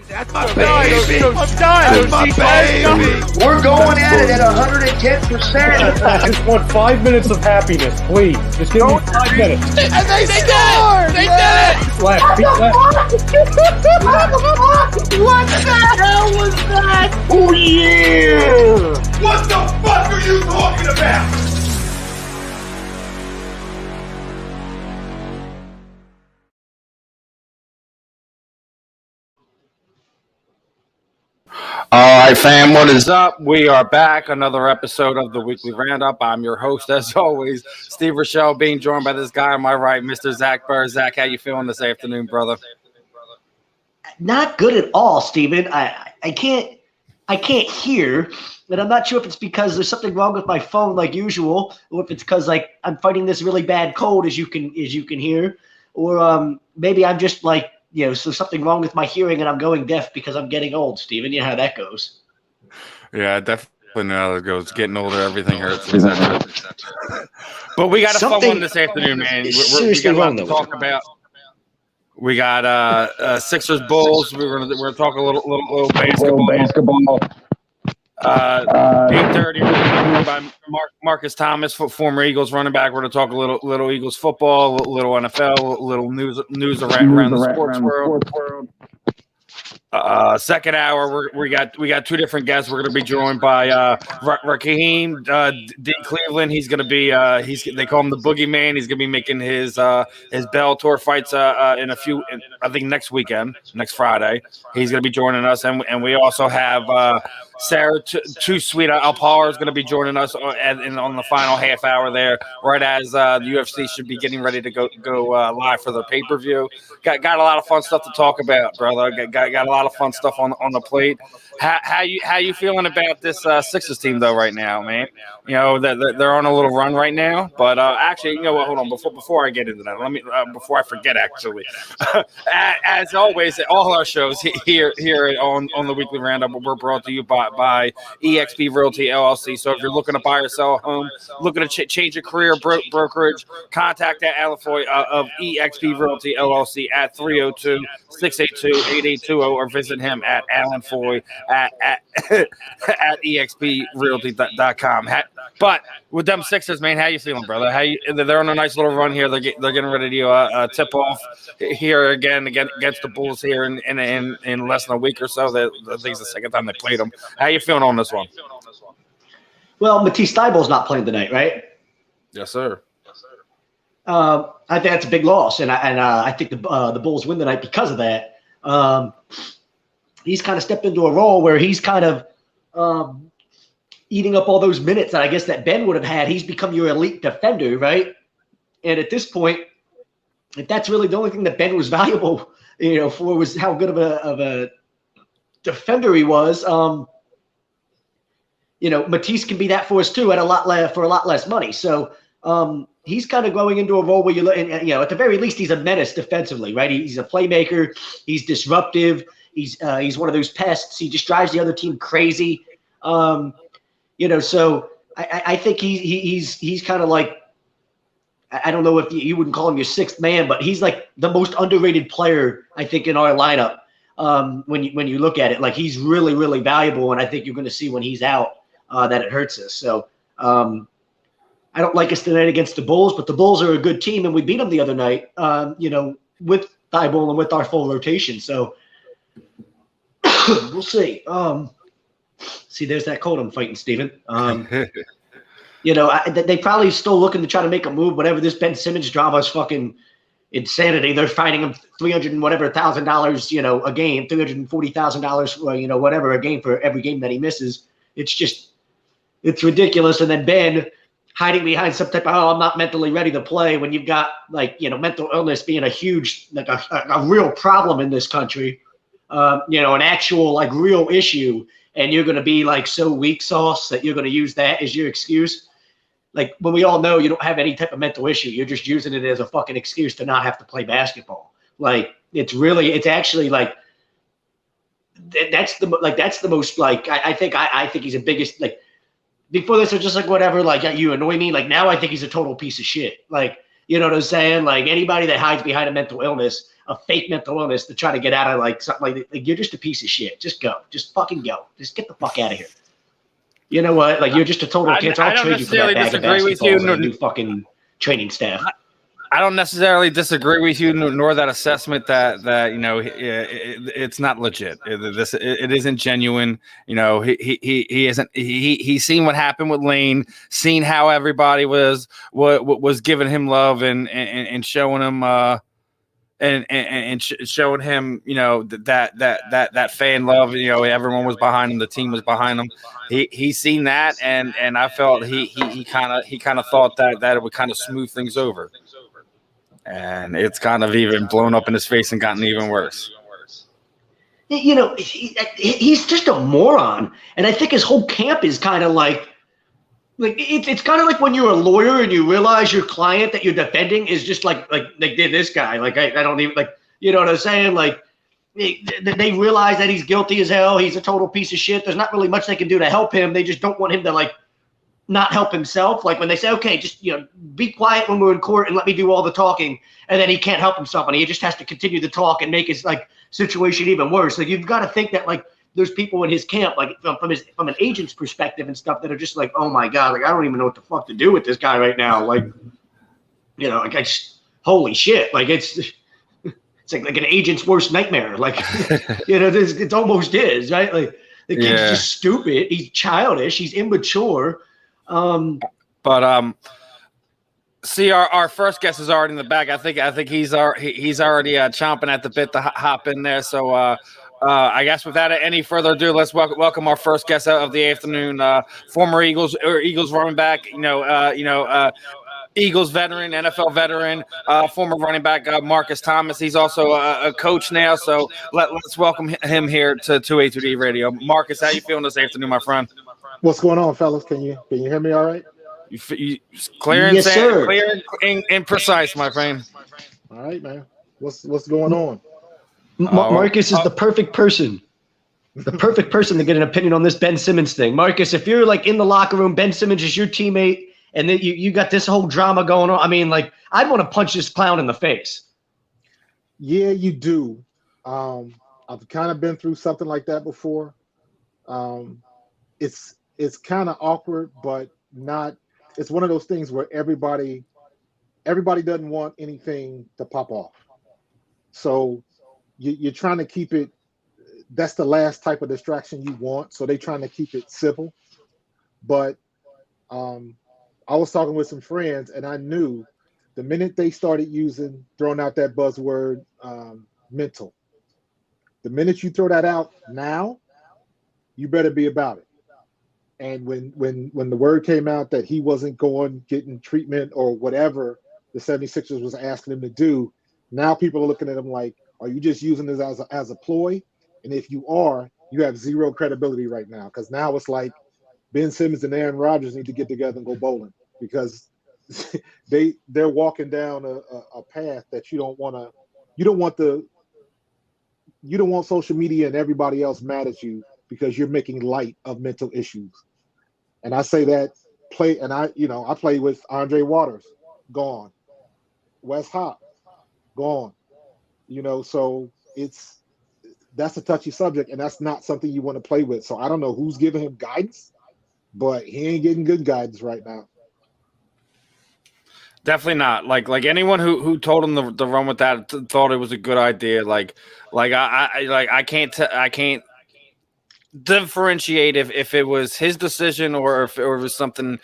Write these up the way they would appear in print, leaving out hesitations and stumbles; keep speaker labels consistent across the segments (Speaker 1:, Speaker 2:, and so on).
Speaker 1: That's my baby.
Speaker 2: I'm dying.
Speaker 1: That's my baby.
Speaker 3: We're going at it at 110%.
Speaker 2: I just want 5 minutes of happiness, please. Just give me 5 minutes.
Speaker 1: And they scored! They did it!
Speaker 2: Left, beat left.
Speaker 3: What the hell was that?
Speaker 1: Oh, yeah! What the fuck are you talking about?
Speaker 4: All right, fam, what is up? We are back. Another episode of the Weekly Roundup. I'm your host, as always, Steve Rochelle, being joined by this guy on my right, Mr. Zach Burr. Zach, how you feeling this afternoon, brother?
Speaker 3: Not good at all, Steven. I can't hear, and I'm not sure if it's because there's something wrong with my phone like usual, or if it's because like I'm fighting this really bad cold as you can hear, or maybe I'm just like, so something wrong with my hearing and I'm going deaf because I'm getting old, Steven. You know how that goes.
Speaker 4: Yeah, definitely know how it goes. Getting older, everything hurts. But we got a fun one this afternoon, man. We got a lot to talk about. We got Sixers Bulls. We're gonna talk a little basketball. 8:30 by Markus Thomas, former Eagles running back. We're going to talk a little Eagles football, a little NFL, a little news around the sports world. Second hour, we got two different guests. We're going to be joined by Rakim Cleveland. He's going to be they call him the Boogeyman. He's going to be making his Bellator fights I think next Friday. He's going to be joining us, and we also have Sarah Too Sweet Alpar is going to be joining us on the final half hour there, right as the UFC should be getting ready to go live for the pay-per-view. Got a lot of fun stuff to talk about, brother. Got a lot of fun stuff on the plate. How you feeling about this Sixers team though right now, man? They're on a little run right now, but actually, you know what? Hold on, before I get into that, let me before I forget. Actually, as always, all our shows here on the Weekly Roundup were brought to you by eXp Realty LLC. So if you're looking to buy or sell a home, looking to change your career, brokerage, contact that Alpar of eXp Realty LLC at 302-682-8820 or visit him at Alan Foy at exprealty.com. But with them Sixers, man, how you feeling, brother? They're on a nice little run here. They're getting ready to tip off here again against the Bulls here in less than a week or so. I think it's the second time they played them. How you feeling on this one?
Speaker 3: Well, Matisse Thybulle's not playing tonight, right?
Speaker 4: Yes, sir.
Speaker 3: I think that's a big loss, and I think the Bulls win tonight because of that. He's kind of stepped into a role where he's kind of eating up all those minutes that I guess that Ben would have had. He's become your elite defender, right? And at this point, if that's really the only thing that Ben was valuable, for was how good of a defender he was. Matisse can be that for us too for a lot less money. So he's kind of growing into a role where at the very least he's a menace defensively, right? He's a playmaker. He's disruptive. He's one of those pests. He just drives the other team crazy. So I think he's kind of like, I don't know if you wouldn't call him your sixth man, but he's like the most underrated player I think in our lineup. When you look at it, like he's really, really valuable, and I think you're going to see when he's out that it hurts us. So I don't like us tonight against the Bulls, but the Bulls are a good team, and we beat them the other night. With Thybulle and with our full rotation. So we'll see. See, there's that cold I'm fighting, Steven. They probably still looking to try to make a move. Whatever this Ben Simmons drama is fucking insanity. They're fighting him $300,000, a game, $340,000, whatever a game for every game that he misses. It's ridiculous. And then Ben hiding behind some type of, I'm not mentally ready to play when you've got mental illness being a huge, a real problem in this country, an actual real issue. And you're going to be so weak sauce that you're going to use that as your excuse. When we all know you don't have any type of mental issue, you're just using it as a fucking excuse to not have to play basketball. It's actually that's the most I think he's the biggest before this was just whatever, you annoy me. Now I think he's a total piece of shit. You know what I'm saying? Like anybody that hides behind a mental illness, a fake mental illness to try to get out of like something like you're just a piece of shit. Just go. Just fucking go. Just get the fuck out of here. You know what? Like you're just a total cancer. I'll trade you for that bag of basketballs and a new fucking training staff.
Speaker 4: I don't necessarily disagree with you, nor that assessment that you know it's not legit. It isn't genuine. You know, he isn't. He's seen what happened with Lane, seen how everybody was giving him love and showing him and showing him, you know, that fan love. You know, everyone was behind him. The team was behind him. He's seen that, and I felt he kind of thought that it would kind of smooth things over. And it's kind of even blown up in his face and gotten even worse.
Speaker 3: You know, he's just a moron. And I think his whole camp is kind of like it's kind of like when you're a lawyer and you realize your client that you're defending is just like they did this guy. Like, I don't even like, you know what I'm saying? Like they realize that he's guilty as hell. He's a total piece of shit. There's not really much they can do to help him. They just don't want him to like not help himself. Like when they say, okay, just, you know, be quiet when we're in court and let me do all the talking, and then he can't help himself and he just has to continue to talk and make his like situation even worse. Like you've got to think that like there's people in his camp, like from an agent's perspective and stuff, that are just like, oh my God, like I don't even know what the fuck to do with this guy right now. Like, you know, like I just, holy shit. Like it's like an agent's worst nightmare. Like, you know, it almost is, right? Like the kid's just stupid. He's childish. He's immature.
Speaker 4: See, our first guest is already in the back. I think he's already chomping at the bit to hop in there. So I guess without any further ado, let's welcome our first guest of the afternoon, former Eagles running back, Eagles veteran, NFL veteran, former running back Markus Thomas. He's also a coach now. So let's welcome him here to 2A2D Radio. Markus, how you feeling this afternoon, my friend?
Speaker 5: What's going on, fellas? Can you hear me all right?
Speaker 4: You clear and clear and precise, my friend.
Speaker 5: All right, man. What's going on?
Speaker 3: Markus is the perfect person. The perfect person to get an opinion on this Ben Simmons thing. Markus, if you're like in the locker room, Ben Simmons is your teammate, and then you got this whole drama going on. I mean, like, I'd want to punch this clown in the face.
Speaker 5: Yeah, you do. I've kind of been through something like that before. It's kind of awkward, but not. It's one of those things where everybody doesn't want anything to pop off. So you're trying to keep it. That's the last type of distraction you want. So they're trying to keep it civil. But I was talking with some friends, and I knew the minute they started throwing out that buzzword, mental. The minute you throw that out now, you better be about it. And when the word came out that he wasn't getting treatment or whatever the 76ers was asking him to do, now people are looking at him like, are you just using this as a ploy? And if you are, you have zero credibility right now, because now it's like Ben Simmons and Aaron Rodgers need to get together and go bowling, because they're walking down a path that you don't want social media and everybody else mad at you because you're making light of mental issues. And I say that I play with Andre Waters, gone. Wes Hop, gone. So that's a touchy subject, and that's not something you want to play with. So I don't know who's giving him guidance, but he ain't getting good guidance right now.
Speaker 4: Definitely not. Like anyone who told him to run with that thought it was a good idea. I can't differentiate if it was his decision or if it was something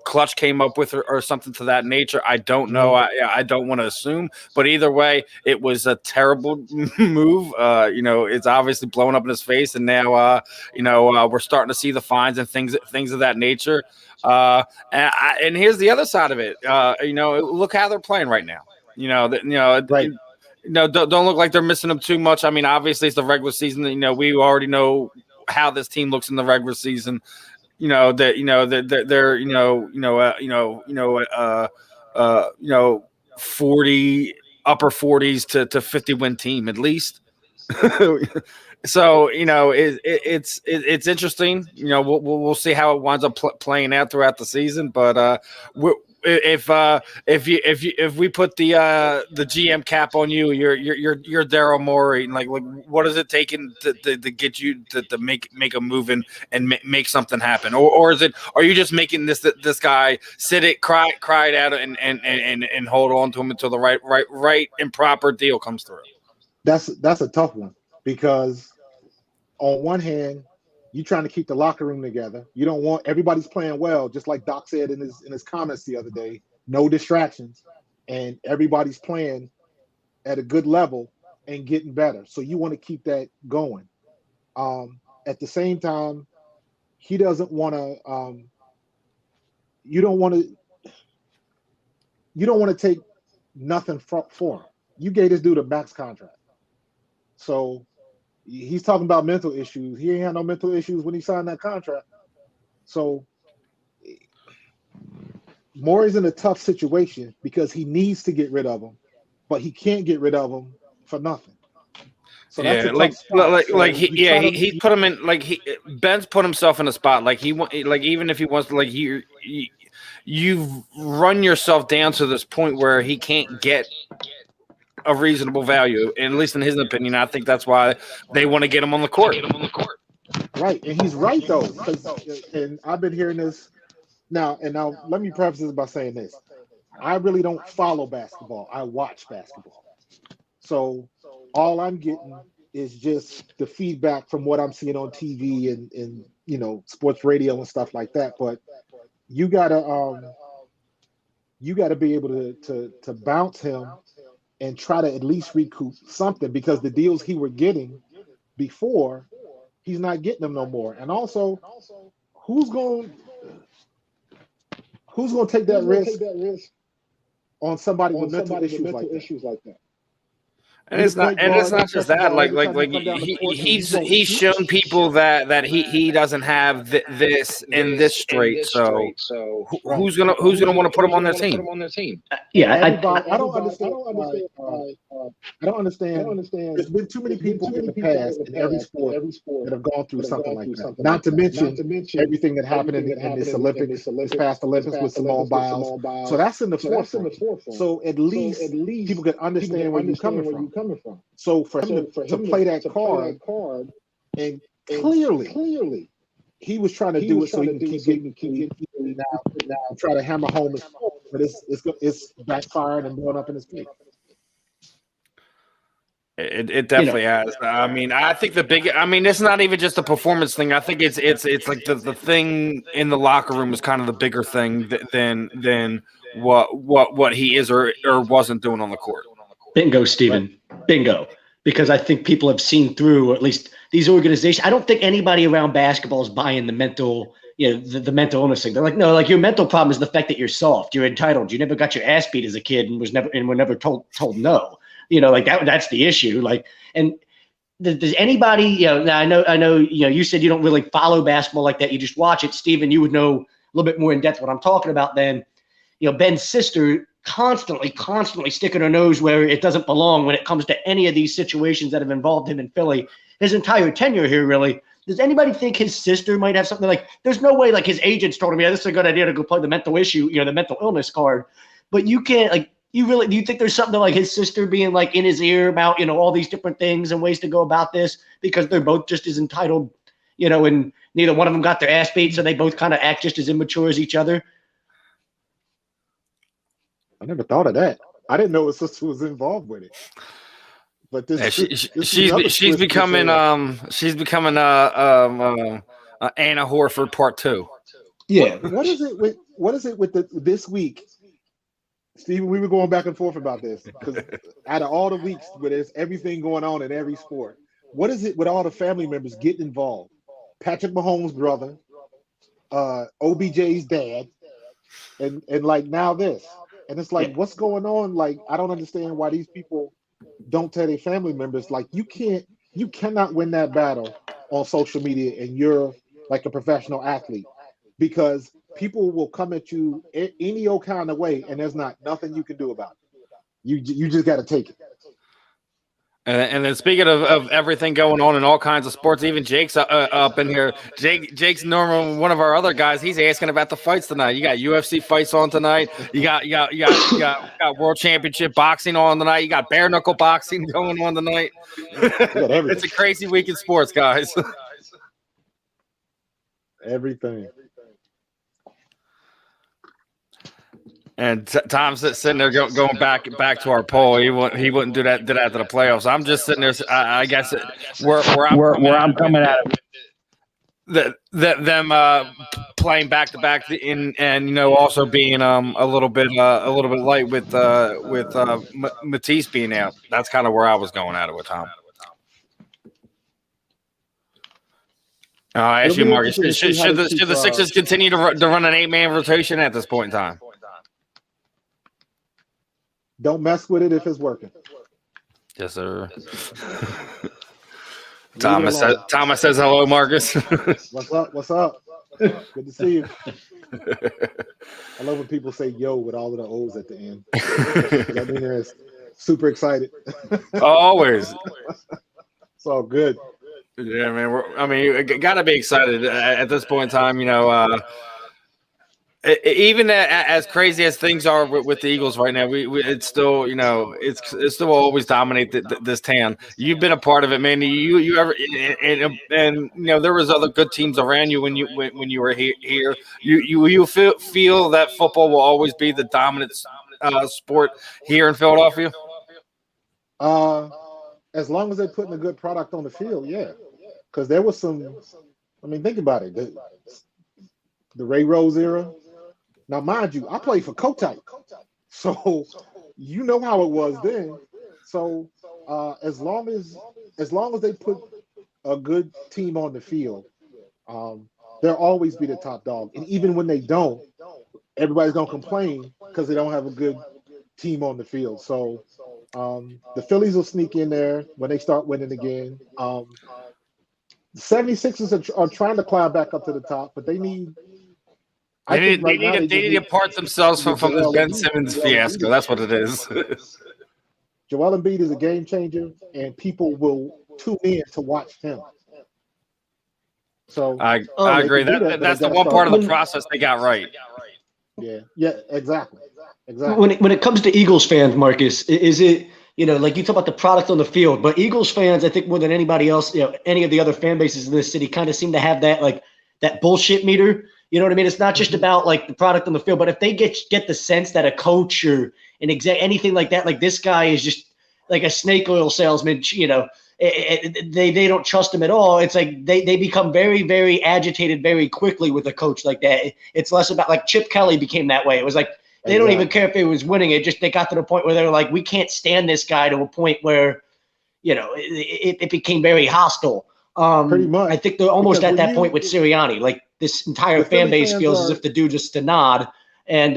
Speaker 4: Clutch came up with or something to that nature. I don't know. I don't want to assume, but either way, it was a terrible move. It's obviously blown up in his face, and now we're starting to see the fines and things of that nature. And here's the other side of it. Look how they're playing right now.
Speaker 5: Right.
Speaker 4: Don't look like they're missing them too much. I mean, obviously it's the regular season. We already know how this team looks in the regular season. They're 40 upper 40s to 50 win team at least. So it's interesting. We'll see how it winds up playing out throughout the season. But if we put the GM cap on you, you're Daryl Morey. Like what is it taking to get you to make a move and make something happen, or are you just making this guy sit it, cry it out and hold on to him until the right and proper deal comes through?
Speaker 5: That's a tough one, because on one hand, you're trying to keep the locker room together. You don't want everybody's playing well, just like Doc said in his comments the other day. No distractions, and everybody's playing at a good level and getting better. So you want to keep that going. At the same time, he doesn't want to. You don't want to take nothing for him. You gave this dude a max contract, so. He's talking about mental issues. He ain't had no mental issues when he signed that contract. So Morey's in a tough situation because he needs to get rid of him, but he can't get rid of him for nothing. So that's
Speaker 4: he put him in Ben's put himself in a spot even if he wants to you've run yourself down to this point where he can't get a reasonable value, at least in his opinion. I think that's why they want to get him on the court.
Speaker 5: Right, and he's right though, and I've been hearing this now. And now let me preface this by saying this: I really don't follow basketball. I watch basketball, so all I'm getting is just the feedback from what I'm seeing on TV and sports radio and stuff like that. But you gotta be able to bounce him and try to at least recoup something, because the deals he were getting before, he's not getting them no more. And also, who's going to take that risk on somebody with mental issues like that?
Speaker 4: And it's not just that. He's shown people that he doesn't have this in this straight. So who's gonna want to put him on their team?
Speaker 5: I don't understand. There's been too many people in the past in every sport that have gone through something like that. Not to mention everything that happened in this Olympics, this past Olympics with Simone Biles. So that's in the forefront. So at least people can understand where you're coming from. So for him to play that card, and clearly he was trying to do it so he can keep now try to hammer home his point, but it's backfired and blowing up in his face.
Speaker 4: It definitely has. I mean, I think it's not even just a performance thing. I think it's like the thing in the locker room is kind of the bigger thing than what he is or wasn't doing on the court.
Speaker 3: Bingo, Stephen. Bingo. Because I think people have seen through, or at least these organizations. I don't think anybody around basketball is buying the mental, the mental illness thing. They're like, no, your mental problem is the fact that you're soft, you're entitled, you never got your ass beat as a kid and were never told no. That's the issue. And does anybody, I know, you said you don't really follow basketball like that. You just watch it. Stephen, you would know a little bit more in depth what I'm talking about then. Ben's sister constantly sticking her nose where it doesn't belong when it comes to any of these situations that have involved him in Philly. His entire tenure here, really. Does anybody think his sister might have something there's no way his agents told him, this is a good idea to go play the mental issue, the mental illness card. But you can't, do you think there's something like his sister being in his ear about, all these different things and ways to go about this, because they're both just as entitled, and neither one of them got their ass beat, so they both kind of act just as immature as each other?
Speaker 5: I never thought of that. I didn't know his sister was involved with it. But
Speaker 4: she's becoming Anna Horford Part 2.
Speaker 5: Yeah. What is it with this week? Steve, we were going back and forth about this, because out of all the weeks where there's everything going on in every sport, what is it with all the family members getting involved? Patrick Mahomes' brother, OBJ's dad, and now this. And it's what's going on? I don't understand why these people don't tell their family members, you cannot win that battle on social media and you're a professional athlete, because people will come at you any old kind of way and there's nothing you can do about it. You just got to take it.
Speaker 4: And then speaking of everything going on in all kinds of sports, even Jake's up in here. Jake's normal one of our other guys. He's asking about the fights tonight. You got UFC fights on tonight. You got World Championship boxing on tonight. You got bare knuckle boxing going on tonight. It's a crazy week in sports, guys.
Speaker 5: Everything.
Speaker 4: And Tom's sitting there going back to our poll. He wouldn't do that to the playoffs. I'm just sitting there. I guess where I'm coming at it. Them playing back to back and also being a little bit light with Matisse being out. That's kind of where I was going at it with Tom. I ask you, Marcus, should the Sixers continue to run an 8-man rotation at this point in time?
Speaker 5: Don't mess with it if it's working.
Speaker 4: Yes, sir. Thomas says hello, Marcus.
Speaker 5: What's up? Good to see you. I love when people say yo with all of the O's at the end. That means they're super excited.
Speaker 4: Always.
Speaker 5: It's all good.
Speaker 4: Yeah, man. You got to be excited at this point in time. Even as crazy as things are with the Eagles right now, it's still it's still always dominate this town. You've been a part of it, man. You ever and there was other good teams around you when you were here. You feel that football will always be the dominant sport here in Philadelphia.
Speaker 5: As long as they're putting a good product on the field, yeah. Because there was some. Think about it. The Ray Rose era. Now, mind you, I played for Kotak, so you know how it was then. So as long as they put a good team on the field, they'll always be the top dog. And even when they don't, everybody's gonna complain because they don't have a good team on the field. So the Phillies will sneak in there when they start winning again. The 76ers are trying to climb back up to the top, but they need.
Speaker 4: They need to apart themselves from this Ben Simmons fiasco. That's what it is.
Speaker 5: Joel Embiid is a game changer, and people will tune in to watch him. So
Speaker 4: I agree. That's the one part of the process they got right.
Speaker 5: Yeah, exactly.
Speaker 3: When it comes to Eagles fans, Marcus, is it like you talk about the product on the field, but Eagles fans, I think more than anybody else, any of the other fan bases in this city, kind of seem to have that bullshit meter. You know what I mean? It's not just about the product on the field, but if they get the sense that a coach or an anything like that, like this guy is just like a snake oil salesman, they don't trust him at all. It's like they become very, very agitated very quickly with a coach like that. It's less about Chip Kelly became that way. It was like they don't even care if he was winning. It just they got to the point where they were like, we can't stand this guy, to a point where it became very hostile.
Speaker 5: Pretty much.
Speaker 3: I think they're almost at that point with Sirianni. This entire fan base feels as if the dude just a nod, and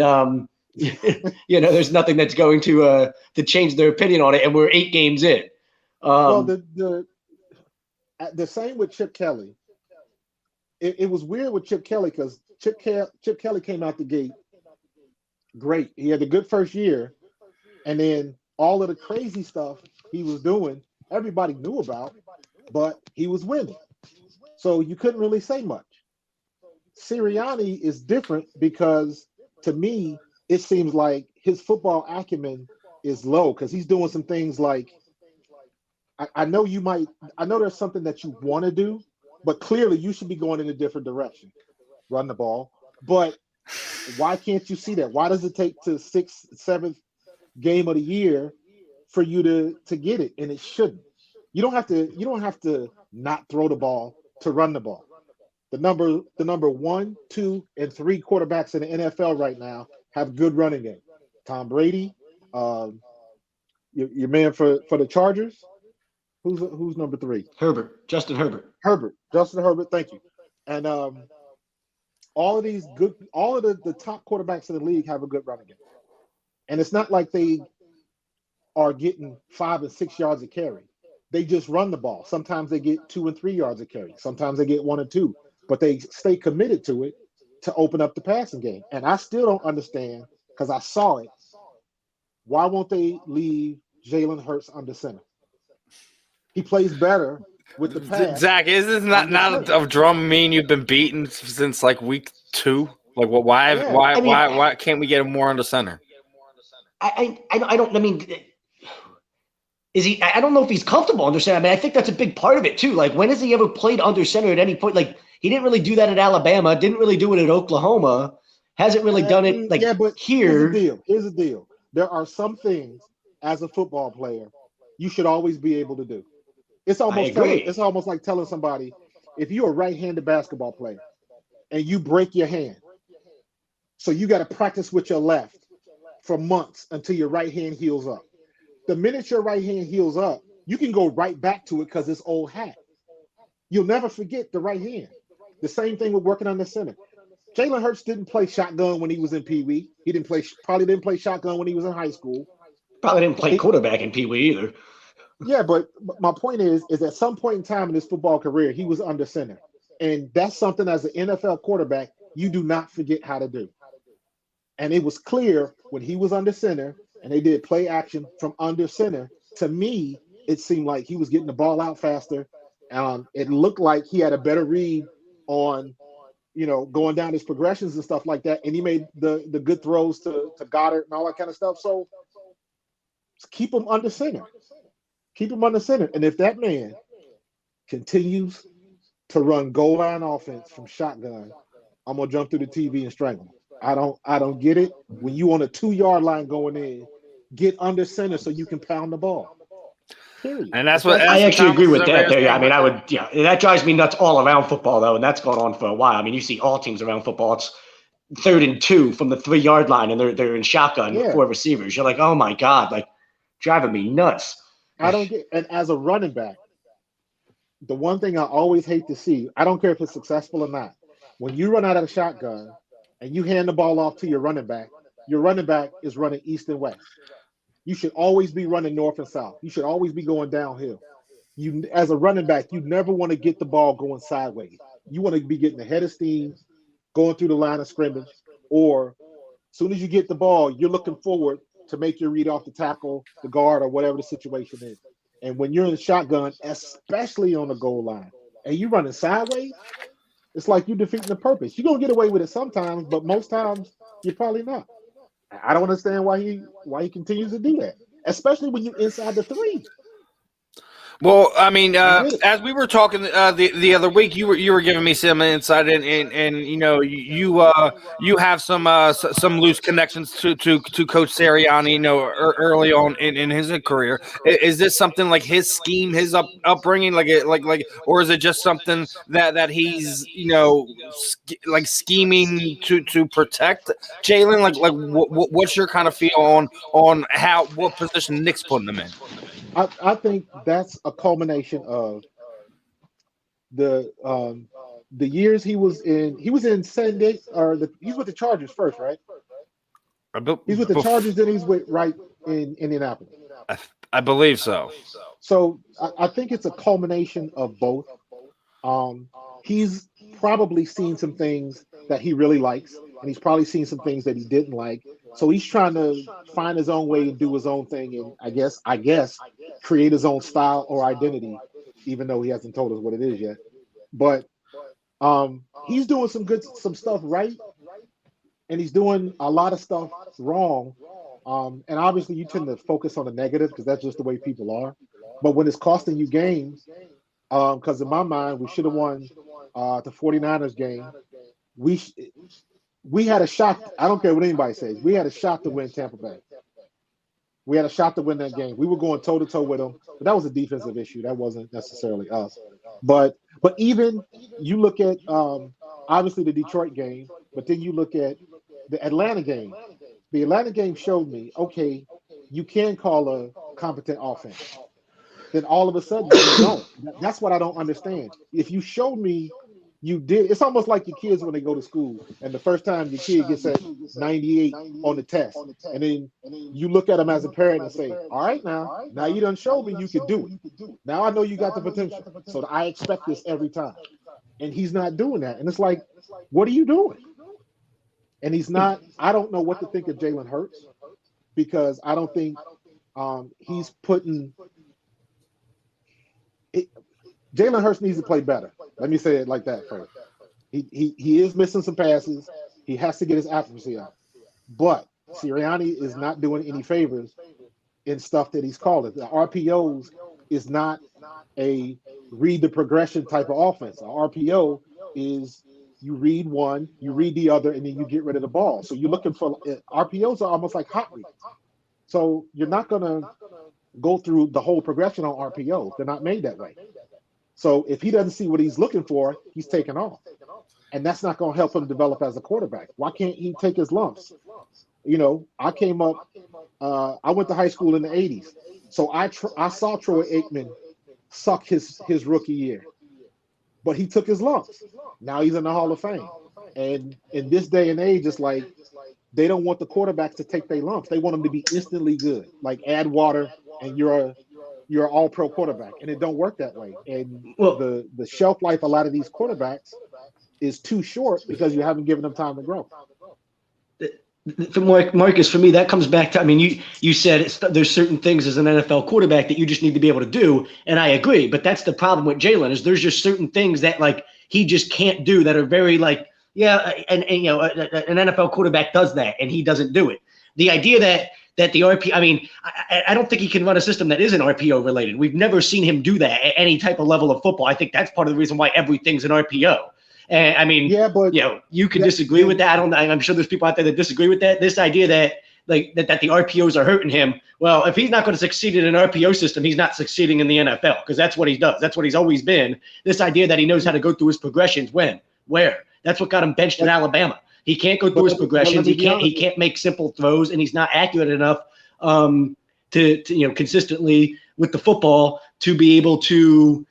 Speaker 3: there's nothing that's going to change their opinion on it. And we're 8 games in.
Speaker 5: Well, the same with Chip Kelly. It was weird with Chip Kelly because Chip Kelly came out the gate great. He had a good first year, and then all of the crazy stuff he was doing, everybody knew about, but he was winning, so you couldn't really say much. Sirianni is different because, to me, it seems like his football acumen is low because he's doing some things like, I know there's something that you want to do, but clearly you should be going in a different direction, run the ball. But why can't you see that? Why does it take to 6th, 7th game of the year for you to get it? And it shouldn't. You don't have to not throw the ball to run the ball. The number 1, 2, and 3 quarterbacks in the NFL right now have good running game. Tom Brady, your man for the Chargers. Who's number 3?
Speaker 3: Justin Herbert.
Speaker 5: Justin Herbert. Thank you. And all of the top quarterbacks in the league have a good running game. And it's not like they are getting 5 and 6 yards a carry. They just run the ball. Sometimes they get 2 and 3 yards a carry. Sometimes they get 1 and 2. But they stay committed to it to open up the passing game. And I still don't understand, because I saw it, why won't they leave Jalen Hurts under center? He plays better with the pass.
Speaker 4: Zach, is this not a drum mean you've been beaten since like week 2? Like, well, why can't we get him more under center?
Speaker 3: I mean, is he? I don't know if he's comfortable under center. I mean, I think that's a big part of it too. Like, when has he ever played under center at any point? Like, he didn't really do that at Alabama. Didn't really do it at Oklahoma. Hasn't really done it like
Speaker 5: but
Speaker 3: here.
Speaker 5: Here's the deal. There are some things as a football player you should always be able to do. It's almost like telling somebody, if you're a right-handed basketball player and you break your hand, so you got to practice with your left for months until your right hand heals up. The minute your right hand heals up, you can go right back to it because it's old hat. You'll never forget the right hand. The same thing with working on the center. Jalen Hurts didn't play shotgun when he was in Pee Wee. He probably didn't play shotgun when he was in high school.
Speaker 3: Probably didn't play quarterback in Pee Wee either.
Speaker 5: Yeah, but my point is at some point in time in his football career, he was under center. And that's something as an NFL quarterback, you do not forget how to do. And it was clear when he was under center and they did play action from under center, to me, it seemed like he was getting the ball out faster. It looked like he had a better read on, going down his progressions and stuff like that. And he made the good throws to Goddard and all that kind of stuff. So keep him under center. Keep him under center. And if that man continues to run goal line offense from shotgun, I'm going to jump through the TV and strangle him. I don't get it. When you on a 2-yard line going in, get under center so you can pound the ball. Period.
Speaker 4: And that's what
Speaker 3: I actually agree with that. There, I mean, that drives me nuts all around football though, and that's gone on for a while. I mean, you see all teams around football. It's 3rd and 2 from the 3-yard line, and they're in shotgun with 4 receivers. You're like, oh my god, like driving me nuts.
Speaker 5: I don't get. And as a running back, the one thing I always hate to see, I don't care if it's successful or not, when you run out of the shotgun and you hand the ball off to your running back is running east and west. You should always be running north and south. You should always be going downhill. You, as a running back, you never want to get the ball going sideways. You want to be getting ahead of steam, going through the line of scrimmage, or as soon as you get the ball, you're looking forward to make your read off the tackle, the guard, or whatever the situation is. And when you're in the shotgun, especially on the goal line, and you're running sideways, it's like you're defeating the purpose. You're going to get away with it sometimes, but most times you're probably not. I don't understand why he continues to do that, especially when you're inside the 3.
Speaker 4: Well, I mean, as we were talking the other week, you were giving me some insight, and you have some loose connections to Coach Sirianni, early on in his career. Is this something like his scheme, his upbringing, like, or is it just something that he's like scheming to protect Jalen? Like what's your kind of feel on what position Nick's putting him in?
Speaker 5: I think that's a culmination of the years he was in. He was in San Diego, he's with the Chargers first, right? He's with the Chargers, then he's with in Indianapolis.
Speaker 4: I believe so.
Speaker 5: So I think it's a culmination of both. He's probably seen some things that he really likes, and he's probably seen some things that he didn't like. So he's trying to find his own way and do his own thing, and I guess create his own style or identity, even though he hasn't told us what it is yet. But he's doing some stuff right, and he's doing a lot of stuff wrong. And obviously you tend to focus on the negative because that's just the way people are. But when it's costing you games, because in my mind, we should have won the 49ers game. We had a shot. I don't care what anybody says. We had a shot to win Tampa Bay. We had a shot to win that game. We were going toe-to-toe with them. But that was a defensive issue. That wasn't necessarily us. But even you look at, obviously, the Detroit game, but then you look at the Atlanta game. The Atlanta game showed me, okay, you can call a competent offense. Then all of a sudden, you don't. That's what I don't understand. If you showed me you did, it's almost like your kids when they go to school, and the first time your kid gets at 98 on the test, and then you look at them as a parent and say, all right, now you done showed me you could do it. Now I know you got the potential, so I expect this every time. And he's not doing that. And it's like, what are you doing? And he's not, I don't know what to think of Jalen Hurts, because I don't think he's putting, Jalen Hurts needs to play better. Let me say it like that first. He is missing some passes. He has to get his accuracy up. But Sirianni is not doing any favors in stuff that he's calling. The RPOs is not a read the progression type of offense. An RPO is you read one, you read the other, and then you get rid of the ball. So you're looking for RPOs are almost like hot reads. So you're not going to go through the whole progression on RPOs. They're not made that way. So if he doesn't see what he's looking for, he's taking off. And that's not going to help him develop as a quarterback. Why can't he take his lumps? You know, I came up, I went to high school in the 80s. So I saw Troy Aikman suck his rookie year. But he took his lumps. Now he's in the Hall of Fame. And in this day and age, it's like they don't want the quarterbacks to take their lumps. They want them to be instantly good. Like add water and you're an all-pro quarterback. And it don't work that way. And the shelf life a lot of these quarterbacks is too short because you haven't given them time to grow.
Speaker 3: Marcus, for me, that comes back to, I mean, you said there's certain things as an NFL quarterback that you just need to be able to do, and I agree. But that's the problem with Jalen is there's just certain things that like he just can't do that are very like, and you know, an NFL quarterback does that and he doesn't do it. The idea that the RPO, I mean, I don't think he can run a system that isn't RPO related. We've never seen him do that at any type of level of football. I think that's part of the reason why everything's an RPO. And I mean, but you know, you can disagree with that. I'm sure there's people out there that disagree with that. This idea that like that the RPOs are hurting him. Well, if he's not going to succeed in an RPO system, he's not succeeding in the NFL because that's what he does. That's what he's always been. This idea that he knows how to go through his progressions. Where? That's what got him benched in Alabama. He can't go through his progressions. He can't make simple throws, and he's not accurate enough to you know consistently with the football to be able to.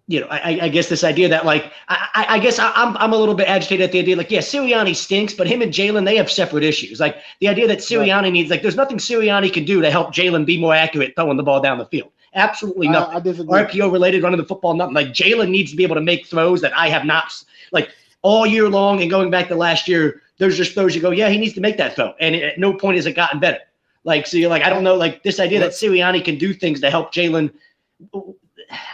Speaker 3: You know, I guess this idea that like I guess I'm a little bit agitated at the idea like Sirianni stinks, but him and Jalen they have separate issues. Like the idea that Sirianni needs like there's nothing Sirianni can do to help Jalen be more accurate throwing the ball down the field. Absolutely nothing. RPO related running the football nothing. Like Jalen needs to be able to make throws that I have not like all year long and going back to last year. There's just throws you go he needs to make that throw, and at no point has it gotten better. Like so you're like I don't know like this idea that Sirianni can do things to help Jalen.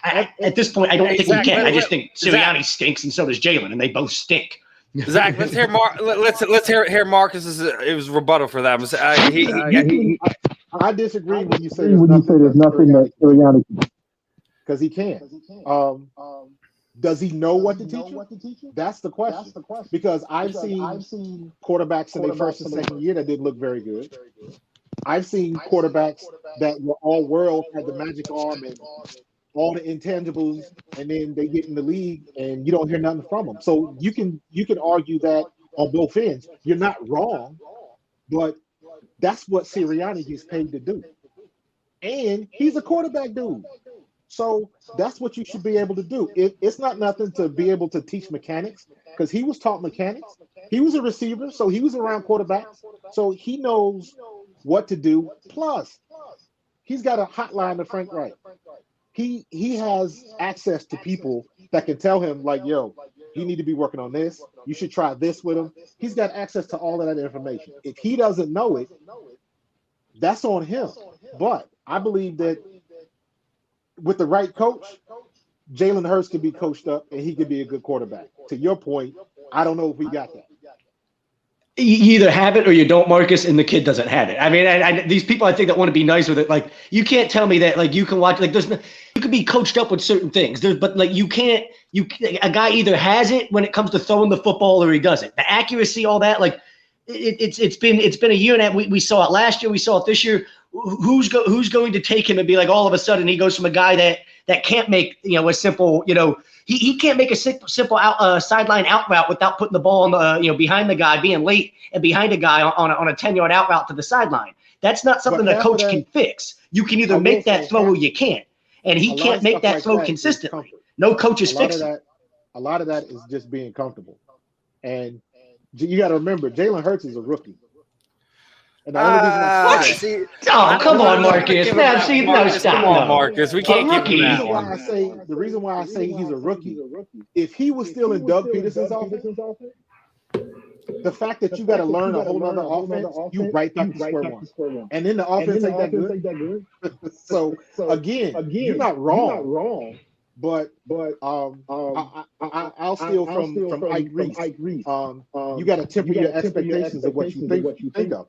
Speaker 3: At this point, I don't think we can. I just think Sirianni stinks, and so does Jalen, and they both stink.
Speaker 4: Zach, let's hear let's hear Marcus's rebuttal for that.
Speaker 5: I disagree when you say there's nothing that Sirianni can do because he can. Does he know what to teach you? That's the question. Because I've seen quarterbacks in their first and second year that didn't look very good. I've seen quarterbacks that were all world, had the magic arm and all the intangibles, and then they get in the league and you don't hear nothing from them. So you can argue that on both ends. You're not wrong, but that's what Sirianni gets paid to do. And he's a quarterback dude. So that's what you should be able to do. It's not nothing to be able to teach mechanics because he was taught mechanics. He was a receiver, so he was around quarterbacks. So he knows what to do. Plus, he's got a hotline to Frank Reich. He has access to people that can tell him, like, yo, you need to be working on this. You should try this with him. He's got access to all of that information. If he doesn't know it, that's on him. But I believe that with the right coach, Jalen Hurts can be coached up and he could be a good quarterback. To your point, I don't know if we got that.
Speaker 3: You either have it or you don't, Marcus, and the kid doesn't have it. I mean, these people I think that want to be nice with it, like you can't tell me that like you can watch like you can be coached up with certain things, but like you can't. A guy either has it when it comes to throwing the football or he doesn't. The accuracy, all that, like it's been a year and a half. We saw it last year. We saw it this year. Who's going to take him and be like all of a sudden he goes from a guy that can't make a simple he can't make a simple sideline out route without putting the ball on the behind the guy, being late and behind a guy on a 10-yard out route to the sideline. That's not something a coach can fix. You can either make that throw or you can't, and he can't make that throw consistently. No coach is fixing it.
Speaker 5: A lot of that is just being comfortable, and you got to remember Jalen Hurts is a rookie. And
Speaker 3: come on, Marcus.
Speaker 4: Come on, Marcus. We can't give him that one.
Speaker 5: The reason why I say he's a rookie, if he was still in Doug Peterson's offense, The fact that you got to learn a whole other offense, you right back to square one. And then the offense ain't that good. So again, you're not wrong. But I'll steal from Ike Reese. You got to temper your expectations of what you think of.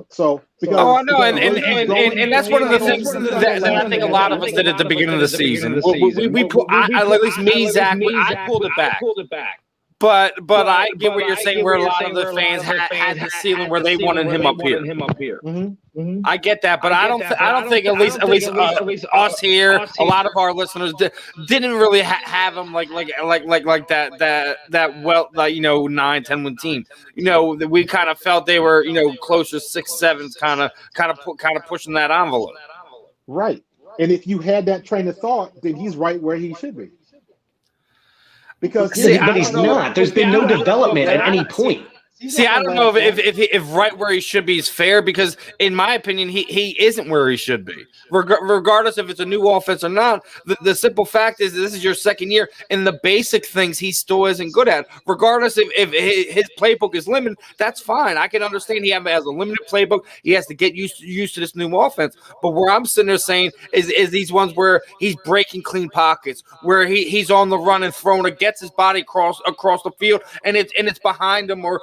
Speaker 5: So because
Speaker 4: and that's one of the things that I think a lot of us did at the beginning of the season. At least me, Zach, I pulled it back. But I get what you're saying, where a lot of the fans had the ceiling where they wanted him up here.
Speaker 5: Mm-hmm.
Speaker 4: I get that, but I don't think at least us here, a lot of our listeners didn't really have him like that well, like, 9-10 win team. We kind of felt they were closer 6-7, kind of pushing that envelope.
Speaker 5: Right, and if you had that train of thought, then he's right where he should be. Because
Speaker 3: but he's not. There's been no development at any point.
Speaker 4: I don't know if right where he should be is fair, because in my opinion, he isn't where he should be. Regardless if it's a new offense or not, the simple fact is this is your second year, and the basic things he still isn't good at. Regardless if his playbook is limited, that's fine. I can understand he has a limited playbook. He has to get used to this new offense. But where I'm sitting there saying is these ones where he's breaking clean pockets, where he's on the run and throwing it, gets his body across the field, and it's behind him or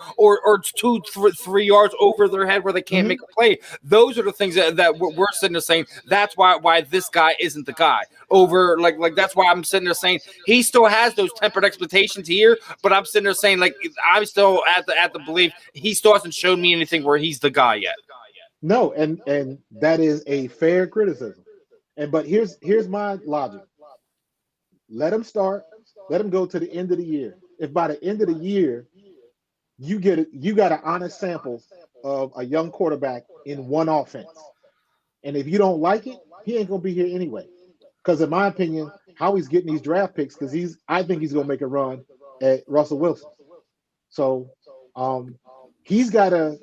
Speaker 4: it's 2-3 yards over their head where they can't make a play. Those are the things that we're sitting there saying that's why this guy isn't the guy. Over like that's why I'm sitting there saying he still has those tempered expectations here, but I'm sitting there saying I'm still at the belief he still hasn't shown me anything where he's the guy yet.
Speaker 5: No, and that is a fair criticism. But here's my logic. Let him start. Let him go to the end of the year. If by the end of the year you got an honest sample of a young quarterback in one offense, and if you don't like it, he ain't gonna be here anyway. Because in my opinion, how he's getting these draft picks, because I think he's gonna make a run at Russell Wilson. So he's got to.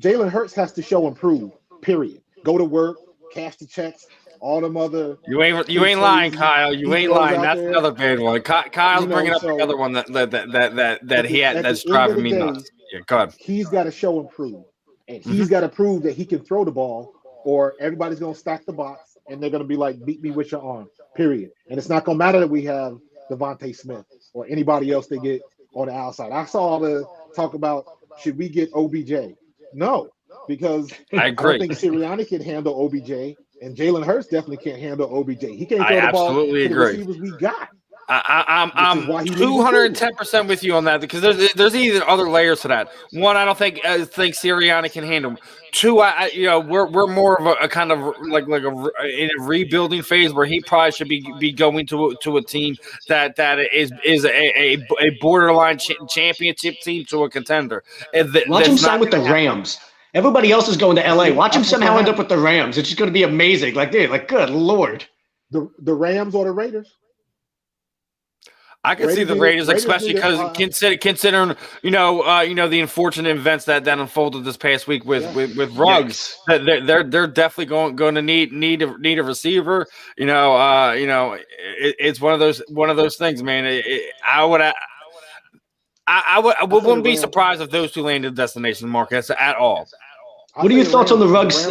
Speaker 5: Jalen Hurts has to show improve. Period. Go to work, cash the checks. All them other
Speaker 4: you ain't lying, Kyle. You ain't lying. That's another big one. Kyle's bringing up another one that he had that's driving me nuts. Yeah, God.
Speaker 5: He's got to show improve, and he's got to prove that he can throw the ball, or everybody's gonna stack the box and they're gonna be like, beat me with your arm. Period. And it's not gonna matter that we have Devontae Smith or anybody else they get on the outside. I saw all the talk about should we get OBJ? No, because
Speaker 4: I agree.
Speaker 5: I don't think Sirianni can handle OBJ. And Jalen Hurts definitely can't handle OBJ. He can't throw the ball to the receivers we got.
Speaker 4: I'm 210% with you on that, because there's even other layers to that. One, I don't think Sirianni can handle. Two, we're more of a kind of like in a rebuilding phase where he probably should be going to a team that is a borderline championship team to a contender.
Speaker 3: Watch him sign with the Rams. Everybody else is going to LA. Watch him somehow end up with the Rams. It's just going to be amazing. Good Lord.
Speaker 5: The Rams or the Raiders?
Speaker 4: I can see the Raiders, especially because considering the unfortunate events that unfolded this past week with Ruggs. They're definitely going to need a receiver. It's one of those things, man. I wouldn't be surprised if those two landed destination, Marcus, at all.
Speaker 3: What are your thoughts on the Ruggs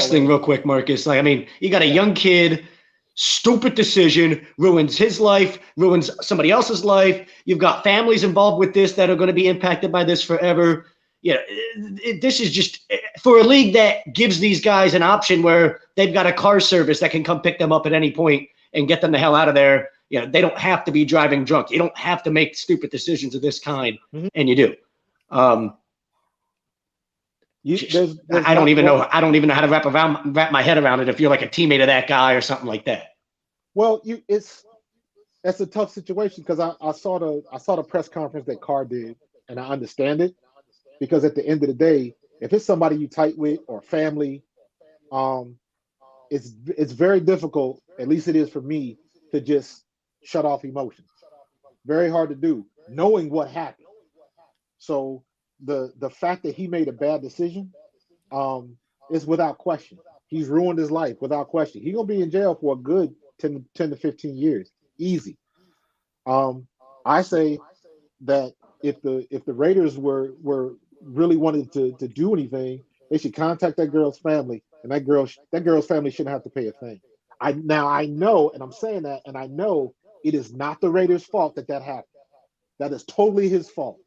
Speaker 3: thing, real quick, Marcus? You got a young kid, stupid decision, ruins his life, ruins somebody else's life. You've got families involved with this that are going to be impacted by this forever. This is just for a league that gives these guys an option where they've got a car service that can come pick them up at any point and get them the hell out of there. They don't have to be driving drunk. You don't have to make stupid decisions of this kind, and you do. I don't even know. I don't even know how to wrap my head around it. If you're like a teammate of that guy or something like that.
Speaker 5: Well, that's a tough situation, because I saw the press conference that Carr did, and I understand it, because at the end of the day, if it's somebody you tight with or family, it's very difficult. At least it is for me to just shut off emotions. Very hard to do, knowing what happened. So the fact that he made a bad decision is without question. He's ruined his life without question. He's going to be in jail for a good 10 to 15 years. Easy. I say that if the Raiders were really wanted to do anything, they should contact that girl's family, and that girl's family shouldn't have to pay a thing. I know, and I'm saying that, and I know it is not the Raiders' fault that happened. That is totally his fault.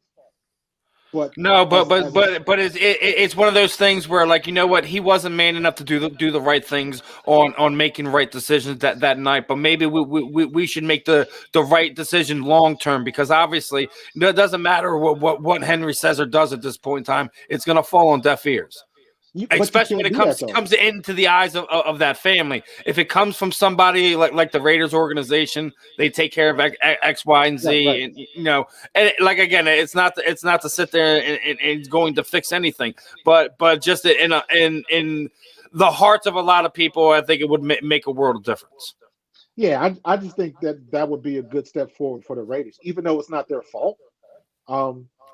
Speaker 5: But
Speaker 4: no, but it's one of those things where, like, you know what, he wasn't man enough to do the right things on making right decisions that night. But maybe we should make the right decision long term, because obviously it doesn't matter what Henry says or does at this point in time. It's going to fall on deaf ears. Especially when it comes into the eyes of that family. If it comes from somebody like the Raiders organization, they take care of X, Y, and Z,
Speaker 5: right.
Speaker 4: and and like, again, it's not to sit there and it's going to fix anything, but just in the hearts of a lot of people, I think it would make a world of difference.
Speaker 5: Yeah, I just think that would be a good step forward for the Raiders, even though it's not their fault.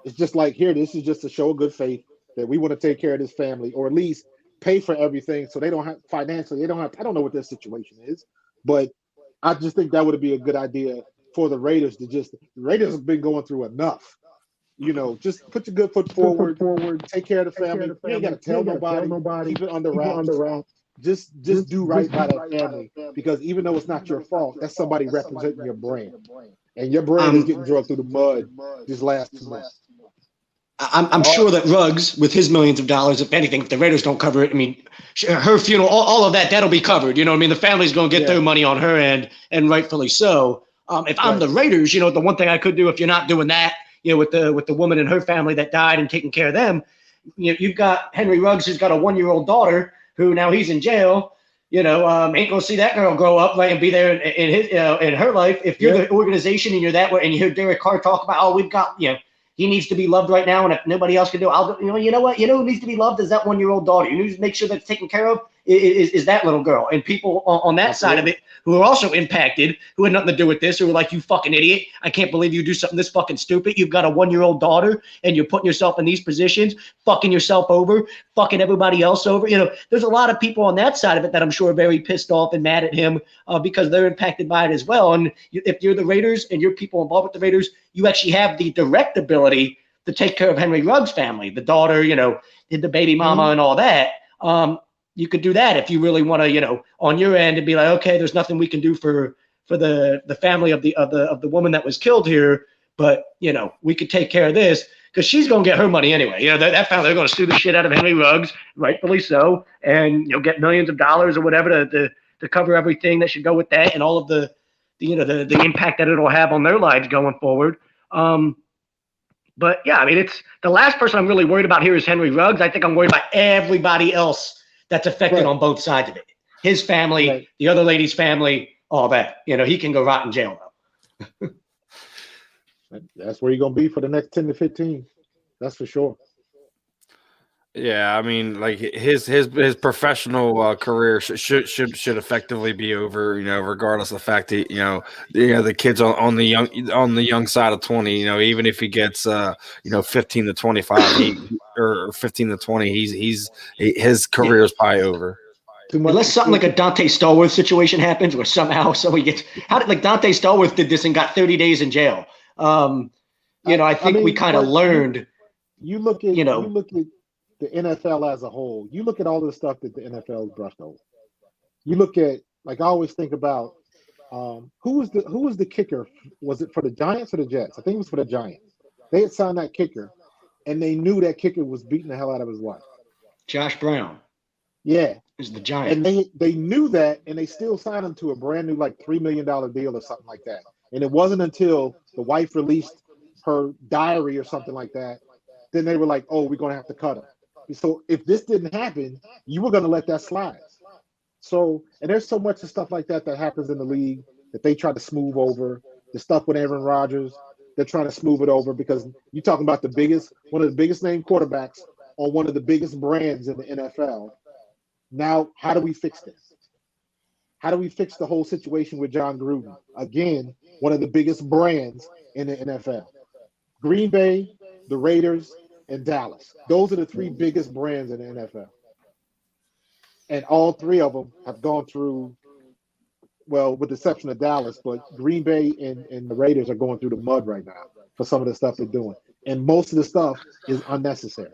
Speaker 5: It's just like, here, this is just to show good faith that we want to take care of this family, or at least pay for everything, so they don't have financially. I don't know what their situation is, but I just think that would be a good idea for the Raiders to the Raiders have been going through enough. Just put your good foot forward, take care of the family. You ain't got to tell nobody. Keep it under wraps. Just do right by that family, because even though it's not your fault, that's somebody representing your brand, and your brand is getting dragged through the mud this last 2 months.
Speaker 3: I'm sure that Ruggs, with his millions of dollars, if anything, if the Raiders don't cover it, I mean, her funeral, all of that'll be covered. You know what I mean? The family's going to get their money on her end, and rightfully so. If I'm the Raiders, the one thing I could do, if you're not doing that, with the woman and her family that died and taking care of them, you've got Henry Ruggs, who's got a 1-year-old daughter who now he's in jail. Ain't gonna see that girl grow up and be there in his in her life. If you're the organization and you're that way, and you hear Derek Carr talk about, we've got he needs to be loved right now, and if nobody else can do it, I'll do. You know what? Who needs to be loved is that 1-year-old daughter. You need to make sure that's taken care of is that little girl. And people on that side of it who are also impacted, who had nothing to do with this, who are like, you fucking idiot. I can't believe you do something this fucking stupid. You've got a 1-year-old daughter, and you're putting yourself in these positions, fucking yourself over, fucking everybody else over. There's a lot of people on that side of it that I'm sure are very pissed off and mad at him because they're impacted by it as well. And if you're the Raiders and you're people involved with the Raiders, you actually have the direct ability to take care of Henry Ruggs' family, the daughter, did the baby mama and all that. You could do that if you really want to, on your end, and be like, okay, there's nothing we can do for the family of the woman that was killed here, but we could take care of this, because she's gonna get her money anyway. That family, they're gonna sue the shit out of Henry Ruggs, rightfully so, and get millions of dollars or whatever to cover everything that should go with that, and all of the impact that it'll have on their lives going forward. But yeah, I mean, it's the last person I'm really worried about here is Henry Ruggs. I think I'm worried about everybody else that's affected on both sides of it. His family, the other lady's family, all that. He can go rot in jail though.
Speaker 5: That's where you're gonna be for the next 10 to 15. That's for sure.
Speaker 4: Yeah, I mean, like his professional career should effectively be over, regardless of the fact that the kid's on the young side of 20. Even if he gets 15 to 25 or 15 to 20, his career is probably over.
Speaker 3: Unless something like a Dante Stallworth situation happens, where somehow somebody gets Dante Stallworth did this and got 30 days in jail. I think we kind of learned.
Speaker 5: You look at the NFL as a whole. You look at all the stuff that the NFL has brushed over. You look at, like, I always think about who was the kicker? Was it for the Giants or the Jets? I think it was for the Giants. They had signed that kicker, and they knew that kicker was beating the hell out of his wife.
Speaker 3: Josh Brown.
Speaker 5: Yeah.
Speaker 3: Is the Giants.
Speaker 5: And they knew that, and they still signed him to a brand new $3 million deal or something like that. And it wasn't until the wife released her diary or something like that, then they were like, oh, we're going to have to cut him. So if this didn't happen, you were going to let that slide. So, and there's so much of stuff like that happens in the league that they try to smooth over. The stuff with Aaron Rodgers, they're trying to smooth it over, because you're talking about one of the biggest named quarterbacks on one of the biggest brands in the NFL. Now, how do we fix this? How do we fix the whole situation with John Gruden? Again, one of the biggest brands in the NFL. Green Bay, the Raiders, and Dallas. Those are the three biggest brands in the NFL. And all three of them have gone through, well, with the exception of Dallas, but Green Bay and the Raiders are going through the mud right now for some of the stuff they're doing. and most of the stuff is unnecessary.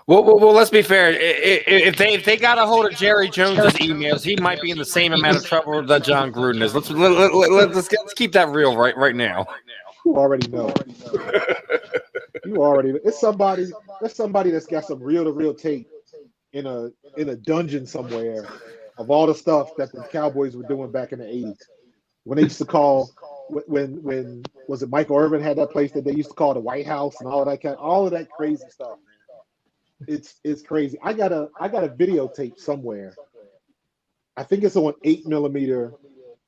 Speaker 4: Well, let's be fair. If they got a hold of Jerry Jones's emails, he might be in the same amount of trouble that John Gruden is. Let's keep that real right now.
Speaker 5: You already know. It's somebody that's got some reel-to-reel tape in a dungeon somewhere of all the stuff that the Cowboys were doing back in the 80s. When they used to call when was it Michael Irvin had that place that they used to call the White House and all of that crazy stuff. It's crazy. I got a videotape somewhere. I think it's on 8mm,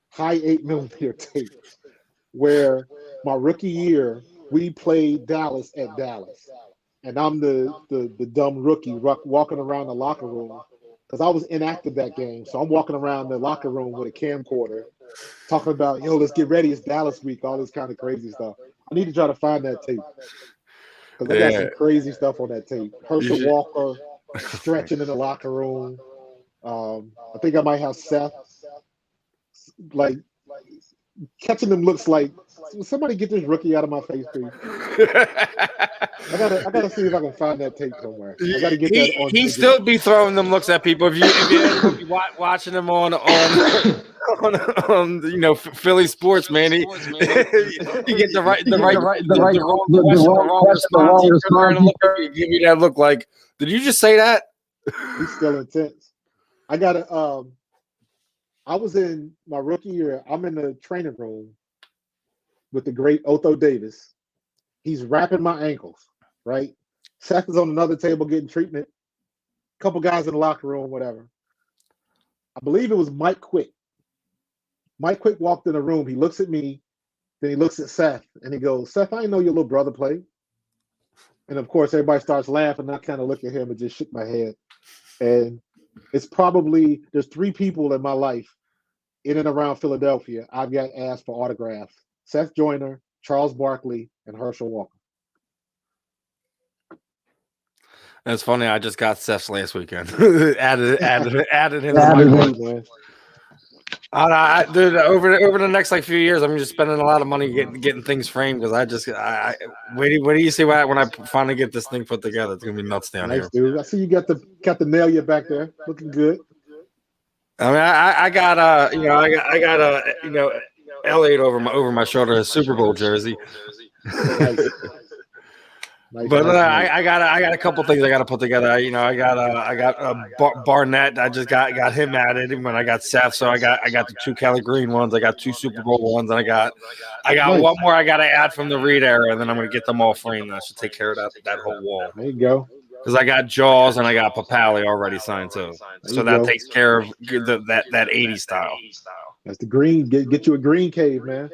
Speaker 5: high 8mm tape, where my rookie year we played Dallas at Dallas, and I'm the dumb rookie walking around the locker room because I was inactive that game. So I'm walking around the locker room with a camcorder, talking about, yo, let's get ready. It's Dallas week. All this kind of crazy stuff. I need to try to find that tape. Because I got some crazy stuff on that tape. Herschel Walker stretching in the locker room. I think I might have Seth like catching them looks like somebody get this rookie out of my face, please. I gotta see if I can find that tape somewhere. I gotta get that on.
Speaker 4: He still be throwing them looks at people. If you watching them on Philly sports, man. He get the wrong response. Give you that look like, did you just say that?
Speaker 5: He's still intense. I was in my rookie year. I'm in the training room with the great Otho Davis. He's wrapping my ankles, right? Seth is on another table getting treatment. A couple guys in the locker room, whatever. I believe it was Mike Quick. Mike Quick walked in the room. He looks at me, then he looks at Seth, and he goes, Seth, I didn't know your little brother played. And, of course, everybody starts laughing, and I kind of look at him and just shook my head. And it's probably – there's 3 people in my life in and around Philadelphia I've got asked for autographs. Seth Joyner, Charles Barkley, and Herschel Walker.
Speaker 4: That's funny. I just got Seth's last weekend. added him to my group. Dude, over the next few years, I'm just spending a lot of money getting things framed because wait do you see when I finally get this thing put together? It's gonna be nuts down here.
Speaker 5: Dude. I see you got the nail back there, looking good.
Speaker 4: I mean, I got Elliott over my shoulder, a Super Bowl jersey. But I got a couple things I got to put together. I got Barnett. I just got him added when I got Seth. So I got the 2 Kelly Green ones. I got 2 Super Bowl ones, and I got one more I got to add from the Reed era, and then I'm gonna get them all framed. I should take care of that whole wall.
Speaker 5: There you go.
Speaker 4: Because I got Jaws and I got Papali already signed too. So that takes care of that 80 style.
Speaker 5: That's the green. Get you a green cave, man.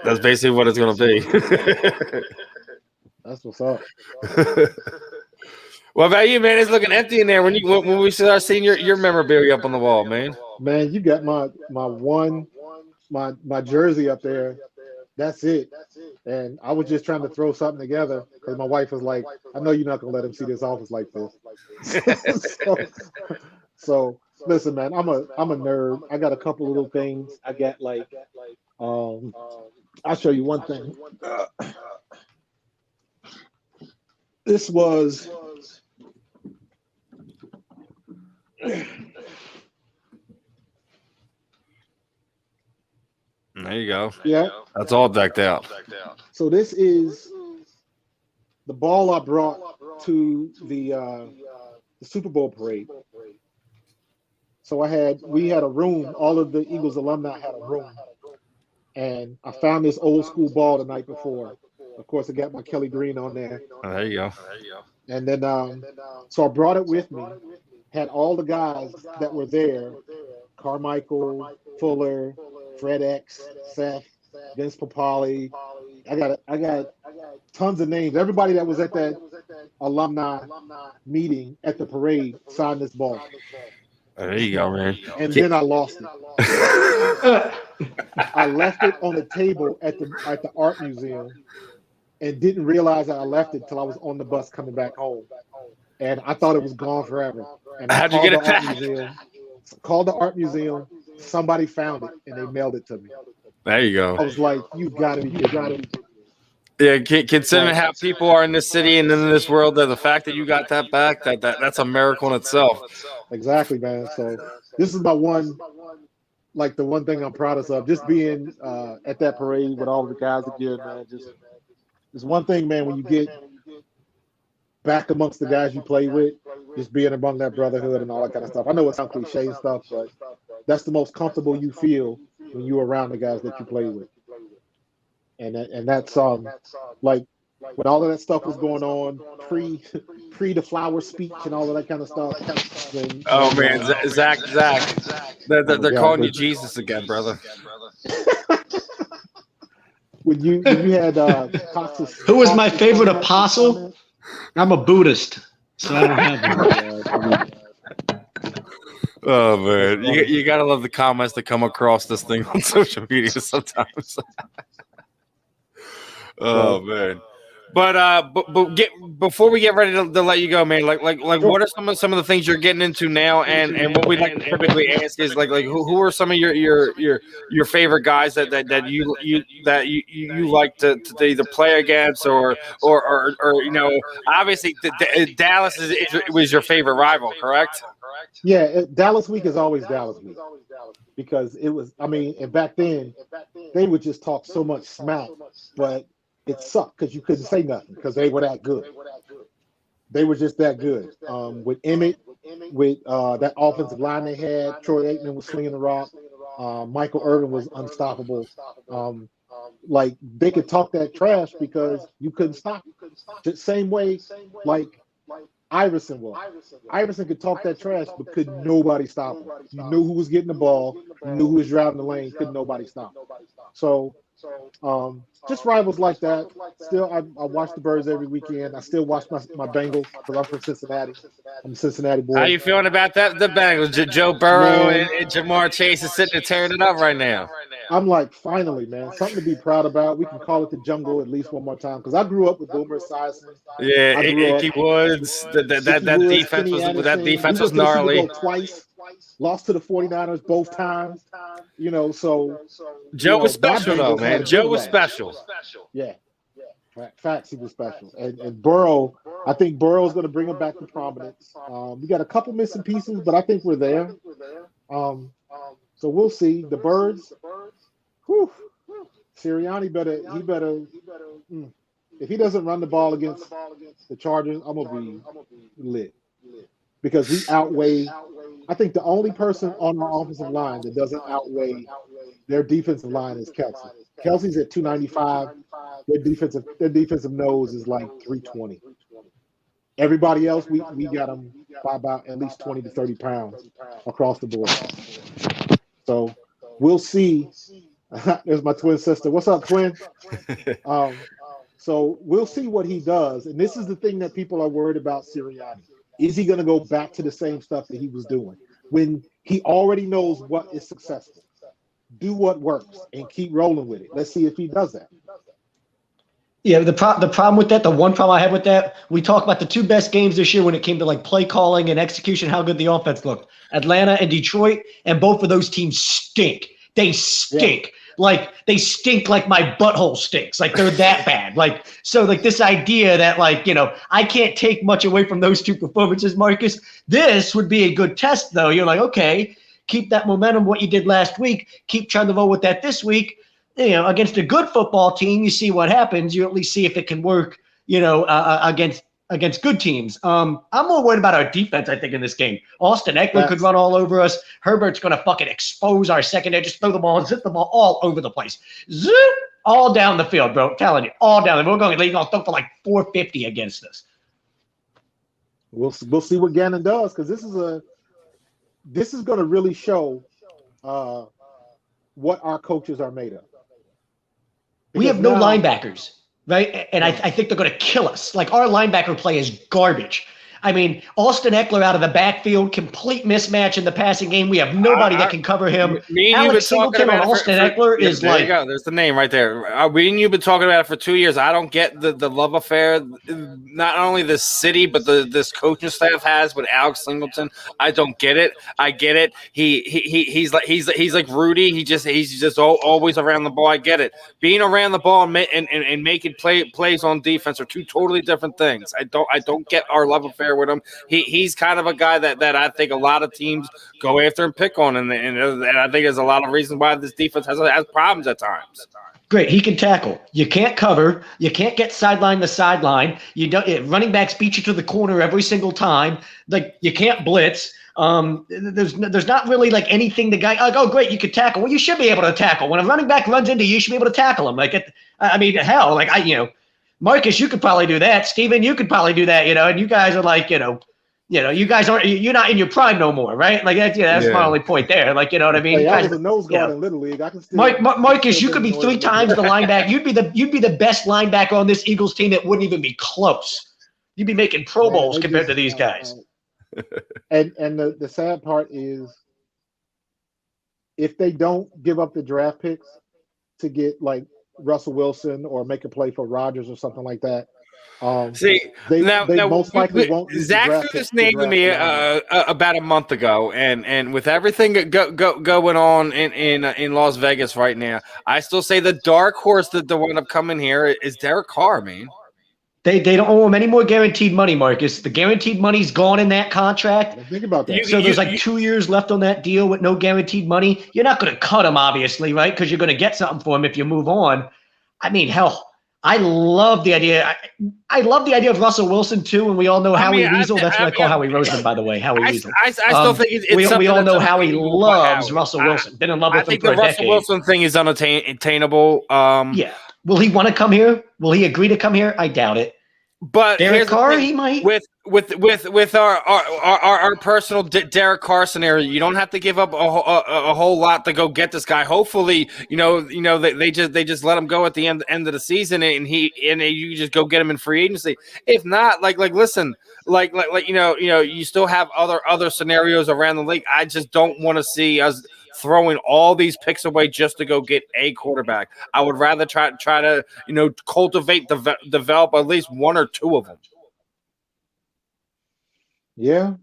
Speaker 4: That's basically what it's gonna be.
Speaker 5: That's what's up.
Speaker 4: What about you, man? It's looking empty in there when we start seeing your memorabilia up on the wall, man.
Speaker 5: Man, you got my jersey up there. That's it. And I was just trying to throw something together because my wife was like, I know you're not gonna let him see this office like this. so listen, man, I'm a nerd. I got a couple little things. I got I'll show you one thing. This was
Speaker 4: there you go.
Speaker 5: Yeah.
Speaker 4: That's all decked out.
Speaker 5: So this is the ball I brought to the Super Bowl parade. So we had a room, all of the Eagles alumni had a room. And I found this old school ball the night before. Of course, I got my Kelly Green on there.
Speaker 4: Oh, there you go.
Speaker 5: And then, so I brought it with me. Had all the guys that were there: Carmichael, Fuller, Fred X, Seth, Vince Papali. I got tons of names. Everybody that was at that alumni meeting at the parade signed this ball.
Speaker 4: There you go, man.
Speaker 5: And then I lost it. I left it on the table at the art museum. And didn't realize that I left it till I was on the bus coming back home, and I thought it was gone forever. And
Speaker 4: how'd you get it back?
Speaker 5: Called the art museum. Somebody found it, and they mailed it to me.
Speaker 4: There you go.
Speaker 5: I was like, "You got to be kidding me."
Speaker 4: Yeah, considering how people are in this city and in this world, that the fact that you got that back, that's a miracle in itself.
Speaker 5: Exactly, man. So this is my one, like the one thing I'm proudest of, just being at that parade with all the guys again, man. Just it's one thing, man, when you get back amongst the guys you play with, just being among that brotherhood and all that kind of stuff. I know it sounds cliche and stuff, but that's the most comfortable you feel when you're around the guys that you play with. And that's like when all of that stuff was going on pre the flower speech and all of that kind of stuff.
Speaker 4: Zach, they're calling you Jesus again, brother.
Speaker 5: when you had
Speaker 3: who was my favorite apostle? I'm a Buddhist, so I don't have that.
Speaker 4: Oh man, you gotta love the comments that come across this thing on social media sometimes. Oh man, but before we get ready to let you go, man, like what are some of the things you're getting into now, and what we like to typically ask is like who are some of your favorite guys that you like to either play against or you know, obviously Dallas was your favorite rival, correct?
Speaker 5: Yeah, Dallas week is always Dallas week because it was. I mean, and back then they would just talk so much smack, but it sucked because you couldn't say nothing because they were that good. They were just that good. With Emmett, with that offensive line they had, Troy Aikman was swinging the rock. Michael Irvin was unstoppable. Like they could talk that trash because you couldn't stop it. The same way, like Iverson was. Iverson could talk that trash, but could nobody stop him. You knew who was getting the ball. You knew who was driving the lane. Couldn't nobody stop him. So just rivals like that. Still, I watch the Birds every weekend. I still watch my Bengals because I'm from Cincinnati. I'm a Cincinnati boy.
Speaker 4: How you feeling about that? The Bengals, Joe Burrow and Jamar Chase is sitting there tearing it up right now.
Speaker 5: I'm like, finally, man, something to be proud about. We can call it the jungle at least one more time because I grew up with Boomer Esiason.
Speaker 4: Yeah, Icky Woods. That defense was gnarly.
Speaker 5: Twice. Lost to the 49ers both times, you know, so
Speaker 4: Joe was special though, man. Joe was special.
Speaker 5: Yeah. Facts, he was special. And Burrow, I think Burrow's going to bring him back to prominence. We got a couple missing pieces, but I think we're there. So we'll see. The Birds, whew, Sirianni better, if he doesn't run the ball against the Chargers, I'm going to be lit. Because we outweigh, I think the only person on our offensive line that doesn't outweigh their defensive line is Kelsey. Kelsey's at 295. Their defensive nose is like 320. Everybody else, we got them by about at least 20 to 30 pounds across the board. So we'll see. There's my twin sister. What's up, twin? So we'll see what he does. And this is the thing that people are worried about Sirianni. Is he going to go back to the same stuff that he was doing when he already knows what is successful? Do what works and keep rolling with it. Let's see if he does that.
Speaker 3: Yeah, the problem with that, the one problem I have with that, we talk about the two best games this year when it came to like play calling and execution, how good the offense looked. Atlanta and Detroit, and both of those teams stink. They stink. Yeah. Like they stink like my butthole stinks. Like they're that bad. Like, so like this idea that like, you know, I can't take much away from those two performances, Marcus. This would be a good test though. You're like, okay, keep that momentum, what you did last week, keep trying to roll with that this week. You know, against a good football team, you see what happens. You at least see if it can work, you know, against good teams. I'm more worried about our defense, I think, in this game. Austin Eckler could run all over us. Herbert's going to fucking expose our secondary. Just throw the ball and zip the ball all over the place. Zoop! All down the field, bro. I'm telling you, all down. We're going to throw for like 450 against us.
Speaker 5: We'll see what Gannon does because this is going to really show what our coaches are made of.
Speaker 3: We have no linebackers, right? And I think they're going to kill us. Like our linebacker play is garbage. I mean, Austin Eckler out of the backfield, complete mismatch in the passing game. We have nobody that can cover him. Alex Singleton on Austin Eckler is
Speaker 4: there
Speaker 3: like.
Speaker 4: You go. There's the name right there. Me and you've been talking about it for 2 years. I don't get the love affair. Not only the city, but this coaching staff has with Alex Singleton. I don't get it. I get it. He's like Rudy. He's just always around the ball. I get it. Being around the ball and making plays on defense are two totally different things. I don't get our love affair with him. He's kind of a guy that I think a lot of teams go after and pick on, and I think there's a lot of reasons why this defense has problems at times.
Speaker 3: Great, he can tackle. You can't cover. You can't get sideline to sideline. You don't. Running backs beat you to the corner every single time. Like you can't blitz. There's not really like anything the guy. Like, oh, great, you could tackle. Well, you should be able to tackle. When a running back runs into you, you should be able to tackle him. Like, I mean, hell, like Marcus, you could probably do that. Steven, you could probably do that. And you guys are like, you guys aren't. You're not in your prime no more, right? Like that's my only point there. Like, you know what I mean?
Speaker 5: Hey, I was a nose guard in Little League. I can still.
Speaker 3: Marcus, you could be 3 times the linebacker. You'd be the best linebacker on this Eagles team. That wouldn't even be close. You'd be making Pro Bowls compared to these guys.
Speaker 5: And the sad part is, if they don't give up the draft picks to get like Russell Wilson or make a play for Rodgers or something like that. They most likely won't.
Speaker 4: Zach threw this name to me about a month ago, and with everything going on in Las Vegas right now, I still say the dark horse that will end up coming here is Derek Carr, man.
Speaker 3: They don't owe him any more guaranteed money, Marcus. The guaranteed money's gone in that contract.
Speaker 5: Think about that.
Speaker 3: So there's like 2 years left on that deal with no guaranteed money. You're not going to cut him, obviously, right? Because you're going to get something for him if you move on. I mean, hell, I love the idea. I love the idea of Russell Wilson too, and we all know Howie Weasel. That's what I call Howie Roseman, by the way. Howie Weasel.
Speaker 4: I still think it's
Speaker 3: we all know Howie loves Russell Wilson. Been in love with him for a decade. I think
Speaker 4: the Russell Wilson thing is unattainable.
Speaker 3: Yeah. Will he want to come here? Will he agree to come here? I doubt it.
Speaker 4: But
Speaker 3: Derek Carr, he might.
Speaker 4: With our personal Derek Carr scenario, you don't have to give up a whole lot to go get this guy. Hopefully, they just let him go at the end of the season, and you just go get him in free agency. If not, listen, you still have other scenarios around the league. I just don't want to see us throwing all these picks away just to go get a quarterback. I would rather try to cultivate, develop at least 1 or 2 of them.
Speaker 5: Yeah,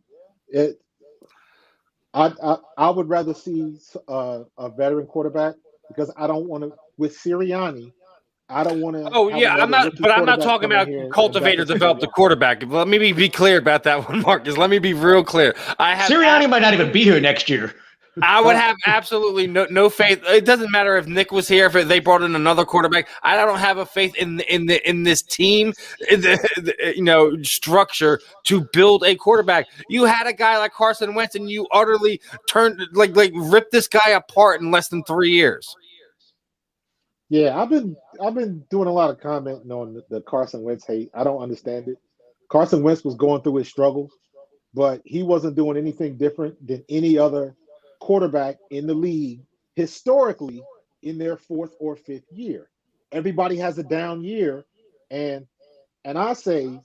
Speaker 5: I would rather see a veteran quarterback, because I don't want to with Sirianni. I don't want to.
Speaker 4: Oh yeah, I'm not talking about cultivate or develop the quarterback. Let me be clear about that one, Marcus. Let me be real clear.
Speaker 3: Sirianni might not even be here next year.
Speaker 4: I would have absolutely no faith. It doesn't matter if Nick was here, if they brought in another quarterback. I don't have a faith in this team, in the structure to build a quarterback. You had a guy like Carson Wentz, and you utterly turned ripped this guy apart in less than 3 years.
Speaker 5: Yeah, I've been doing a lot of commenting on the Carson Wentz hate. I don't understand it. Carson Wentz was going through his struggles, but he wasn't doing anything different than any other quarterback in the league historically in their 4th or 5th year. Everybody has a down year, and I say,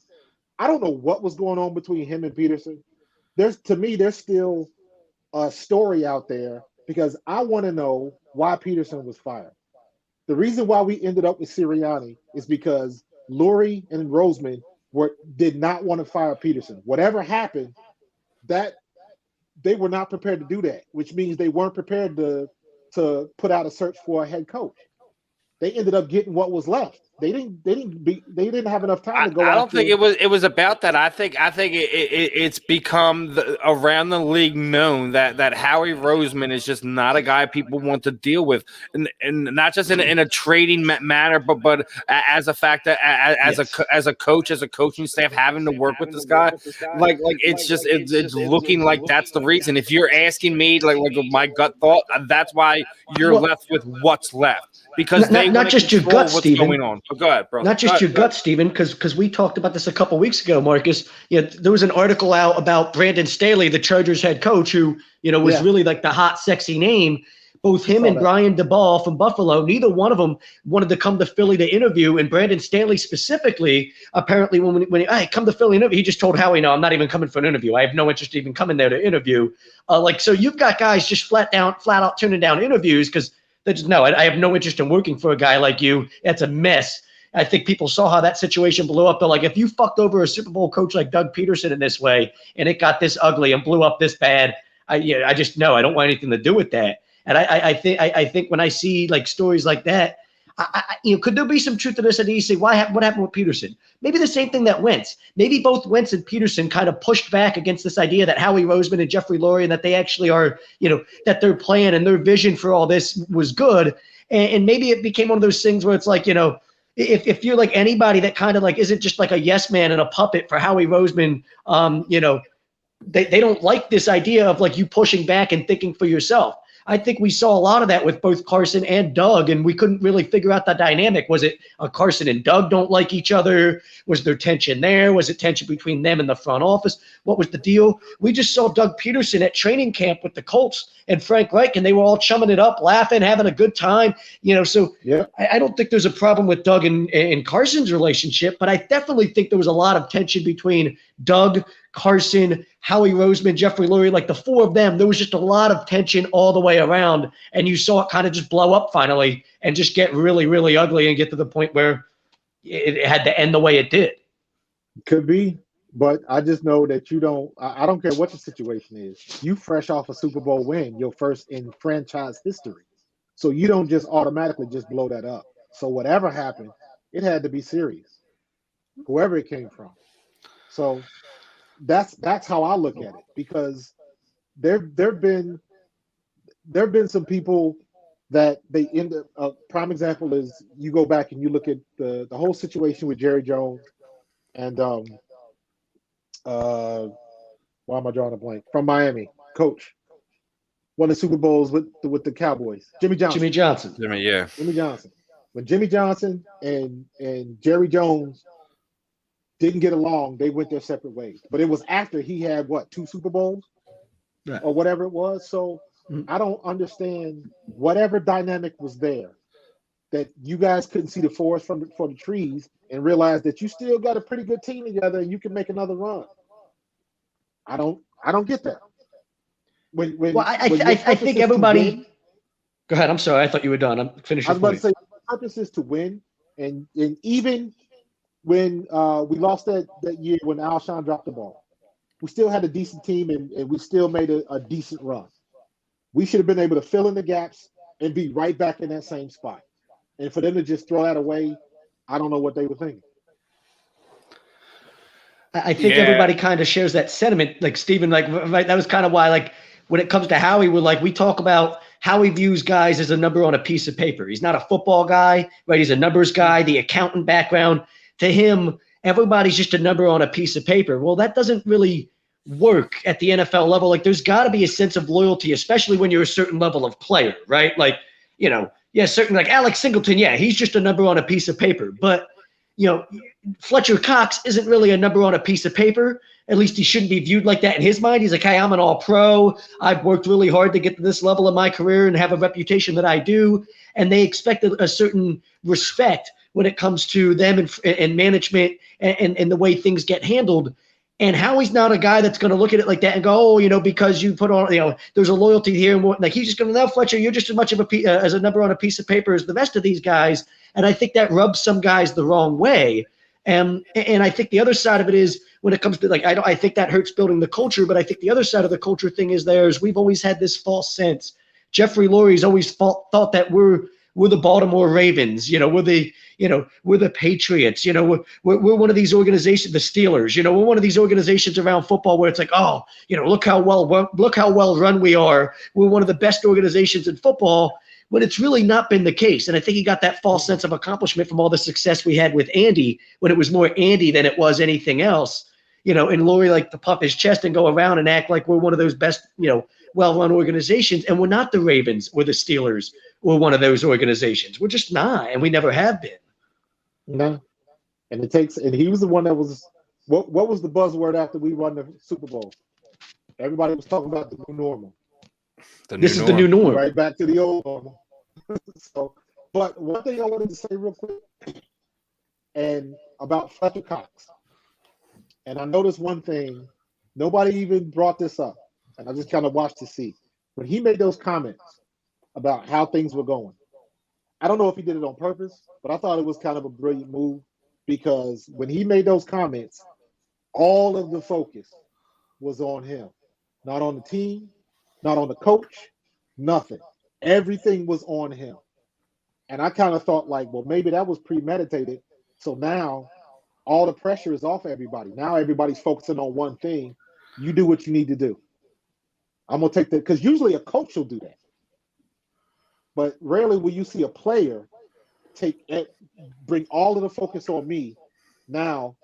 Speaker 5: I don't know what was going on between him and Peterson. There's still a story out there, because I want to know why Peterson was fired. The reason why we ended up with Sirianni is because Lurie and Roseman did not want to fire Peterson. Whatever happened, that they were not prepared to do that, which means they weren't prepared to put out a search for a head coach. They ended up getting what was left. They didn't have enough time to go.
Speaker 4: I don't think it was about that. I think it's become around the league known that Howie Roseman is just not a guy people want to deal with, and not just in a trading manner, but as a fact that as a coach, as a coaching staff, having to work with this guy, it's looking like that's the reason. If you're asking me, like my gut thought, that's why you're left with what's left. Because
Speaker 3: not just your gut, Steven.
Speaker 4: Going on. Oh, go ahead, bro.
Speaker 3: Not just your gut, Steven, because we talked about this a couple weeks ago, Marcus. There was an article out about Brandon Staley, the Chargers head coach, who was really like the hot, sexy name. Both him and Brian DeBall from Buffalo, neither one of them wanted to come to Philly to interview. And Brandon Stanley specifically, apparently, when he come to Philly interview, he just told Howie, no, I'm not even coming for an interview. I have no interest in even coming there to interview. So you've got guys just flat out turning down interviews because they just, no, I have no interest in working for a guy like you. That's a mess. I think people saw how that situation blew up. They're like, if you fucked over a Super Bowl coach like Doug Peterson in this way and it got this ugly and blew up this bad, I don't want anything to do with that. And I think when I see like stories like that, could there be some truth to this? And you say, what happened with Peterson? Maybe the same thing that Wentz. Maybe both Wentz and Peterson kind of pushed back against this idea that Howie Roseman and Jeffrey Lurie, and that they actually are, that their plan and their vision for all this was good. And maybe it became one of those things where it's like, if you're like anybody that kind of like isn't just like a yes man and a puppet for Howie Roseman, they don't like this idea of like you pushing back and thinking for yourself. I think we saw a lot of that with both Carson and Doug, and we couldn't really figure out the dynamic. Was it Carson and Doug don't like each other? Was there tension there? Was it tension between them and the front office? What was the deal? We just saw Doug Peterson at training camp with the Colts and Frank Reich, and they were all chumming it up, laughing, having a good time. So yeah. I don't think there's a problem with Doug and Carson's relationship, but I definitely think there was a lot of tension between Doug, Carson, Howie Roseman, Jeffrey Lurie, like the four of them. There was just a lot of tension all the way around, and you saw it kind of just blow up finally and just get really, really ugly and get to the point where it had to end the way it did.
Speaker 5: Could be, but I just know that I don't care what the situation is. You fresh off a Super Bowl win, your first in franchise history. So you don't just automatically just blow that up. So whatever happened, it had to be serious, whoever it came from. So that's how I look at it, because there've been some people that they end up. A prime example is you go back and you look at the whole situation with Jerry Jones and why am I drawing a blank, from Miami, coach, won the Super Bowls with the Cowboys, Jimmy Johnson. Jimmy Johnson. When Jimmy Johnson and Jerry Jones didn't get along, they went their separate ways. But it was after he had, 2 Super Bowls? Right. Or whatever it was. So I don't understand whatever dynamic was there, that you guys couldn't see the forest for the trees and realize that you still got a pretty good team together and you can make another run. I don't get that.
Speaker 3: I think everybody – go ahead. I'm sorry. I thought you were done. I'm finished.
Speaker 5: I was about to say, the purpose is to win, and even – when we lost that year when Alshon dropped the ball, we still had a decent team and we still made a decent run. We should have been able to fill in the gaps and be right back in that same spot. And for them to just throw that away, I don't know what they were thinking.
Speaker 3: I think everybody kind of shares that sentiment. Like Steven, right, that was kind of why, like, when it comes to Howie, we talk about how he views guys as a number on a piece of paper. He's not a football guy, right? He's a numbers guy, the accountant background. To him, everybody's just a number on a piece of paper. Well, that doesn't really work at the NFL level. Like, there's got to be a sense of loyalty, especially when you're a certain level of player, right? Like, certainly like Alex Singleton, he's just a number on a piece of paper. But, Fletcher Cox isn't really a number on a piece of paper. At least he shouldn't be viewed like that in his mind. He's like, hey, I'm an all-pro. I've worked really hard to get to this level of my career and have a reputation that I do. And they expect a certain respect when it comes to them and management and the way things get handled. And Howie's not a guy that's going to look at it like that and go, because you put on, there's a loyalty here. And like, he's just going to, no, Fletcher, you're just as much of as a number on a piece of paper as the rest of these guys. And I think that rubs some guys the wrong way. And I think the other side of it is, when it comes to, like, I think that hurts building the culture, but I think the other side of the culture thing is we've always had this false sense. Jeffrey Lurie's always thought that we're the Baltimore Ravens, we're the Patriots, we're one of these organizations, the Steelers, we're one of these organizations around football where it's like, oh, look how well run we are. We're one of the best organizations in football, when it's really not been the case. And I think he got that false sense of accomplishment from all the success we had with Andy, when it was more Andy than it was anything else, and Lurie like to puff his chest and go around and act like we're one of those best, well-run organizations. And we're not the Ravens or the Steelers or one of those organizations. We're just not, and we never have been.
Speaker 5: No. And he was the one that was, what was the buzzword after we won the Super Bowl? Everybody was talking about the new normal.
Speaker 3: This is the new norm.
Speaker 5: Right back to the old normal. So, but one thing I wanted to say real quick, and about Fletcher Cox, and I noticed one thing, nobody even brought this up, and I just kind of watched to see. When he made those comments about how things were going, I don't know if he did it on purpose, but I thought it was kind of a brilliant move, because when he made those comments, all of the focus was on him, not on the team, not on the coach, nothing. Everything was on him. And I kind of thought like, well, maybe that was premeditated. So now all the pressure is off everybody. Now everybody's focusing on one thing. You do what you need to do. I'm going to take that, because usually a coach will do that. But rarely will you see a player bring all of the focus on me. Now,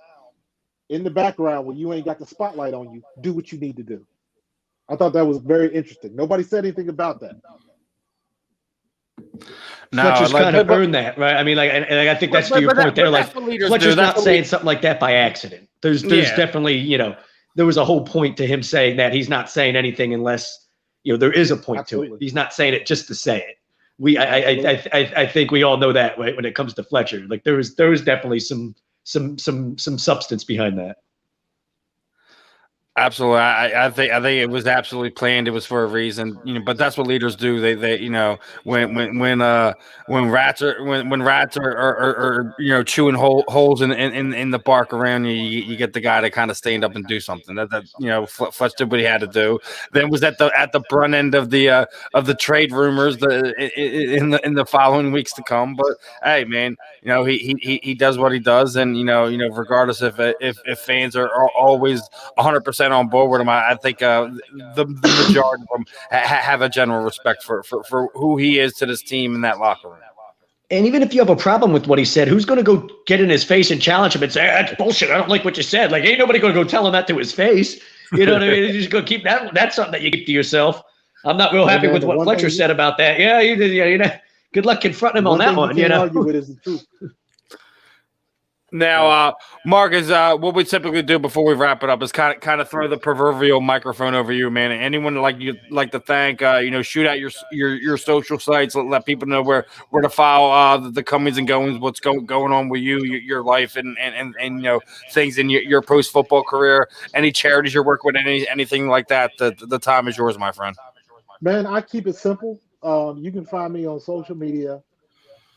Speaker 5: in the background, when you ain't got the spotlight on you, do what you need to do. I thought that was very interesting. Nobody said anything about that.
Speaker 3: No, Fletcher's kind of earned that, right? I mean, like, and I think that's to your point there. Like, Fletcher's not saying something like that by accident. There's definitely, you know, there was a whole point to him saying that. He's not saying anything unless, you know, there is a point to it. He's not saying it just to say it. I think we all know that, right? When it comes to Fletcher, like there was definitely some substance behind that.
Speaker 4: Absolutely, I think it was absolutely planned. It was for a reason, you know. But that's what leaders do. They you know, when rats are you know, chewing holes in the bark around you, you get the guy to kind of stand up and do something. That you know, Fletch did what he had to do. Then was at the front end of the trade rumors in the following weeks to come. But hey, man, you know, he does what he does, and you know, regardless if fans are always 100% on board with him, I think the majority of them have a general respect for who he is to this team in that locker room.
Speaker 3: And even if you have a problem with what he said, who's going to go get in his face and challenge him and say, that's bullshit, I don't like what you said? Like, ain't nobody going to go tell him that to his face. You know what I mean? You're just going to keep that. That's something that you keep to yourself. I'm not real happy with what Fletcher said about that. Yeah, you know, good luck confronting him on that one. You know, argue with is the truth.
Speaker 4: Now, Marcus, what we typically do before we wrap it up is kind of throw the proverbial microphone over you, man. Anyone you'd like to thank, you know, shoot out your social sites, let people know where to follow the comings and goings, what's going on with you, your life, and you know, things in your post football career. Any charities you're working with, anything like that. The time is yours, my friend.
Speaker 5: Man, I keep it simple. You can find me on social media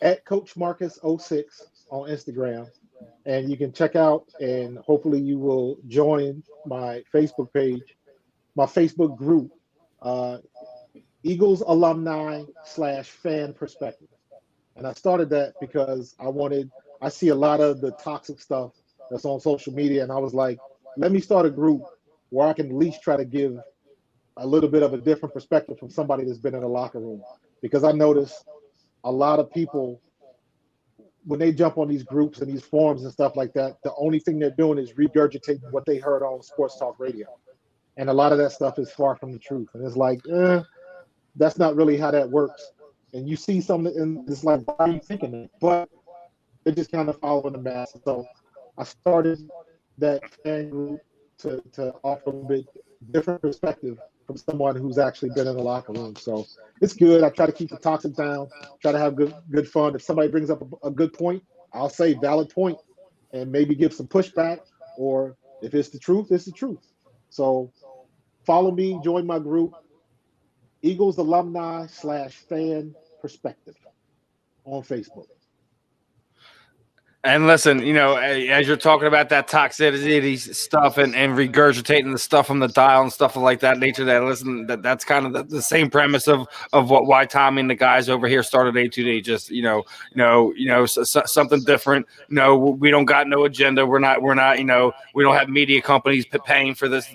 Speaker 5: at Coach Marcus 06 on Instagram. And you can check out, and hopefully you will join my Facebook page, my Facebook group, Eagles Alumni /Fan Perspective. And I started that because I see a lot of the toxic stuff that's on social media, and I was like, let me start a group where I can at least try to give a little bit of a different perspective from somebody that's been in the locker room. Because I notice a lot of people, when they jump on these groups and these forums and stuff like that, the only thing they're doing is regurgitating what they heard on sports talk radio. And a lot of that stuff is far from the truth. And it's like, that's not really how that works. And you see something, and it's like, why are you thinking that? But they're just kind of following the mass. So I started that fan group to offer a bit different perspective from someone who's actually been in the locker room. So it's good. I try to keep the toxic down, try to have good fun. If somebody brings up a good point, I'll say valid point and maybe give some pushback, or if it's the truth, it's the truth. So follow me, join my group, Eagles Alumni /Fan Perspective on Facebook.
Speaker 4: And listen, you know, as you're talking about that toxicity stuff and regurgitating the stuff from the dial and stuff like that nature, that's kind of the same premise of why Tommy and the guys over here started A2D. Just something different. No, we don't got no agenda. We're not. You know, we don't have media companies paying for this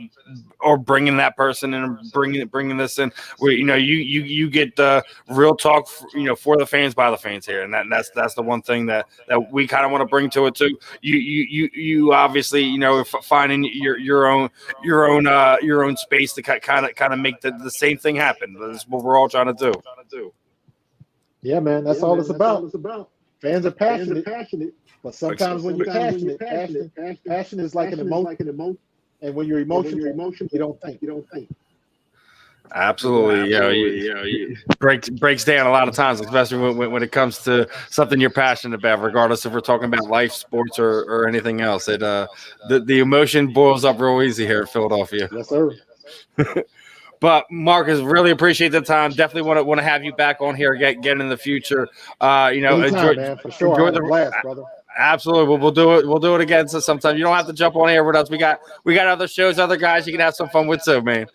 Speaker 4: or bringing that person in and bringing this in. We, you know, you get the real talk, for the fans by the fans here, and that's the one thing that we kind of want to bring to it too. You obviously, finding your own space to kind of make the same thing happen. That's what we're all trying to do.
Speaker 5: Yeah, man, that's all it's about. Fans are passionate, but sometimes when you're passionate, passion is like an emotion, and when you're emotional, you don't think.
Speaker 4: Absolutely. Breaks down a lot of times, especially when it comes to something you're passionate about, regardless if we're talking about life, sports, or anything else. The emotion boils up real easy here at Philadelphia.
Speaker 5: Yes, sir.
Speaker 4: But Marcus, really appreciate the time. Definitely want to have you back on here again in the future.
Speaker 5: Anytime, man, for sure. Enjoy the blast, brother.
Speaker 4: Absolutely. We'll do it again. So sometime you don't have to jump on here with us. We got other shows, other guys you can have some fun with too, man.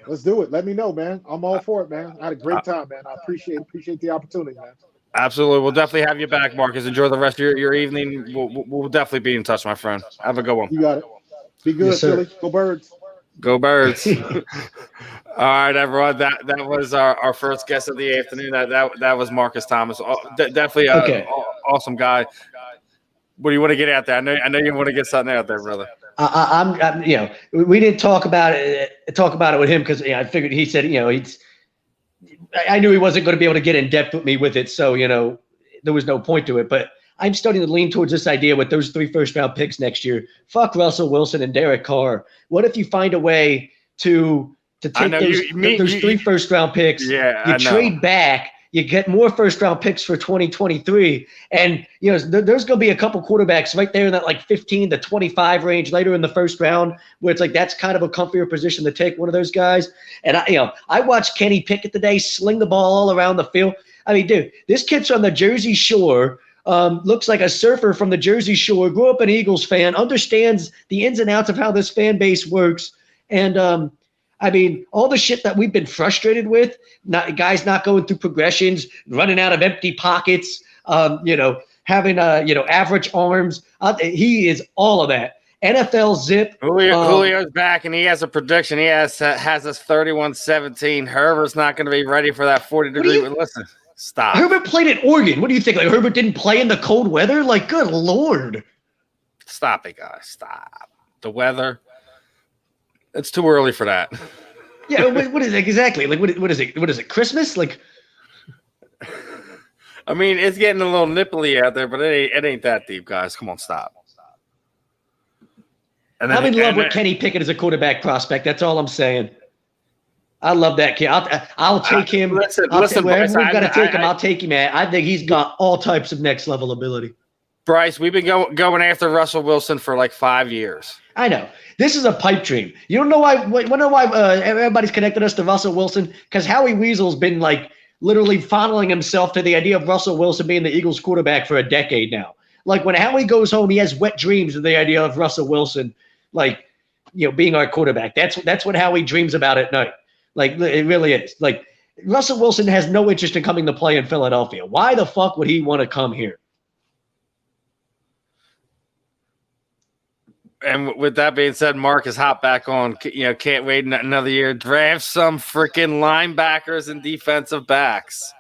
Speaker 5: Let's do it. Let me know, man. I'm all for it, man. I had a great time, man. I appreciate the opportunity, man.
Speaker 4: Absolutely. We'll definitely have you back, Marcus. Enjoy the rest of your evening. We'll definitely be in touch, my friend. Have a good one.
Speaker 5: You got it. Be good,
Speaker 3: yes,
Speaker 5: Philly. Go Birds.
Speaker 4: Go Birds. All right, everyone. That was our first guest of the afternoon. That was Markus Thomas. Definitely awesome guy. What do you want to get out there? I know you want to get something out there, brother.
Speaker 3: I'm we didn't talk about it with him because I figured he said, I knew he wasn't going to be able to get in depth with me with it. So, there was no point to it, but I'm starting to lean towards this idea with those 3 first-round picks next year. Fuck Russell Wilson and Derek Carr. What if you find a way to take those 3 first-round picks?
Speaker 4: Yeah,
Speaker 3: you trade back. You get more first-round picks for 2023, and there's going to be a couple quarterbacks right there in that like 15 to 25 range later in the first round, where it's like that's kind of a comfier position to take one of those guys. And I watched Kenny Pickett today sling the ball all around the field. I mean, dude, this kid's from the Jersey Shore. Looks like a surfer from the Jersey Shore. Grew up an Eagles fan. Understands the ins and outs of how this fan base works, and I mean, all the shit that we've been frustrated with, guys not going through progressions, running out of empty pockets, having average arms. He is all of that. NFL zip.
Speaker 4: Julio's back, and he has a prediction. He has us 31-17. Herbert's not going to be ready for that 40-degree. Listen, stop.
Speaker 3: Herbert played at Oregon. What do you think? Like Herbert didn't play in the cold weather? Like, good Lord.
Speaker 4: Stop it, guys. Stop. The weather. It's too early for that.
Speaker 3: Yeah, what is it exactly? Like, what is it? What is it? Christmas? Like,
Speaker 4: I mean, it's getting a little nipply out there, but it ain't that deep, guys. Come on, stop.
Speaker 3: And I'm in love with Kenny Pickett as a quarterback prospect. That's all I'm saying. I love that kid. I'll take him.
Speaker 4: Listen,
Speaker 3: wherever we've got to take him, I'll take him. Man, I think he's got all types of next level ability.
Speaker 4: Bryce, we've been going after Russell Wilson for like 5 years.
Speaker 3: I know. This is a pipe dream. You don't know why everybody's connected us to Russell Wilson? Because Howie Weasel's been like literally fondling himself to the idea of Russell Wilson being the Eagles quarterback for a decade now. Like when Howie goes home, he has wet dreams of the idea of Russell Wilson, being our quarterback. That's what Howie dreams about at night. Like it really is. Like Russell Wilson has no interest in coming to play in Philadelphia. Why the fuck would he want to come here?
Speaker 4: And with that being said, Marcus, hop back on. Can't wait another year. Draft some freaking linebackers and defensive backs.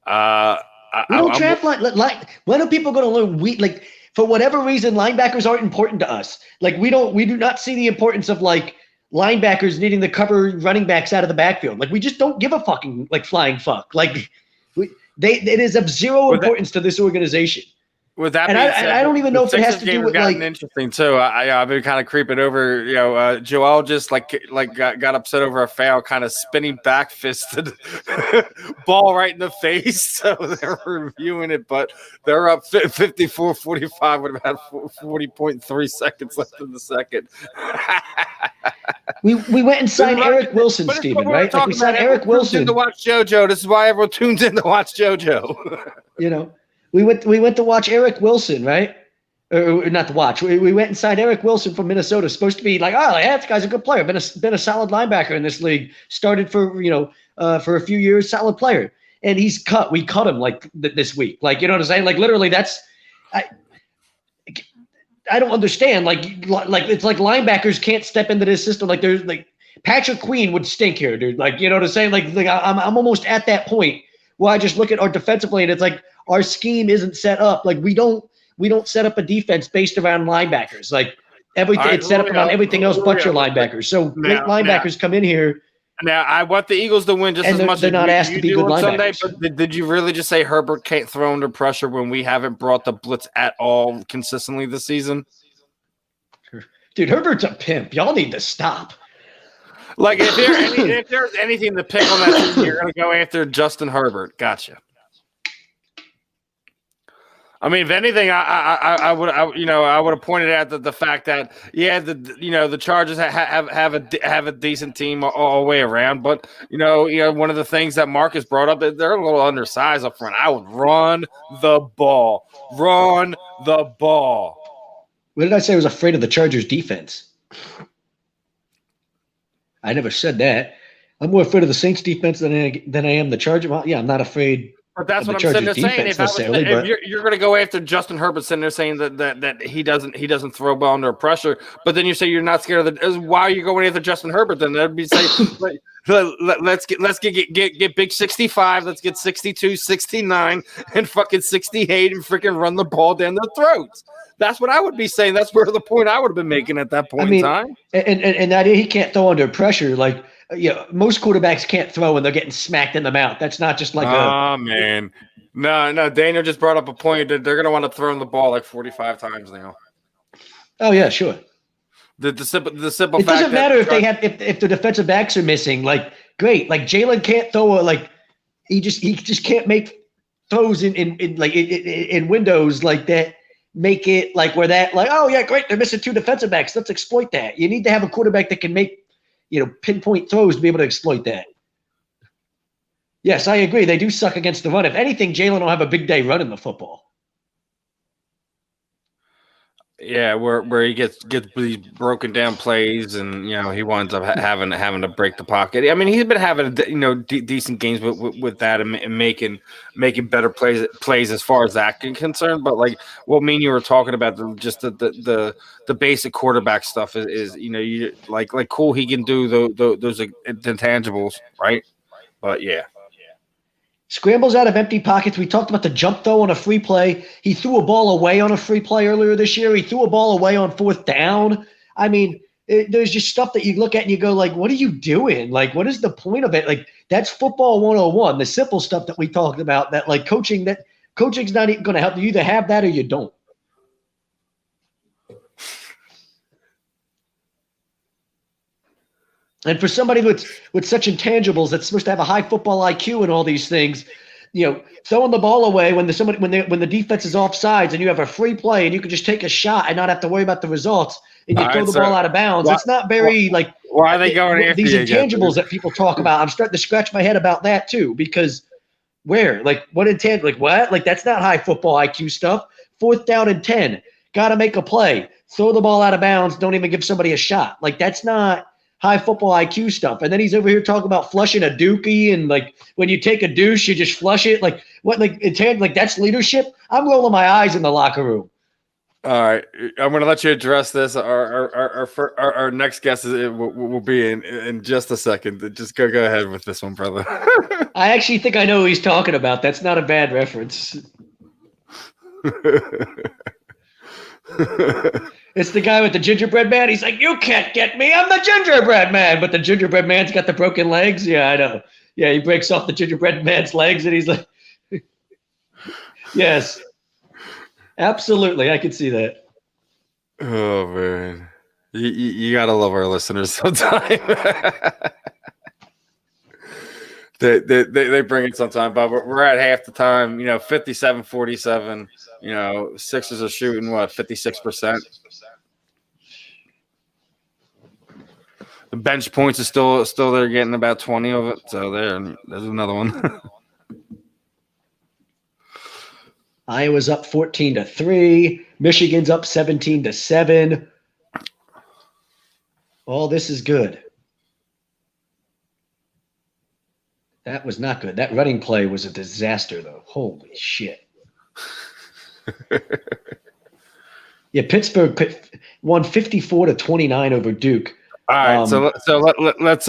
Speaker 3: We don't draft like when are people going to learn? For whatever reason, linebackers aren't important to us. Like we do not see the importance of like linebackers needing to cover running backs out of the backfield. Like we just don't give a fucking flying fuck. Like it is of zero importance to this organization.
Speaker 4: With that being said,
Speaker 3: I don't even know if it has to do with
Speaker 4: interesting too. I've been kind of creeping over. Joel just got upset over a foul, kind of spinning back fisted ball right in the face. So they're reviewing it, but they're up 54-45 with about 40.3 seconds left in the second.
Speaker 3: We went and signed Eric Wilson, Steven, right? Like we signed Eric Wilson
Speaker 4: to watch JoJo. This is why everyone tunes in to watch JoJo.
Speaker 3: We went to watch Eric Wilson, right? Or not to watch. We went and signed Eric Wilson from Minnesota. Supposed to be this guy's a good player. Been a solid linebacker in this league. Started for a few years, solid player. And he's cut. We cut him this week. You know what I'm saying? Literally, I don't understand. It's like linebackers can't step into this system. There's Patrick Queen would stink here, dude. You know what I'm saying? I'm almost at that point where I just look at our defensive lane. It's like our scheme isn't set up. We don't set up a defense based around linebackers. Everything it's set up around everything else but your linebackers. So great linebackers come in here.
Speaker 4: Now I want the Eagles to win just as much.
Speaker 3: They're not asked to be good linebackers.
Speaker 4: Sunday, but did you really just say Herbert can't throw under pressure when we haven't brought the blitz at all consistently this season?
Speaker 3: Dude, Herbert's a pimp. Y'all need to stop.
Speaker 4: Like if there's anything to pick on that team, you're going to go after Justin Herbert. Gotcha. I mean, if anything, I would have pointed out that the fact that the Chargers have a decent team all the way around, but one of the things that Marcus brought up, they're a little undersized up front. I would run the ball. What
Speaker 3: did I say? I was afraid of the Chargers defense. I never said that. I'm more afraid of the Saints defense than I am the Chargers. Well, yeah, I'm not afraid.
Speaker 4: But that's what I'm sitting there saying. If you're going to go after Justin Herbert, sitting there saying that he doesn't throw well under pressure, but then you say you're not scared of why are you going after Justin Herbert? Then that'd be saying let's get big 65, let's get 62, 69, and fucking 68, and freaking run the ball down their throats. That's what I would be saying. That's where the point I would have been making at that point in time.
Speaker 3: And that he can't throw under pressure. Like, most quarterbacks can't throw when they're getting smacked in the mouth. That's not just like
Speaker 4: man. No. Daniel just brought up a point that they're going to want to throw the ball like 45 times now.
Speaker 3: Oh yeah, sure.
Speaker 4: The simple
Speaker 3: it
Speaker 4: fact
Speaker 3: doesn't matter if the defensive backs are missing. Like, great. Like Jalen can't throw he just can't make throws in windows like that. Make it like where that oh yeah, great, they're missing 2 defensive backs. Let's exploit that. You need to have a quarterback that can make pinpoint throws to be able to exploit that. Yes, I agree. They do suck against the run. If anything, Jalen will have a big day running the football.
Speaker 4: Yeah, where he gets these broken down plays, and he winds up having to break the pocket. I mean, he's been having decent games with that and making better plays as far as that is concerned. But like what me and you were talking about, the basic quarterback stuff is you like cool, he can do those intangibles, right? But yeah.
Speaker 3: Scrambles out of empty pockets. We talked about the jump throw on a free play. He threw a ball away on a free play earlier this year. He threw a ball away on 4th down. I mean, there's just stuff that you look at and you go like, what are you doing? Like, what is the point of it? Like, that's football 101, the simple stuff that we talked about, that like coaching's not even going to help you. Either have that or you don't. And for somebody with such intangibles that's supposed to have a high football IQ and all these things, throwing the ball away when the defense is offsides and you have a free play and you can just take a shot and not have to worry about the results and you throw the ball out of bounds. It's not very
Speaker 4: why are they going after
Speaker 3: these intangibles that people talk about? I'm starting to scratch my head about that too, because what intangible? What? That's not high football IQ stuff. 4th down and 10, got to make a play, throw the ball out of bounds, don't even give somebody a shot. That's not high football IQ stuff. And then he's over here talking about flushing a dookie and when you take a douche, you just flush it. That's leadership. I'm rolling my eyes in the locker room.
Speaker 4: All right, I'm going to let you address this. Our next guest will be in just a second. Just go ahead with this one, brother.
Speaker 3: I actually think I know who he's talking about. That's not a bad reference. It's the guy with the gingerbread man. He's like, you can't get me. I'm the gingerbread man. But the gingerbread man's got the broken legs. Yeah, I know. Yeah, he breaks off the gingerbread man's legs and he's like, yes, absolutely. I can see that.
Speaker 4: Oh, man. You got to love our listeners sometimes. They bring it sometime, but we're at half the time, 57-47. Sixers are shooting 56%. The bench points are still they're getting about 20 of it. So there's another one.
Speaker 3: Iowa's up 14-3. Michigan's up 17-7. All this is good. That was not good. That running play was a disaster, though. Holy shit. Yeah, Pittsburgh won 54-29 over Duke.
Speaker 4: All right, let's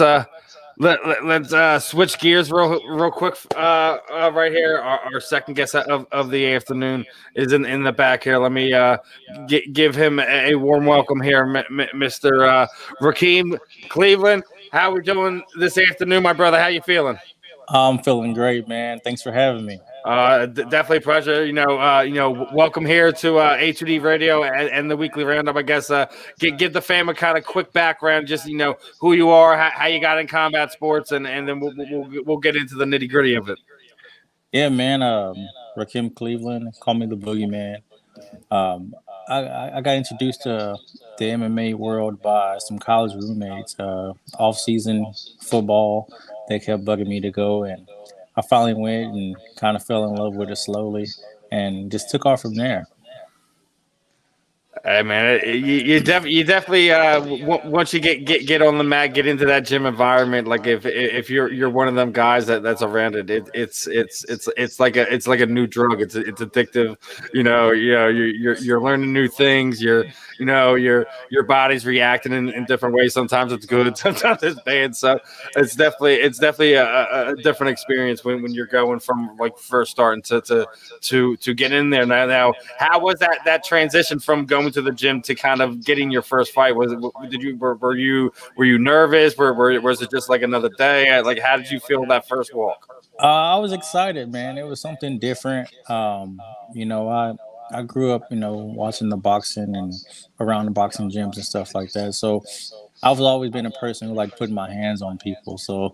Speaker 4: switch gears real quick. Right here, our second guest of the afternoon is in the back here. Let me give him a warm welcome here, Mr. Rakim Cleveland. How we doing this afternoon, my brother? How you feeling?
Speaker 6: I'm feeling great, man. Thanks for having me.
Speaker 4: Definitely a pleasure. Welcome here to A2D Radio and the weekly roundup. I guess give the fam a kind of quick background, just who you are, how you got in combat sports, and then we'll get into the nitty gritty of it.
Speaker 6: Yeah, man. Rakim Cleveland, call me the Boogeyman. I got introduced to the MMA world by some college roommates. Off-season football, they kept bugging me to go, and I finally went and kind of fell in love with it slowly, and just took off from there.
Speaker 4: Hey man, you definitely once you get on the mat, get into that gym environment. Like if you're one of them guys that's around it, it's like a new drug. It's addictive. You're learning new things. Your body's reacting in different ways. Sometimes it's good, sometimes it's bad. So it's definitely a different experience when you're going from like first starting to get in there. Now how was that transition from going to the gym to kind of getting your first fight? Were you nervous? Was it just like another day? Like, how did you feel that first walk?
Speaker 6: I was excited, man. It was something different. I grew up, watching the boxing and around the boxing gyms and stuff like that. So I've always been a person who like putting my hands on people. So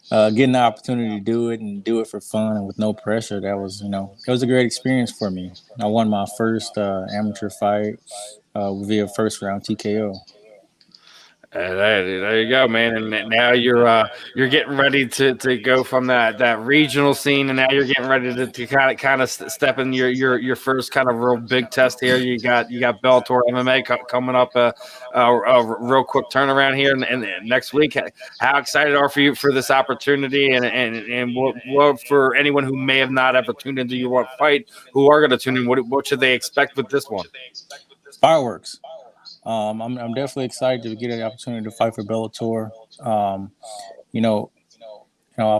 Speaker 6: getting the opportunity to do it and do it for fun and with no pressure, that was, it was a great experience for me. I won my first amateur fight via first round TKO.
Speaker 4: There you go, man. And now you're getting ready to go from that regional scene, and now you're getting ready to kind of step in your first kind of real big test here. You got Bellator MMA coming up, a real quick turnaround here, and next week. How excited are you for this opportunity, and what for anyone who may have not ever tuned into your fight, who are going to tune in, what should they expect with this one?
Speaker 6: Fireworks. I'm definitely excited to get the opportunity to fight for Bellator. I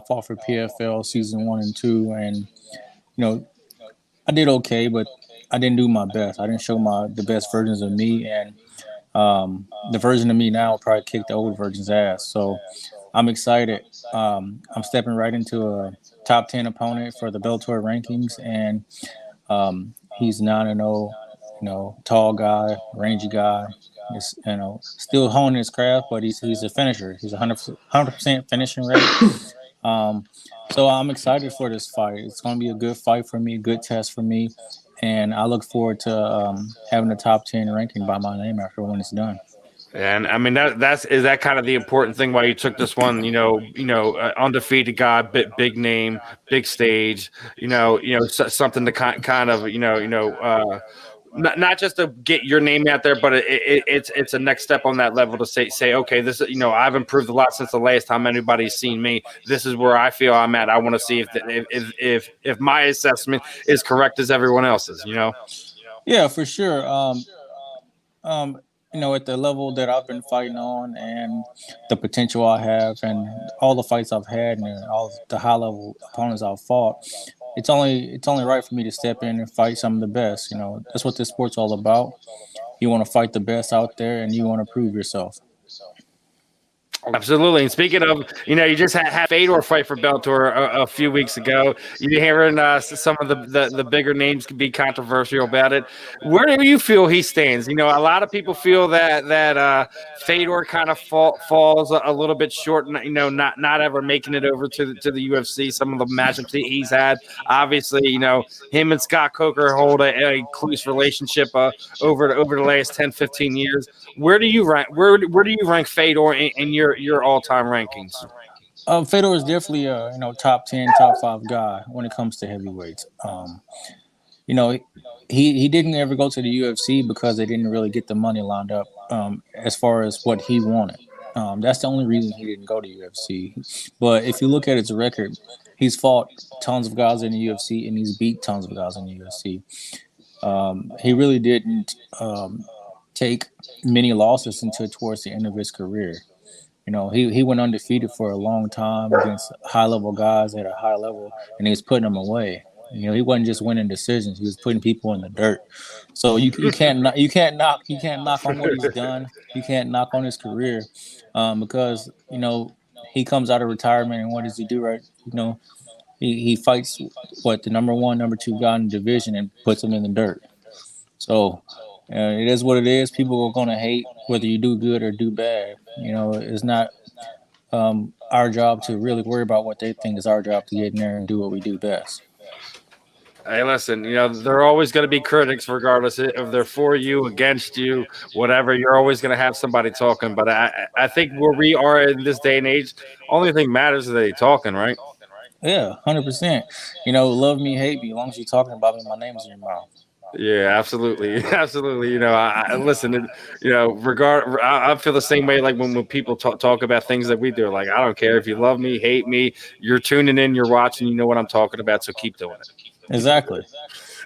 Speaker 6: fought for PFL season 1 and 2, and I did okay, but I didn't do my best. I didn't show the best versions of me, and the version of me now will probably kick the old version's ass. So I'm excited. I'm stepping right into a top 10 opponent for the Bellator rankings, and he's 9-0. Tall guy, rangy guy. Is still honing his craft, but he's a finisher. He's 100% finishing rate. So I'm excited for this fight. It's going to be a good fight for me, good test for me, and I look forward to having a top 10 ranking by my name after when it's done.
Speaker 4: And I mean is that kind of the important thing why you took this one? Undefeated guy, big name, big stage. Something to kind of not just to get your name out there, but it's a next step on that level to say okay, this I've improved a lot since the last time anybody's seen me. This is where I feel I'm at. I want to see if my assessment is correct as everyone else's.
Speaker 6: Yeah, for sure. At the level that I've been fighting on and the potential I have and all the fights I've had and all the high level opponents I've fought, it's only right for me to step in and fight some of the best. That's what this sport's all about. You want to fight the best out there, and you want to prove yourself.
Speaker 4: Absolutely. And speaking of, you just had Fedor fight for Bellator a few weeks ago. You're hearing some of the bigger names can be controversial about it. Where do you feel he stands? A lot of people feel that Fedor kind of falls a little bit short, not ever making it over to the UFC. Some of the matchups he's had, obviously, him and Scott Coker hold a close relationship over the last 10, 15 years. Where do you rank? Where do you rank Fedor in your all-time rankings?
Speaker 6: Fedor is definitely a top 10, top 5 guy when it comes to heavyweights. He didn't ever go to the UFC because they didn't really get the money lined up as far as what he wanted. That's the only reason he didn't go to UFC. But if you look at his record, he's fought tons of guys in the UFC and he's beat tons of guys in the UFC. He really didn't take many losses until towards the end of his career. He went undefeated for a long time against high-level guys at a high level, and he was putting them away. He wasn't just winning decisions; he was putting people in the dirt. So you can't knock on what he's done. You can't knock on his career because he comes out of retirement, and what does he do? Right? He fights the number one, number two guy in the division and puts him in the dirt. So it is what it is. People are going to hate whether you do good or do bad. It's not our job to really worry about what they think. It's our job to get in there and do what we do best.
Speaker 4: Hey, listen, there are always going to be critics, regardless if they're for you, against you, whatever. You're always going to have somebody talking. But I think where we are in this day and age, only thing matters is that you're talking, right?
Speaker 6: Yeah, 100%. Love me, hate me. As long as you're talking about me, my name's in your mouth.
Speaker 4: Yeah, absolutely, absolutely. I listen. I feel the same way. Like when people talk about things that we do. Like I don't care if you love me, hate me. You're tuning in, you're watching. You know what I'm talking about. So keep doing it.
Speaker 6: Exactly.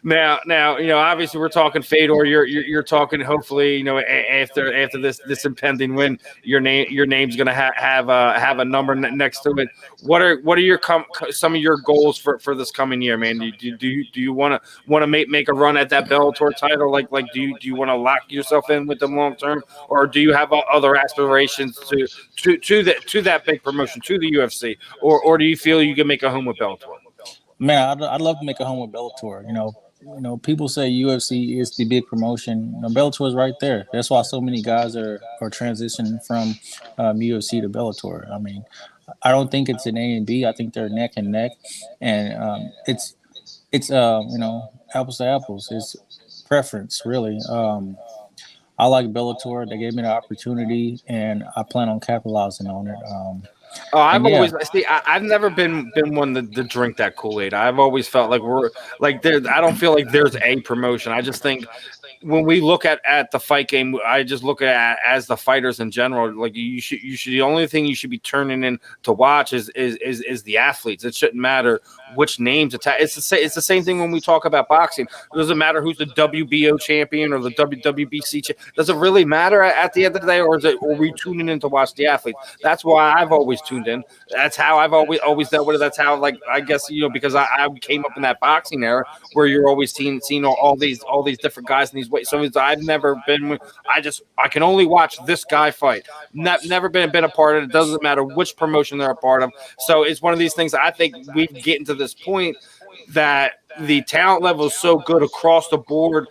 Speaker 4: Now, obviously we're talking Fedor. You're talking. Hopefully, after this impending win, your name's going to have a number next to it. What are some of your goals for this coming year, man? Do you want to make a run at that Bellator title? Like do you want to lock yourself in with them long term, or do you have other aspirations to that big promotion, to the UFC, or do you feel you can make a home with Bellator?
Speaker 6: Man, I'd love to make a home with Bellator. People say UFC is the big promotion. Bellator is right there. That's why so many guys are transitioning from UFC to Bellator. I mean, I don't think it's an A and B. I think they're neck and neck, and it's apples to apples. It's preference, really. I like Bellator. They gave me the opportunity, and I plan on capitalizing on it.
Speaker 4: I've never been one to drink that Kool-Aid. I've always felt like I don't feel like there's a promotion. I just think when we look at the fight game, I just look at as the fighters in general. Like you should the only thing you should be turning in to watch is the athletes. It shouldn't matter which names attack. It's the same thing when we talk about boxing. It doesn't matter who's the WBO champion or the WWBC champion. Does it really matter at the end of the day, or are we tuning in to watch the athletes? That's why I've always tuned in. That's how I've always dealt with it. That's how, I guess, because I came up in that boxing era where you're always seeing all these different guys in these weights. So I've never been. I can only watch this guy fight. Never been a part of it. It doesn't matter which promotion they're a part of. So it's one of these things. I think we get into this point that the talent level is so good across the board,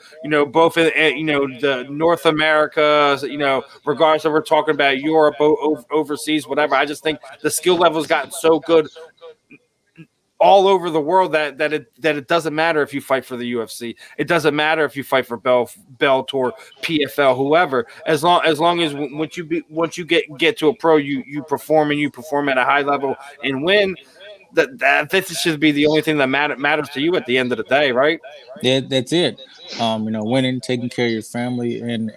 Speaker 4: both in, the North America, regardless if we're talking about Europe, overseas, whatever. I just think the skill level has gotten so good all over the world that it doesn't matter if you fight for the UFC. It doesn't matter if you fight for Bellator, PFL, whoever. As long as once you get to a pro, you perform at a high level and win. This should be the only thing that matters to you at the end of the day, right?
Speaker 6: Yeah, that's it. Winning, taking care of your family, and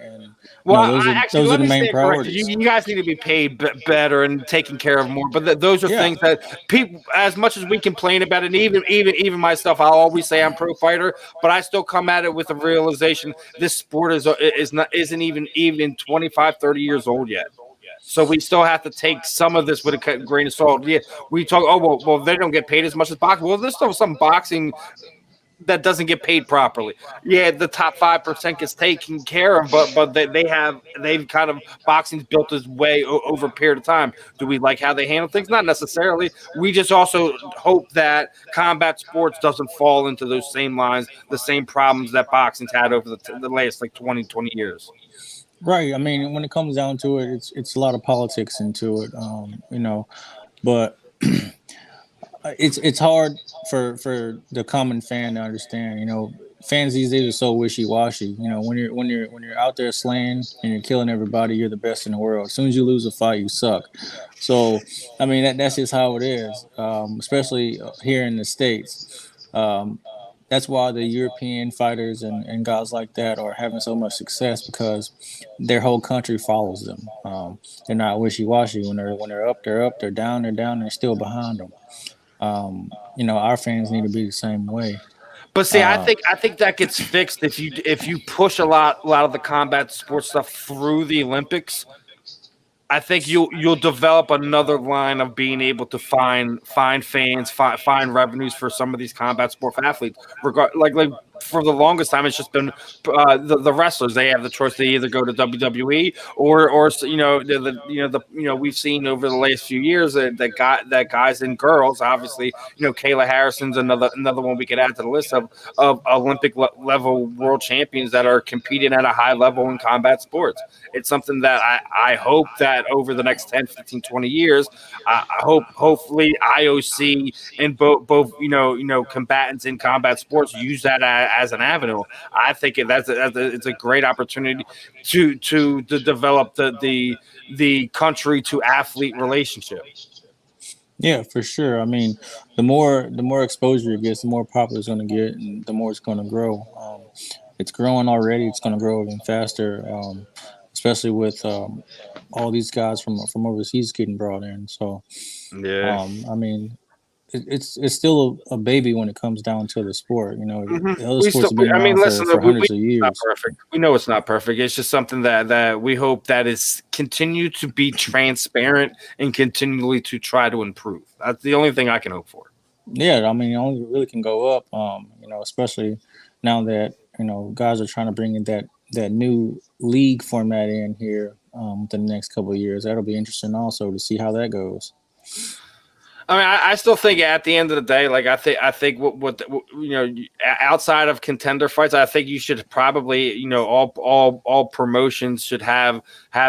Speaker 4: those
Speaker 6: are the main priorities.
Speaker 4: You guys need to be paid better and taken care of more. But those are things that people, as much as we complain about it, and even myself, I'll always say I'm pro fighter, but I still come at it with a realization this sport isn't even 25, 30 years old yet. So we still have to take some of this with a grain of salt. Yeah, we talk, well, they don't get paid as much as boxing. Well, there's still some boxing that doesn't get paid properly. Yeah, the top 5% gets taken care of, but they've kind of boxing's built its way over a period of time. Do we like how they handle things? Not necessarily. We just also hope that combat sports doesn't fall into those same lines, the same problems that boxing's had over the last 20 years.
Speaker 6: Right. I mean, when it comes down to it, it's a lot of politics into it, but it's hard for the common fan to understand. Fans these days are so wishy-washy. When you're out there slaying and you're killing everybody, you're the best in the world. As soon as you lose a fight, you suck. So, I mean, that's just how it is, especially here in the States. That's why the European fighters and guys like that are having so much success, because their whole country follows them. They're not wishy-washy. When they're up, they're up. They're down, they're still behind them. Our fans need to be the same way.
Speaker 4: But see, I think that gets fixed if you push a lot of the combat sports stuff through the Olympics. I think you'll develop another line of being able to find fans, find revenues for some of these combat sport athletes. for the longest time, it's just been the wrestlers. They have the choice to either go to WWE or we've seen over the last few years that guys and girls, obviously, Kayla Harrison's another one we could add to the list of Olympic level world champions that are competing at a high level in combat sports. It's something that I hope that over the next 10, 15, 20 years, hopefully IOC and both combatants in combat sports use that as an avenue. I think it's a great opportunity to develop the country to athlete relationship.
Speaker 6: Yeah, for sure. I mean, the more exposure it gets, the more popular it's going to get, and the more it's going to grow. It's growing already. It's going to grow even faster, especially with all these guys from overseas getting brought in. So,
Speaker 4: yeah,
Speaker 6: I mean, it's still a baby when it comes down to the sport. The other sports have been around for hundreds of years.
Speaker 4: Not perfect. We know it's not perfect. It's just something that we hope that is continue to be transparent and continually to try to improve. That's the only thing I can hope for.
Speaker 6: Yeah, I mean, it only really can go up. Especially now that guys are trying to bring in that new league format in here within the next couple of years. That'll be interesting also to see how that goes.
Speaker 4: I mean, I still think at the end of the day, like I think what outside of contender fights, I think you should probably all promotions should have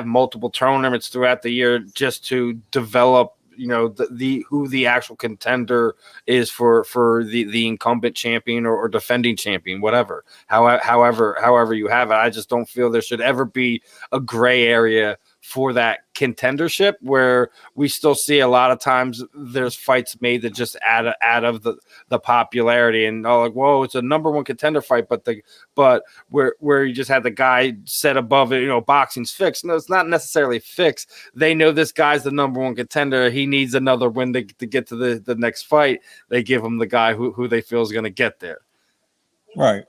Speaker 4: multiple tournaments throughout the year just to develop who the actual contender is for the incumbent champion or defending champion, whatever. However you have it, I just don't feel there should ever be a gray area for that contendership, where we still see a lot of times there's fights made that just out of the popularity and like, whoa, it's a number one contender fight, but where you just had the guy set above it, boxing's fixed. No, it's not necessarily fixed. They know this guy's the number one contender. He needs another win to get to the next fight. They give him the guy who they feel is going to get there.
Speaker 6: Right.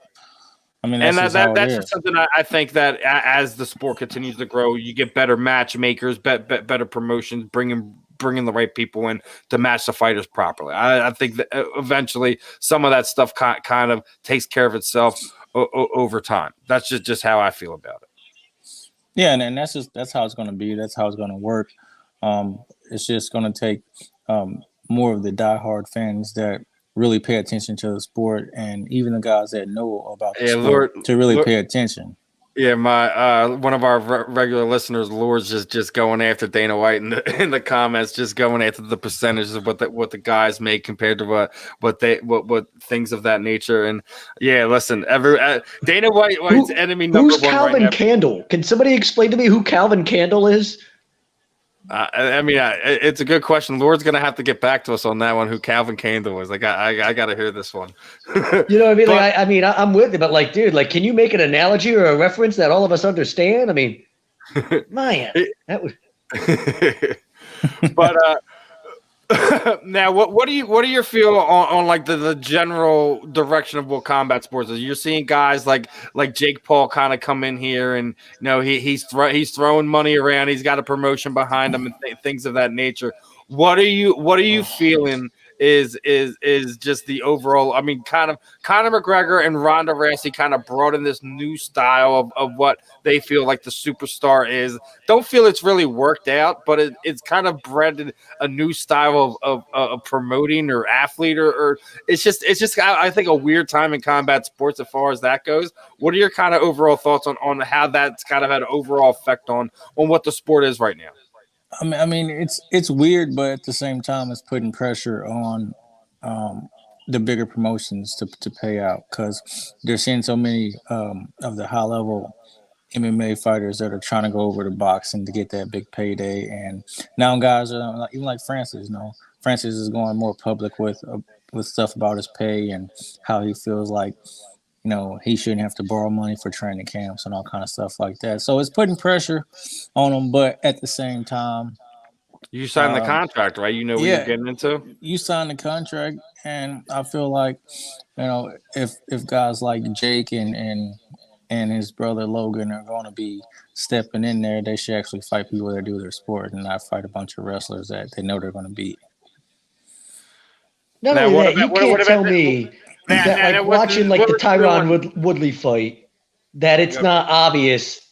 Speaker 6: I mean, that's
Speaker 4: just something I think that as the sport continues to grow, you get better matchmakers, better promotions, bringing the right people in to match the fighters properly. I think that eventually some of that stuff kind of takes care of itself over time. That's just how I feel about it.
Speaker 6: Yeah, and that's how it's going to be. That's how it's going to work. It's just going to take more of the diehard fans that really pay attention to the sport, and even the guys that know about the sport to really pay attention.
Speaker 4: Yeah, my one of our regular listeners, Lord's just going after Dana White in the comments, just going after the percentages of what the guys make compared to what things of that nature. And yeah, listen, Dana White's enemy number
Speaker 3: who's
Speaker 4: one. Who's
Speaker 3: Calvin
Speaker 4: right
Speaker 3: Candle? Can somebody explain to me who Calvin Candle is?
Speaker 4: It's a good question. Lord's gonna have to get back to us on that one. Who Calvin Candle is? Like, I gotta hear this one.
Speaker 3: You know what I mean? I'm with you, but like, dude, like, can you make an analogy or a reference that all of us understand? I mean, man, that was.
Speaker 4: But now, what do you feel on like the general direction of what combat sports is? You're seeing guys like Jake Paul kind of come in here, and he's throwing money around. He's got a promotion behind him and things of that nature. What are you feeling is just the overall? I mean, kind of Conor McGregor and Ronda Rousey kind of brought in this new style of what they feel like the superstar is. Don't feel it's really worked out, but it's kind of bred a new style of promoting or athlete or it's just I think a weird time in combat sports as far as that goes. What are your kind of overall thoughts on how that's kind of had an overall effect on what the sport is right now?
Speaker 6: I mean, it's weird, but at the same time, it's putting pressure on the bigger promotions to pay out, because they're seeing so many of the high level MMA fighters that are trying to go over to boxing to get that big payday. And now guys are even like Francis. Francis is going more public with stuff about his pay and how he feels like he shouldn't have to borrow money for training camps and all kind of stuff like that. So it's putting pressure on him, but at the same time,
Speaker 4: you signed the contract, right? You know what you're getting into.
Speaker 6: You signed the contract, and I feel like if guys like Jake and his brother Logan are going to be stepping in there, they should actually fight people that do their sport and not fight a bunch of wrestlers that they know they're going to beat.
Speaker 3: Not only that, you can't tell me that like watching like the Tyron Woodley fight, that it's not obvious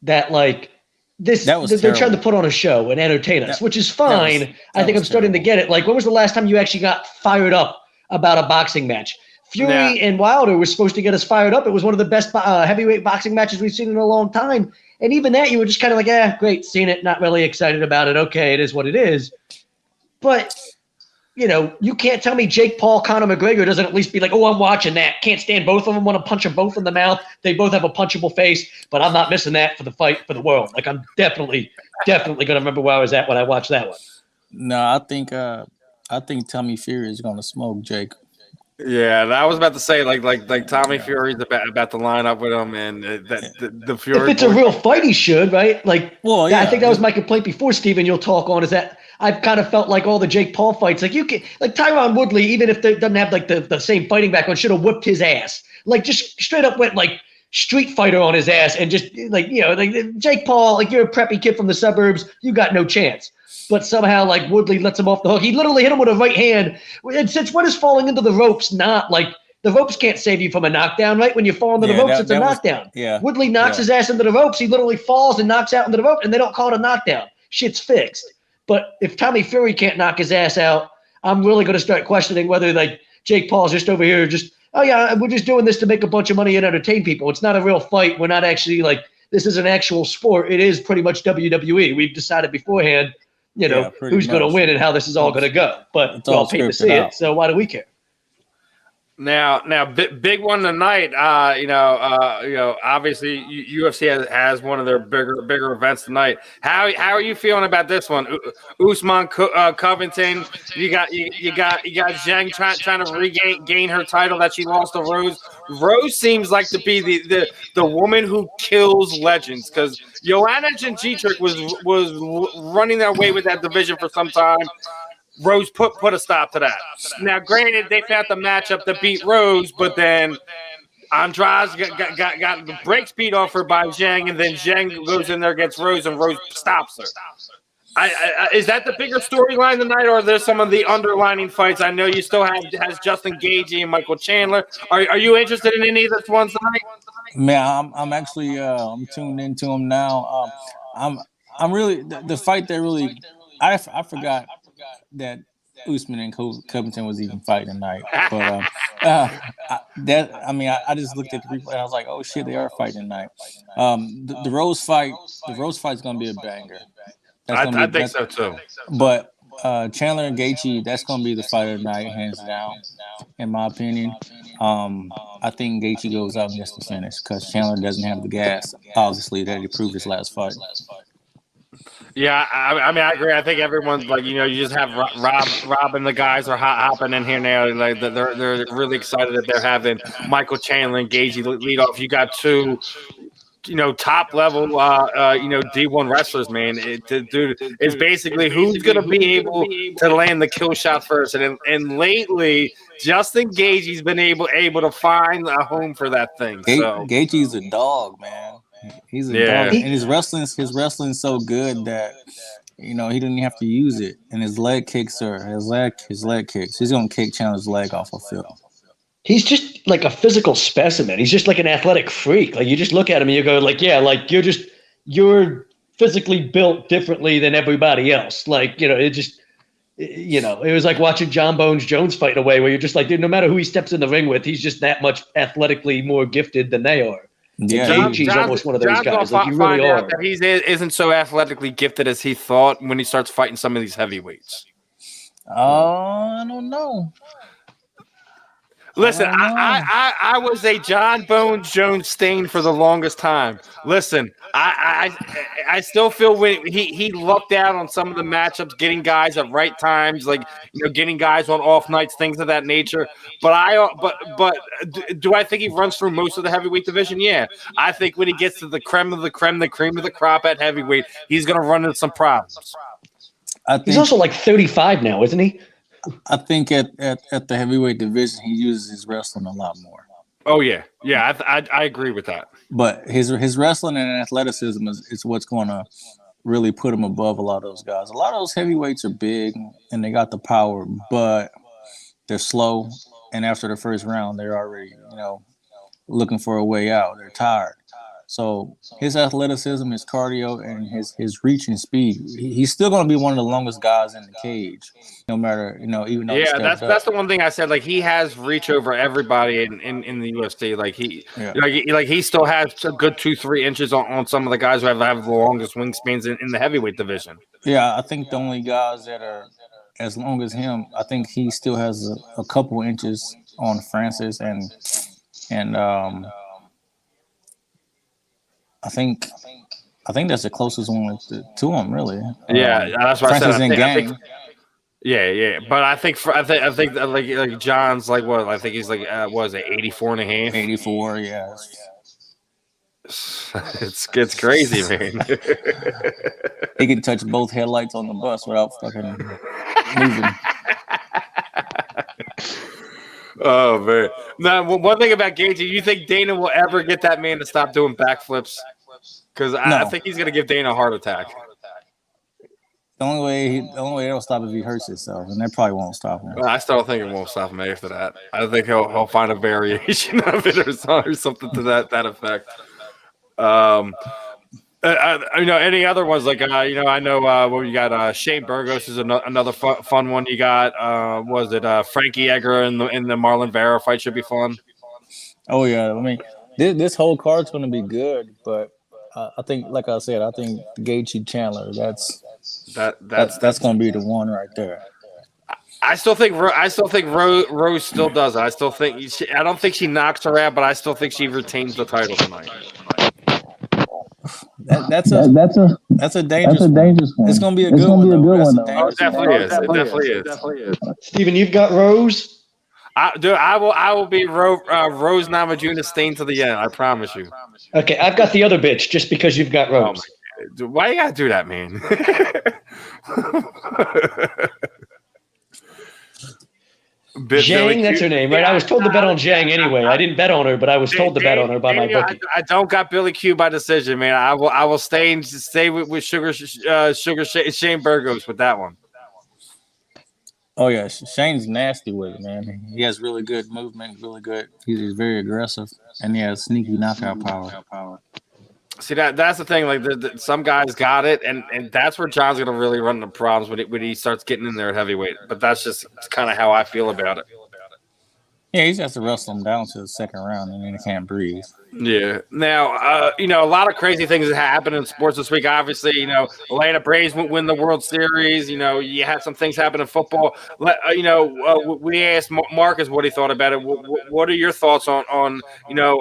Speaker 3: that like they're trying to put on a show and entertain us, which is fine. I think I'm starting to get it. Like, when was the last time you actually got fired up about a boxing match? Fury and Wilder were supposed to get us fired up. It was one of the best heavyweight boxing matches we've seen in a long time. And even that, you were just kind of like, great, seen it, not really excited about it. Okay, it is what it is. But, you know, you can't tell me Jake Paul, Conor McGregor doesn't at least be like, oh, I'm watching that. Can't stand both of them. Want to punch them both in the mouth. They both have a punchable face, but I'm not missing that for the fight for the world. Like, I'm definitely going to remember where I was at when I watched that one.
Speaker 6: No, I think Tommy Fury is going to smoke Jake.
Speaker 4: Yeah, I was about to say like Tommy Fury's about to line up with him, and the Fury.
Speaker 3: If it's a real fight, he should, right? Like,
Speaker 6: well, yeah,
Speaker 3: I think that was my complaint before, Steven. You'll talk on is that I've kind of felt like all the Jake Paul fights, like you can, like Tyron Woodley, even if they doesn't have like the same fighting background, should have whipped his ass. Like, just straight up went like Street Fighter on his ass, and just like, you know, like Jake Paul, like you're a preppy kid from the suburbs, you got no chance. But somehow, like, Woodley lets him off the hook. He literally hit him with a right hand. And since when is falling into the ropes not like the ropes can't save you from a knockdown, right? When you fall into the ropes, it's a knockdown. Woodley knocks his ass into the ropes. He literally falls and knocks out into the rope, and they don't call it a knockdown. Shit's fixed. But if Tommy Fury can't knock his ass out, I'm really going to start questioning whether like Jake Paul's just over here just, oh yeah, we're just doing this to make a bunch of money and entertain people. It's not a real fight. We're not actually like, this is an actual sport. It is pretty much WWE. We've decided beforehand, you know, who's going to win and how this is all going to go. But it's all paid to see it, so why do we care?
Speaker 4: Now, big one tonight. You know, obviously UFC has one of their bigger events tonight. How are you feeling about this one? Usman, Covington. You got Zhang trying to regain her title that she lost to Rose. Rose seems like to be the woman who kills legends, because Joanna Jędrzejczyk was running their way with that division for some time. Rose put a stop to that. Now, granted, they found the matchup to beat Rose, but then Andrade got the break speed offered by Zhang, and then Zhang goes in there against Rose, and Rose stops her. Is that the bigger storyline tonight, or are there some of the underlining fights? I know you still has Justin Gaethje and Michael Chandler. Are you interested in any of those ones tonight?
Speaker 6: Man, I'm actually I'm tuned into them now. I'm really the fight that really I forgot that Usman and Covington was even fighting tonight. But I just looked at the replay and I was like, oh shit, they are fighting tonight. The Rose fight's gonna be a banger.
Speaker 4: I think so too.
Speaker 6: But Chandler and Gaethje, that's gonna be the fight of the night, hands down, in my opinion. I think Gaethje goes out and gets the finish because Chandler doesn't have the gas, obviously, that he proved his last fight.
Speaker 4: Yeah, I mean, I agree. I think everyone's like, you know, you just have Rob and the guys are hopping in here now. Like they're really excited that they're having Michael Chandler and Gaethje lead off. You got two, you know, top level, D1 wrestlers, man. Dude, it's basically who's gonna be able to land the kill shot first. And lately, Justin Gaethje's been able to find a home for that thing. So
Speaker 6: Gaethje's a dog, man. He's a dog, and his wrestling's so good that, you know, he didn't have to use it. And his leg kicks. He's gonna kick Chandler's leg off of Phil.
Speaker 3: He's just like a physical specimen. He's just like an athletic freak. Like, you just look at him and you go like, yeah, like you're physically built differently than everybody else. Like, you know, it just, you know, it was like watching John Bones Jones fight in a way where you're just like, dude, no matter who he steps in the ring with, he's just that much athletically more gifted than they are.
Speaker 6: Yeah,
Speaker 3: he's almost one of those guys. Like, you really are.
Speaker 4: That he isn't so athletically gifted as he thought when he starts fighting some of these heavyweights.
Speaker 6: I don't know.
Speaker 4: Listen, I was a John Bones Jones stain for the longest time. Listen, I still feel when he lucked out on some of the matchups, getting guys at right times, like, you know, getting guys on off nights, things of that nature. But do I think he runs through most of the heavyweight division? Yeah, I think when he gets to the creme of the creme, the cream of the crop at heavyweight, he's going to run into some problems.
Speaker 3: He's also like 35 now, isn't he?
Speaker 6: I think at the heavyweight division, he uses his wrestling a lot more.
Speaker 4: Oh, yeah. Yeah, I agree with that.
Speaker 6: But his wrestling and athleticism is what's going to really put him above a lot of those guys. A lot of those heavyweights are big and they got the power, but they're slow and after the first round, they're already, looking for a way out. They're tired. So his athleticism, his cardio, and his reach and speed, he's still going to be one of the longest guys in the cage, no matter, even though
Speaker 4: that's the one thing I said. Like, he has reach over everybody in the UFC. Like, he still has a good 2-3 inches on some of the guys who have the longest wingspans in the heavyweight division.
Speaker 6: Yeah, I think the only guys that are as long as him, I think he still has a couple inches on Francis and I think that's the closest one to him, really.
Speaker 4: Yeah, that's what
Speaker 6: Francis
Speaker 4: I said.
Speaker 6: I think,
Speaker 4: yeah. But I think that, like John's like what? I think he's like what is it, 84 and a half?
Speaker 6: 84, yeah.
Speaker 4: It's crazy, man.
Speaker 6: He can touch both headlights on the bus without fucking moving.
Speaker 4: Oh man! Now, one thing about Gaethje, do you think Dana will ever get that man to stop doing backflips? Because I think he's gonna give Dana a heart attack.
Speaker 6: The only way it'll stop if he hurts himself, and that probably won't stop him.
Speaker 4: Well, I still don't think it won't stop him after that. I think he'll find a variation of it or something to that effect. Any other ones like I know what you got. Shane Burgos is another fun one. You got was it Frankie Edgar in the Marlon Vera fight should be fun.
Speaker 6: Oh yeah, I mean this whole card's going to be good, but I think, like I said, I think Gaethje Chandler that's going to be the one right there.
Speaker 4: I still think Rose still does it. I don't think she knocks her out, but I still think she retains the title tonight.
Speaker 6: That's a dangerous one. It's gonna be a good one.
Speaker 4: It definitely is.
Speaker 3: Steven, you've got Rose.
Speaker 4: I will be Rose Namajunas staying to the end. I promise you.
Speaker 3: Okay, I've got the other bitch just because you've got Rose.
Speaker 4: Oh, why you gotta do that, man?
Speaker 3: Zhang, that's her name, right? I was told to bet on Zhang anyway. I didn't bet on her, but I was told to bet on her by my bookie.
Speaker 4: I don't got Billy Q by decision, man. I will stay with Sugar Shane Burgos with that one.
Speaker 6: Oh yeah, Shane's nasty with it, man. He has really good movement, really good. He's very aggressive, and he has sneaky knockout power.
Speaker 4: See, that's the thing. Like some guys got it, and that's where John's gonna really run into problems when he starts getting in there at heavyweight. But that's just kind of how I feel about it.
Speaker 6: Yeah, he just has to wrestle him down to the second round, and then he can't breathe.
Speaker 4: Yeah. Now, a lot of crazy things have happened in sports this week. Obviously, Atlanta Braves win the World Series. You had some things happen in football. We asked Marcus what he thought about it. What are your thoughts on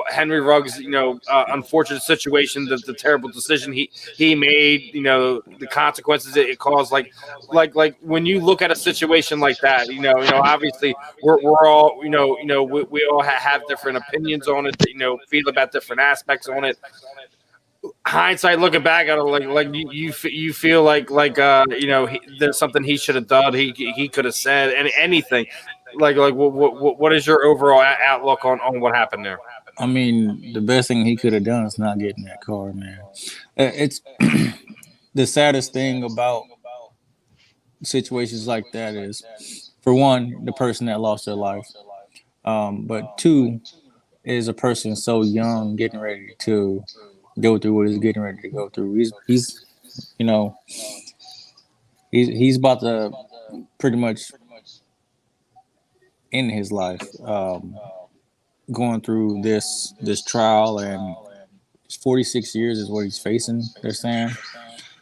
Speaker 4: Henry Ruggs, unfortunate situation, the terrible decision he made, the consequences it caused? Like when you look at a situation like that, obviously we're all, we all have different opinions on it, feel about different aspects on it. Hindsight, looking back at it, you feel like there's something he should have done. He could have said anything. What is your overall outlook on what happened there?
Speaker 6: I mean, the best thing he could have done is not getting that car, man. It's the saddest thing about situations like that is, for one, the person that lost their life, but two, is a person so young getting ready to go through what he's getting ready to go through. He's about to pretty much end his life going through this trial, and 46 years is what he's facing, they're saying.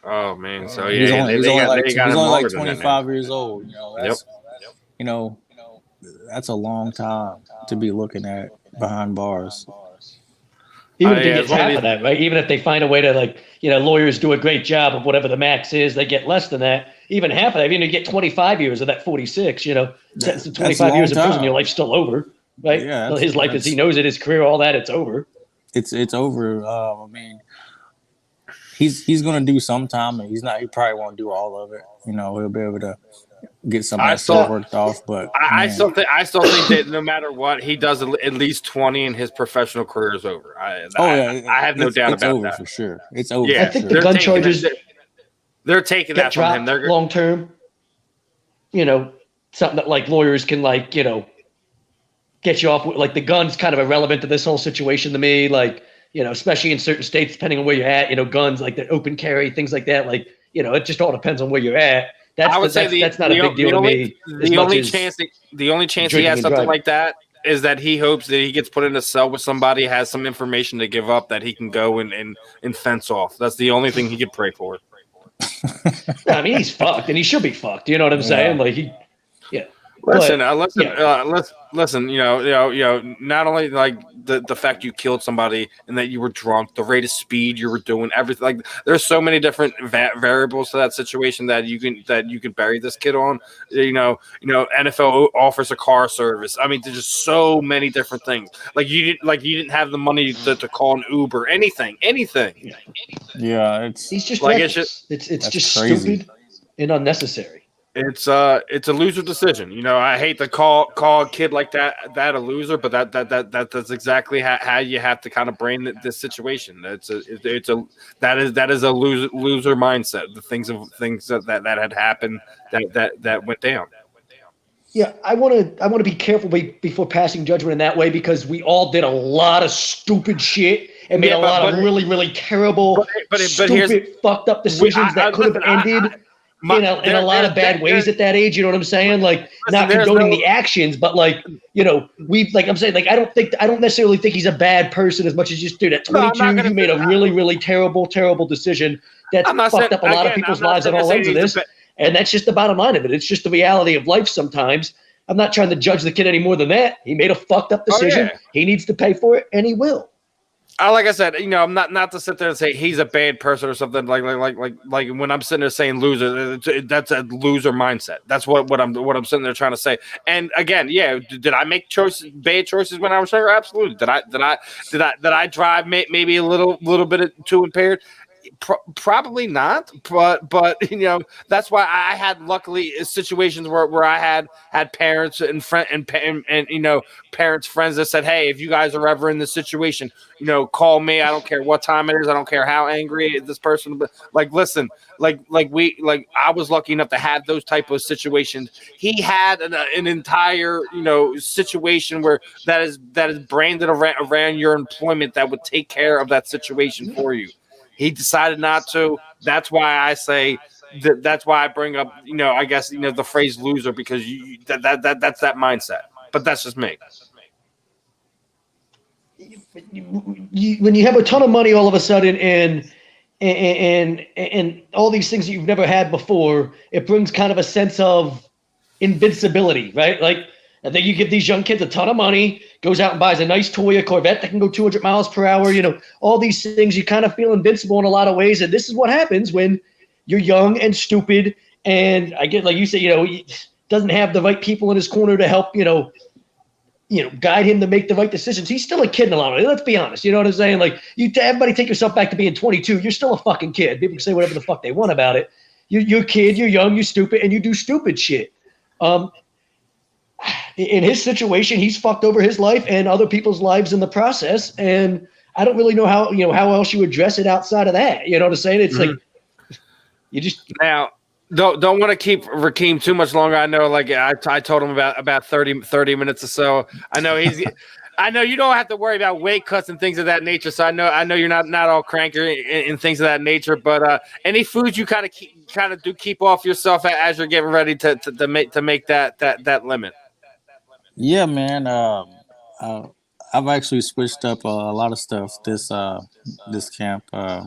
Speaker 4: Oh man, so
Speaker 6: he's only like 25 years old. That's a long time to be looking at behind bars.
Speaker 3: Even if they get half of that, right? Even if they find a way to, lawyers do a great job of whatever the max is, they get less than that. Even half of that, even if you get 25 years of that 46, sentenced to 25 years in prison, your life's still over, right? Yeah, his life as he knows it, his career, all that, it's over.
Speaker 6: It's over. I mean, he's going to do some time, and he probably won't do all of it. He'll be able to get some of that stuff worked off, but
Speaker 4: I still think that no matter what, he does at least 20 and his professional career is over. I have no doubt about
Speaker 6: over
Speaker 4: that.
Speaker 6: For sure. It's over.
Speaker 3: Yeah, I think the gun charges
Speaker 4: they're taking that from him. They're
Speaker 3: long term. Something that lawyers can get you off. Like the gun's kind of irrelevant to this whole situation to me. Like, especially in certain states, depending on where you're at, guns like the open carry, things like that. Like, it just all depends on where you're at. That's not a big deal to me.
Speaker 4: The only chance he has something like that is that he hopes that he gets put in a cell with somebody, has some information to give up that he can go and fence off. That's the only thing he could pray for.
Speaker 3: I mean, he's fucked, and he should be fucked. You know what I'm saying? Like
Speaker 4: Listen. Not only like the fact you killed somebody and that you were drunk, the rate of speed you were doing, everything. Like, there's so many different variables to that situation that you can bury this kid on. NFL offers a car service. I mean, there's just so many different things. Like you didn't have the money to call an Uber, anything.
Speaker 6: Yeah,
Speaker 3: he's just
Speaker 6: like
Speaker 3: it's just
Speaker 6: crazy.
Speaker 3: stupid and unnecessary.
Speaker 4: It's a loser decision. I hate to call a kid like that a loser, but that's exactly how you have to kind of brain this situation. That is a loser mindset. The things that had happened that went down.
Speaker 3: Yeah, I want to be careful before passing judgment in that way, because we all did a lot of stupid shit and made a lot of really, really terrible, stupid, fucked up decisions that could have ended in a lot of bad ways at that age. You know what I'm saying? Like, not condoning the actions, but I'm saying, like, I don't necessarily think he's a bad person as much as just, dude, at 22, you made a really, really terrible, terrible decision that's fucked up a lot of people's lives on all ends of this. And that's just the bottom line of it. It's just the reality of life sometimes. I'm not trying to judge the kid any more than that. He made a fucked up decision. He needs to pay for it, and he will.
Speaker 4: Like I said, I'm not to sit there and say he's a bad person or something. Like when I'm sitting there saying loser, that's a loser mindset. That's what I'm sitting there trying to say. And again, did I make bad choices when I was younger? Absolutely. Did I drive maybe a little bit too impaired? Probably not, but that's why I had luckily situations where I had parents and parents, friends that said, hey, if you guys are ever in this situation, call me. I don't care what time it is. I don't care how angry this person, but listen, I was lucky enough to have those type of situations. He had an entire situation where that is branded around your employment that would take care of that situation for you. He decided not to. That's why I say that's why I bring up, I guess, the phrase loser, because that's that mindset. But that's just me.
Speaker 3: When you have a ton of money all of a sudden and all these things that you've never had before, it brings kind of a sense of invincibility, right? Like, I think you give these young kids a ton of money, goes out and buys a nice toy, a Corvette that can go 200 miles per hour, all these things, you kind of feel invincible in a lot of ways. And this is what happens when you're young and stupid. And I get, like you say, he doesn't have the right people in his corner to help, guide him to make the right decisions. He's still a kid in a lot of ways. Let's be honest. You know what I'm saying? Like, everybody take yourself back to being 22. You're still a fucking kid. People can say whatever the fuck they want about it. You're a kid, you're young, you're stupid, and you do stupid shit. In his situation, he's fucked over his life and other people's lives in the process. And I don't really know how else you address it outside of that. You know what I'm saying? It's like, you just
Speaker 4: now don't want to keep Rakim too much longer. I know, like I told him about 30 minutes or so. I know I know you don't have to worry about weight cuts and things of that nature. So I know you're not all cranky and things of that nature. But any foods you kind of do keep off yourself as you're getting ready to make that limit.
Speaker 6: Yeah, man. I've actually switched up a lot of stuff this camp. I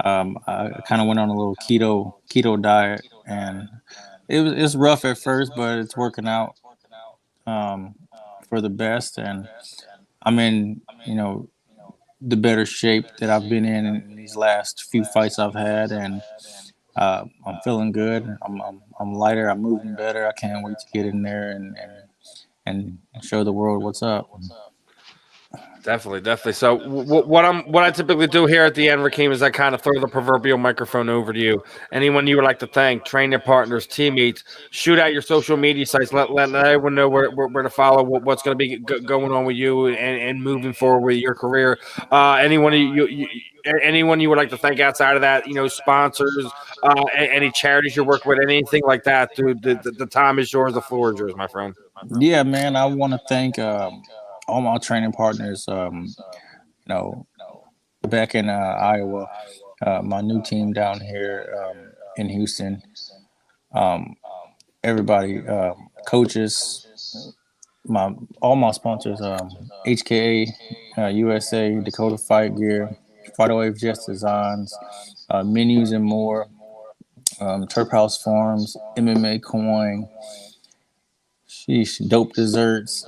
Speaker 6: kind of went on a little keto diet, and it's rough at first, but it's working out for the best. And I'm in the better shape that I've been in these last few fights I've had, and I'm feeling good. I'm lighter. I'm moving better. I can't wait to get in there and show the world what's up.
Speaker 4: Definitely. So what I typically do here at the end, Rakim, is I kind of throw the proverbial microphone over to you. Anyone you would like to thank, training partners, teammates, shoot out your social media sites. Let everyone know where to follow, what's going to be going on with you and moving forward with your career. Anyone anyone you would like to thank outside of that, sponsors, any charities you work with, anything like that, dude. The time is yours, the floor is yours, my friend.
Speaker 6: Yeah, man. I want to thank all my training partners. Back in Iowa, my new team down here in Houston. Everybody, coaches, all my sponsors, HKA, USA, Dakota Fight Gear, Fight Wave Just Designs, Menus and More, Turp House Farms, MMA Coin, Dope Desserts.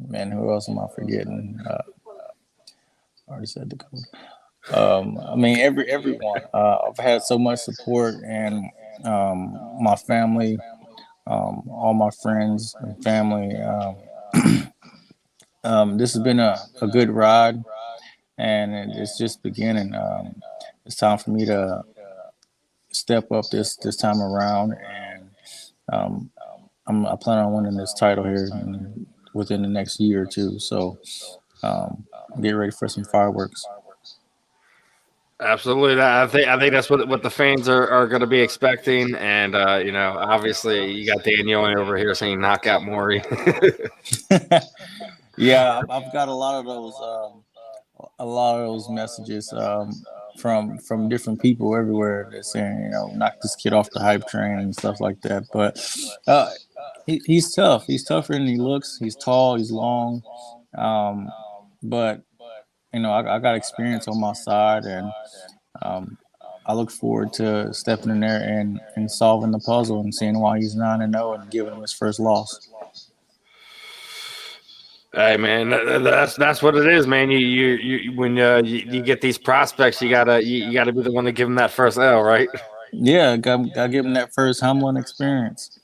Speaker 6: Man, who else am I forgetting? I already said Dakota. Everyone. I've had so much support, and my family, all my friends and family. This has been a good ride, and it's just beginning. It's time for me to step up this time around, and I plan on winning this title here within the next year or two. So get ready for some fireworks.
Speaker 4: Absolutely. I think that's what the fans are going to be expecting. And, obviously you got Daniel over here saying knockout Morey.
Speaker 6: Yeah, I've got a lot of those messages from different people everywhere that's saying, knock this kid off the hype train and stuff like that. But he's tough. He's tougher than he looks. He's tall. He's long. But I got experience on my side, and I look forward to stepping in there and solving the puzzle and seeing why he's 9-0 and giving him his first loss.
Speaker 4: Hey man, that's what it is, man. You when you get these prospects, you gotta be the one to give them that first L, right?
Speaker 6: Yeah, gotta give them that first humbling experience.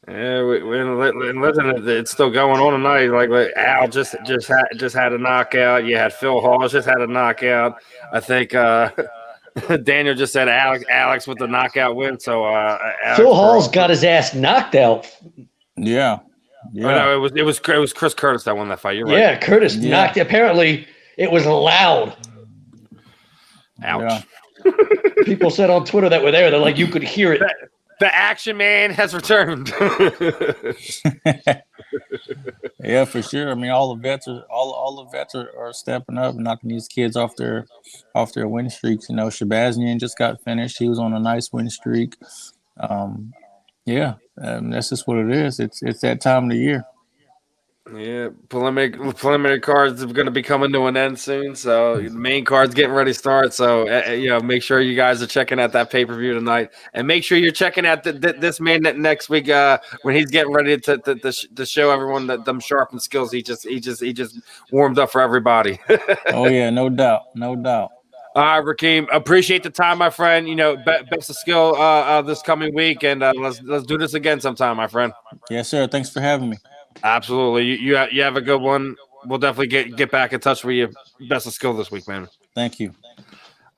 Speaker 4: Yeah, listen, it's still going on tonight. Like Al just had a knockout. You had Phil Hall just had a knockout. I think Daniel just said Alex with the knockout win. So
Speaker 3: Phil Hall's got his ass knocked out.
Speaker 6: Yeah.
Speaker 4: Yeah. Oh, no, it was Chris Curtis that won that fight. You're right.
Speaker 3: Yeah, Curtis knocked. Apparently, it was loud.
Speaker 4: Ouch.
Speaker 6: Yeah.
Speaker 3: People said on Twitter that were there. They're like, you could hear it.
Speaker 4: The action man has returned.
Speaker 6: Yeah, for sure. I mean, all the vets are stepping up and knocking these kids off their win streaks. Shabazian just got finished. He was on a nice win streak. That's just what it is. It's that time of the year.
Speaker 4: Yeah, preliminary cards are going to be coming to an end soon, so the main card's getting ready to start. So make sure you guys are checking out that pay-per-view tonight, and make sure you're checking out this man next week when he's getting ready to show everyone that them sharpened skills. He just warmed up for everybody.
Speaker 6: Oh yeah, no doubt.
Speaker 4: All right, Rakim, appreciate the time, my friend. Best of skill this coming week, and let's do this again sometime, my friend.
Speaker 6: Yes, sir. Thanks for having me. Absolutely.
Speaker 4: You have a good one. We'll definitely get back in touch with you. Best of skill this week, man.
Speaker 6: Thank you.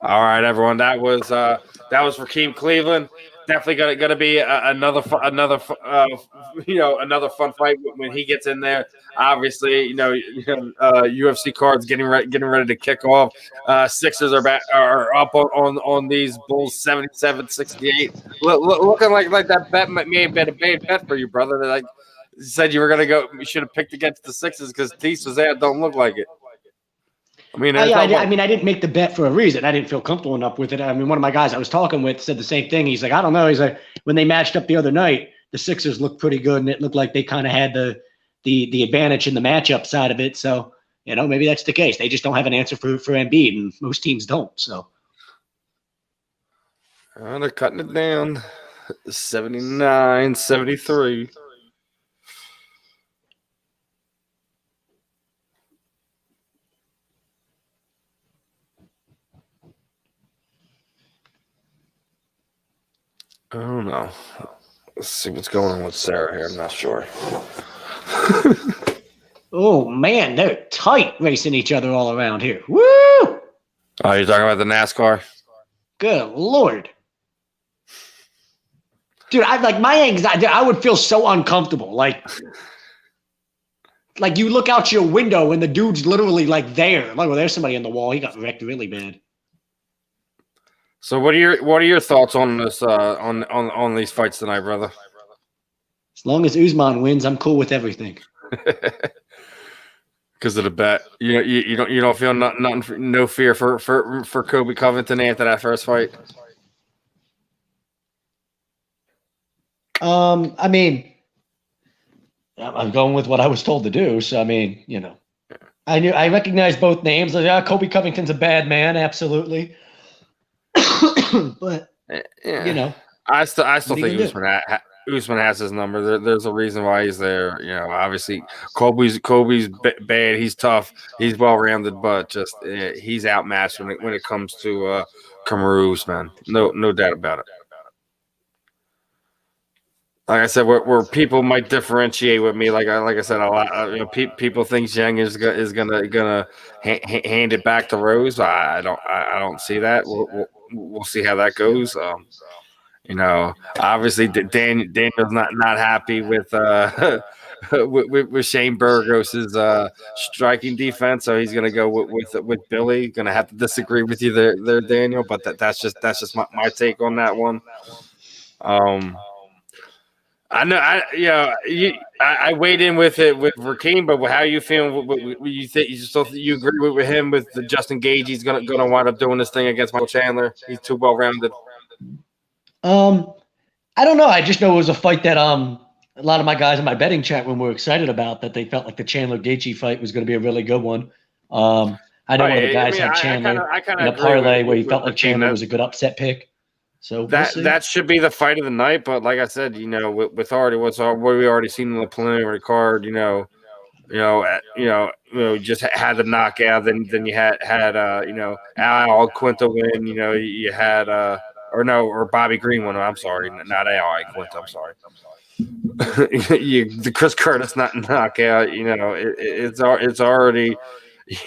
Speaker 4: All right, everyone. That was Rakim Cleveland. Definitely gonna be another fun fight when he gets in there. Obviously, UFC cards getting ready to kick off. Sixers are up on these Bulls 77-68. Looking like that bet may have been a bad bet for you, brother. Like you said, you were gonna go. You should have picked against the Sixers because Thies was there. Don't look like it. I mean,
Speaker 3: I didn't make the bet for a reason. I didn't feel comfortable enough with it. I mean, one of my guys I was talking with said the same thing. He's like, I don't know. He's like, when they matched up the other night, the Sixers looked pretty good, and it looked like they kind of had the advantage in the matchup side of it. So, maybe that's the case. They just don't have an answer for Embiid, and most teams don't. So,
Speaker 4: they're cutting it down, 79-73. I don't know. Let's see what's going on with Sarah here. I'm not sure.
Speaker 3: Oh man, they're tight racing each other all around here. Woo!
Speaker 4: Oh, you're talking about the NASCAR?
Speaker 3: Good Lord. Dude, I like my anxiety. I would feel so uncomfortable. Like you look out your window and the dude's literally like there. Like, well, there's somebody in the wall. He got wrecked really bad.
Speaker 4: So what are your thoughts on this on these fights tonight, brother?
Speaker 3: As long as Usman wins, I'm cool with everything.
Speaker 4: Because of the bet, you don't feel no fear for Kobe Covington after that first fight.
Speaker 3: I mean, I'm going with what I was told to do. So I mean, I recognize both names. Like, Kobe Covington's a bad man, absolutely. But
Speaker 4: I still think Usman has his number. There's a reason why he's there. Obviously Kobe's bad. He's tough. He's well rounded, but just he's outmatched when it comes to Kamaru Usman. No doubt about it. Like I said, where people might differentiate with me, like I said, a lot. People think Zhang is gonna hand it back to Rose. I don't see that. We'll see how that goes. Obviously Daniel's not happy with with Shane Burgos's striking defense, so he's gonna go with Billy. Gonna have to disagree with you there, Daniel. But that's just my take on that one. I know. I weighed in with it with Rakim, but how are you feeling? You think you agree with him with the Justin Gage? He's gonna wind up doing this thing against Michael Chandler. He's too well rounded.
Speaker 3: I don't know. I just know it was a fight that a lot of my guys in my betting chat room were excited about. That they felt like the Chandler Gaethje fight was going to be a really good one. I know one of the guys had Chandler in a parlay where he felt like Chandler was a good upset pick. So
Speaker 4: that should be the fight of the night, but like I said, with already what we already seen in the preliminary card, just had the knockout. Then you had Al Quinta win. You had or Bobby Green win. I'm sorry, not Al Quinta. I'm sorry. The Chris Curtis knockout. It's already.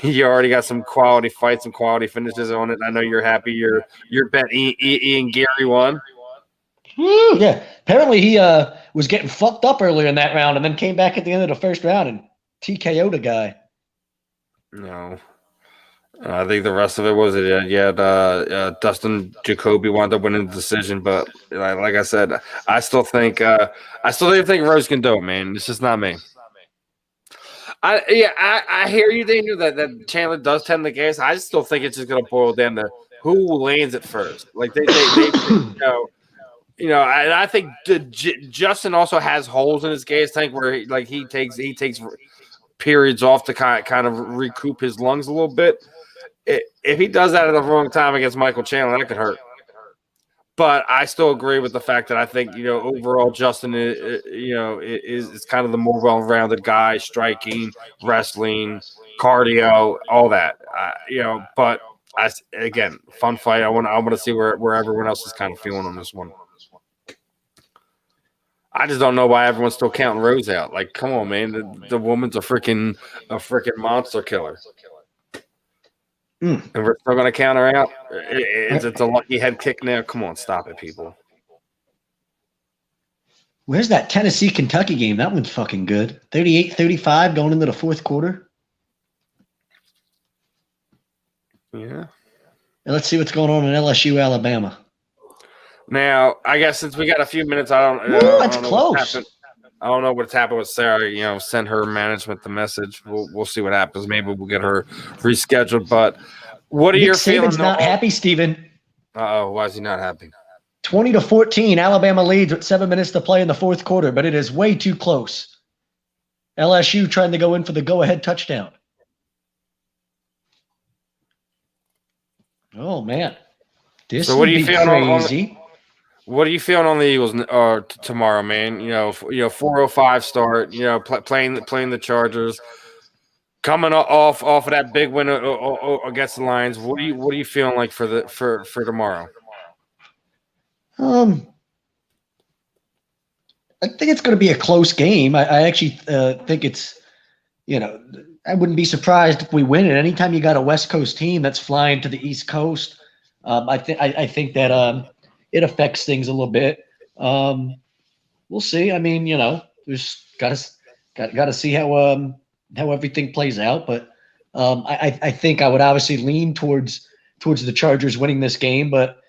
Speaker 4: You already got some quality fights, some quality finishes on it. I know you're happy. Your bet Ian Gary won.
Speaker 3: Yeah, apparently he was getting fucked up earlier in that round, and then came back at the end of the first round and TKO'd a guy.
Speaker 4: No, I think the rest of it was it. Yeah, Dustin Jacoby wound up winning the decision, but like I said, I still think Rose can do it, man. It's just not me. I hear you, Daniel, that Chandler does tend to gas. I still think it's just going to boil down to who lands it first. Like they and I think Justin also has holes in his gas tank where he takes periods off to kind of recoup his lungs a little bit. If he does that at the wrong time against Michael Chandler, that could hurt. But I still agree with the fact that I think overall Justin is kind of the more well-rounded guy, striking, wrestling, cardio, all that. But again, fun fight. I want to see where everyone else is kind of feeling on this one. I just don't know why everyone's still counting Rose out. Like, come on, man, the woman's a freaking monster killer. And we're still going to count her out? It's a lucky head kick now. Come on, stop it, people.
Speaker 3: Where's that Tennessee-Kentucky game? That one's fucking good. 38-35 going into the fourth quarter.
Speaker 4: Yeah.
Speaker 3: And let's see what's going on in LSU, Alabama.
Speaker 4: Now, I guess since we got a few minutes,
Speaker 3: that's close.
Speaker 4: I don't know what's happened with Sarah. Send her management the message. We'll see what happens. Maybe we'll get her rescheduled. But what are your feelings?
Speaker 3: Not happy, Steven.
Speaker 4: Uh-oh, why is he not happy?
Speaker 3: 20-14, Alabama leads with 7 minutes to play in the fourth quarter, but it is way too close. LSU trying to go in for the go-ahead touchdown. Oh man,
Speaker 4: so what are you feeling what are you feeling on the Eagles tomorrow, man? 4:05 start. Playing the Chargers, coming off of that big win against the Lions. What are you feeling like for tomorrow?
Speaker 3: I think it's going to be a close game. I actually think it's I wouldn't be surprised if we win it. Anytime you got a West Coast team that's flying to the East Coast, I think that it affects things a little bit. We'll see. I mean, there's got to see how everything plays out. But I think I would obviously lean towards the Chargers winning this game. But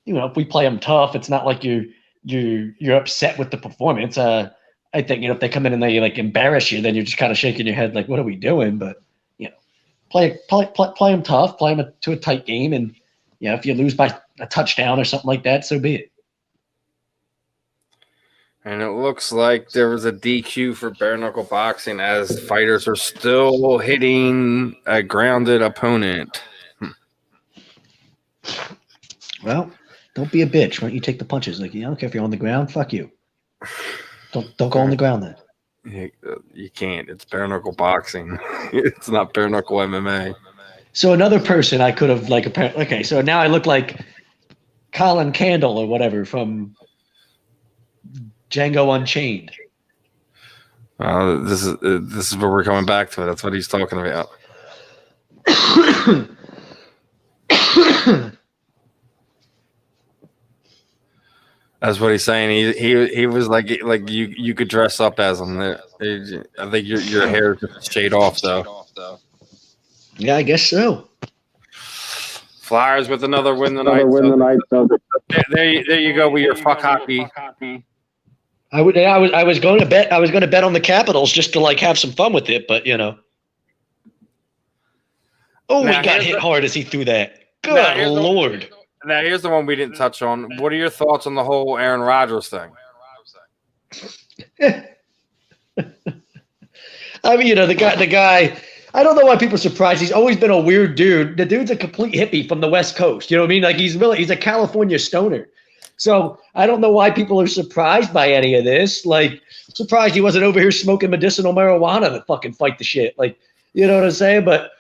Speaker 3: if we play them tough, it's not like you're upset with the performance. I think if they come in and they like embarrass you, then you're just kind of shaking your head like, what are we doing? But play them tough, play them to a tight game, and if you lose by a touchdown or something like that, so be it.
Speaker 4: And it looks like there was a DQ for bare knuckle boxing as fighters are still hitting a grounded opponent.
Speaker 3: Well, don't be a bitch. Why don't you take the punches? Like, I don't care if you're on the ground. Fuck you. Don't go on the ground then.
Speaker 4: You can't. It's bare knuckle boxing. It's not bare knuckle MMA.
Speaker 3: So another person I could have okay. So now I look like Colin Candle or whatever from Django Unchained.
Speaker 4: This is where we're coming back to it. That's what he's talking about. That's what he's saying. He was like you could dress up as him. I think your hair is just a shade off though. Yeah,
Speaker 3: I guess so.
Speaker 4: Flyers with another win tonight. There you go with your fuck hockey.
Speaker 3: I was going to bet on the Capitals just to have some fun with it, but Oh, he got hit hard as he threw that. Good Lord.
Speaker 4: Now, here's the one we didn't touch on. What are your thoughts on the whole Aaron Rodgers thing?
Speaker 3: I mean, the guy, I don't know why people are surprised. He's always been a weird dude. The dude's a complete hippie from the West Coast. You know what I mean? Like, he's a California stoner. So I don't know why people are surprised by any of this. Like, surprised he wasn't over here smoking medicinal marijuana to fucking fight the shit. Like, you know what I'm saying? But,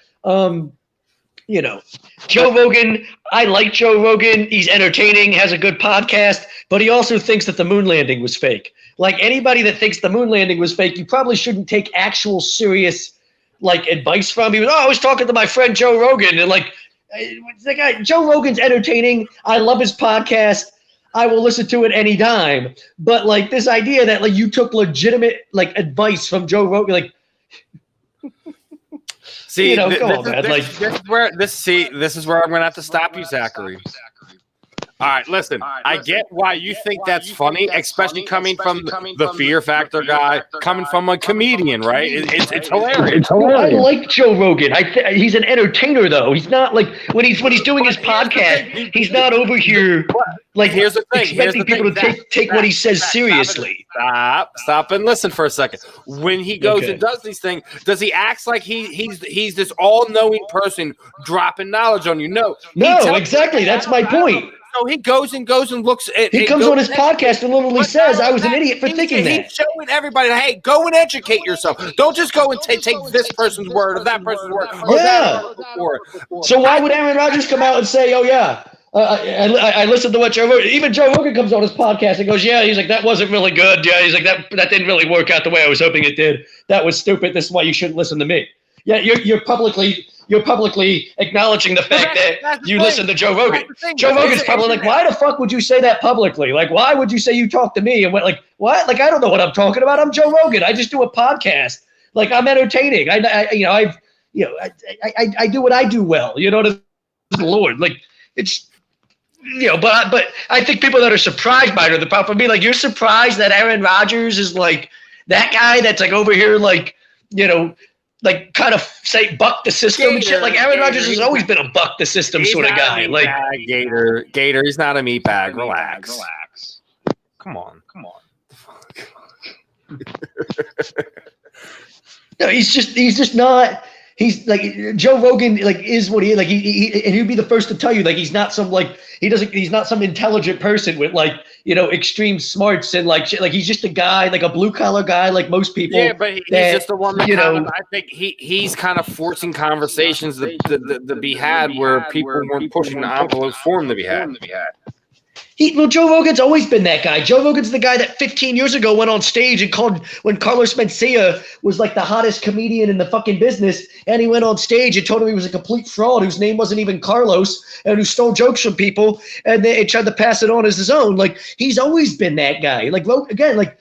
Speaker 3: Joe Rogan, I like Joe Rogan. He's entertaining, has a good podcast, but he also thinks that the moon landing was fake. Like, anybody that thinks the moon landing was fake, you probably shouldn't take actual serious, advice from. He was, I was talking to my friend Joe Rogan, and the guy, Joe Rogan's entertaining. I love his podcast. I will listen to it anytime. But this idea that you took legitimate advice from Joe Rogan,
Speaker 4: See,
Speaker 3: come on, man.
Speaker 4: This is where I'm going to have to stop you, Zachary. All right, listen. I get why you think that's funny, especially coming from the Fear Factor guy, coming from a comedian, right? It's hilarious.
Speaker 3: I like Joe Rogan. He's an entertainer, though. He's not when he's doing his podcast. He's not over here
Speaker 4: here's the thing.
Speaker 3: Expecting people to take what he says seriously.
Speaker 4: Stop and listen for a second. When he goes and does these things, does he act like he's this all-knowing person dropping knowledge on you? No,
Speaker 3: exactly. That's my point.
Speaker 4: So he goes and looks at.
Speaker 3: He comes on his podcast and literally says, "I was an idiot for thinking that."
Speaker 4: He's showing everybody, "Hey, go and educate yourself. Don't just go and take this person's word or that person's word."
Speaker 3: So why would Aaron Rodgers come out and say, "Oh yeah, I listened to what Joe Rogan." Even Joe Rogan comes on his podcast and goes, "Yeah," he's like, "That wasn't really good. Yeah," he's like, "That didn't really work out the way I was hoping it did. That was stupid. This is why you shouldn't listen to me." Yeah, you're publicly acknowledging the fact that you listen to Joe Rogan. Joe Rogan's probably why the fuck would you say that publicly? Why would you say you talk to me? And what? I don't know what I'm talking about. I'm Joe Rogan. I just do a podcast. I'm entertaining. I do what I do well. You know, to the Lord. It's, but I think people that are surprised by it are the problem for me. You're surprised that Aaron Rodgers is that guy that's over here, kind of say buck the system and shit. Aaron Rodgers has always been a buck the system sort of guy.
Speaker 4: Gator, he's not a meat bag. Relax. Come on.
Speaker 3: No, he's just not. He's Joe Rogan, is what he and he'd be the first to tell you, he's not some he's not some intelligent person with extreme smarts and shit. He's just a guy, a blue collar guy, most people.
Speaker 4: Yeah, but he's just the one that I think he's kind of forcing conversations to be had where people weren't pushing the envelopes for him to be had.
Speaker 3: Well, Joe Rogan's always been that guy. Joe Rogan's the guy that 15 years ago went on stage and called when Carlos Mencia was like the hottest comedian in the fucking business, and he went on stage and told him he was a complete fraud whose name wasn't even Carlos and who stole jokes from people and they tried to pass it on as his own. Like, he's always been that guy. Like, again, like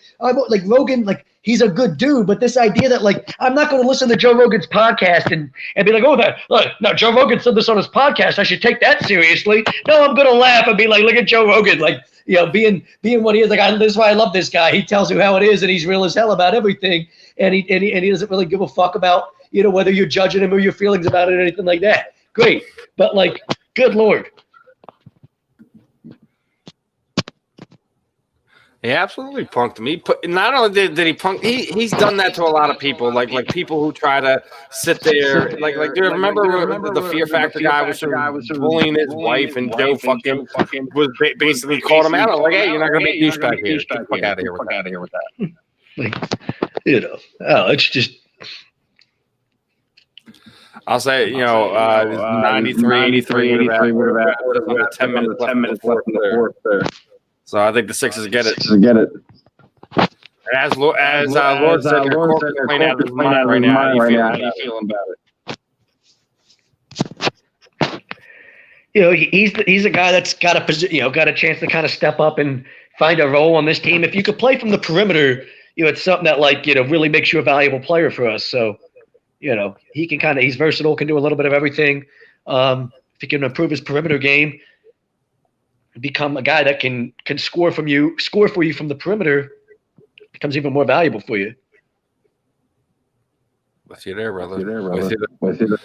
Speaker 3: Rogan, like, he's a good dude, but this idea that, like, I'm not going to listen to Joe Rogan's podcast and be like, no, Joe Rogan said this on his podcast, I should take that seriously. No, I'm going to laugh and be like, look at Joe Rogan, like, you know, being what he is. Like, this is why I love this guy. He tells you how it is, and he's real as hell about everything, and he doesn't really give a fuck about, you know, whether you're judging him or your feelings about it or anything like that. Great, but, like, good Lord.
Speaker 4: He absolutely punked me. Not only did he punk, he's done that to a lot of people. Like people who try to sit there. Like do you remember the Fear Factor guy was bullying his wife, and Joe fucking was basically called him out. Like, hey, you're not gonna be a douchebag here. Get the fuck out of here with that.
Speaker 3: Like, you know, it's just.
Speaker 4: I'll say, you know, 93, 83 would have had 10 minutes left in the fourth there. So I think the Sixers get it. As Lord said, Cork is playing out of his mind right now. How you feeling about it?
Speaker 3: You know, he's a guy that's got a chance to kind of step up and find a role on this team. If you could play from the perimeter, you know, it's something that, like, you know, really makes you a valuable player for us. So, you know, he's versatile, can do a little bit of everything. If he can improve his perimeter game, become a guy that can score for you from the perimeter, becomes even more valuable for you.
Speaker 4: With you there, brother. With you there.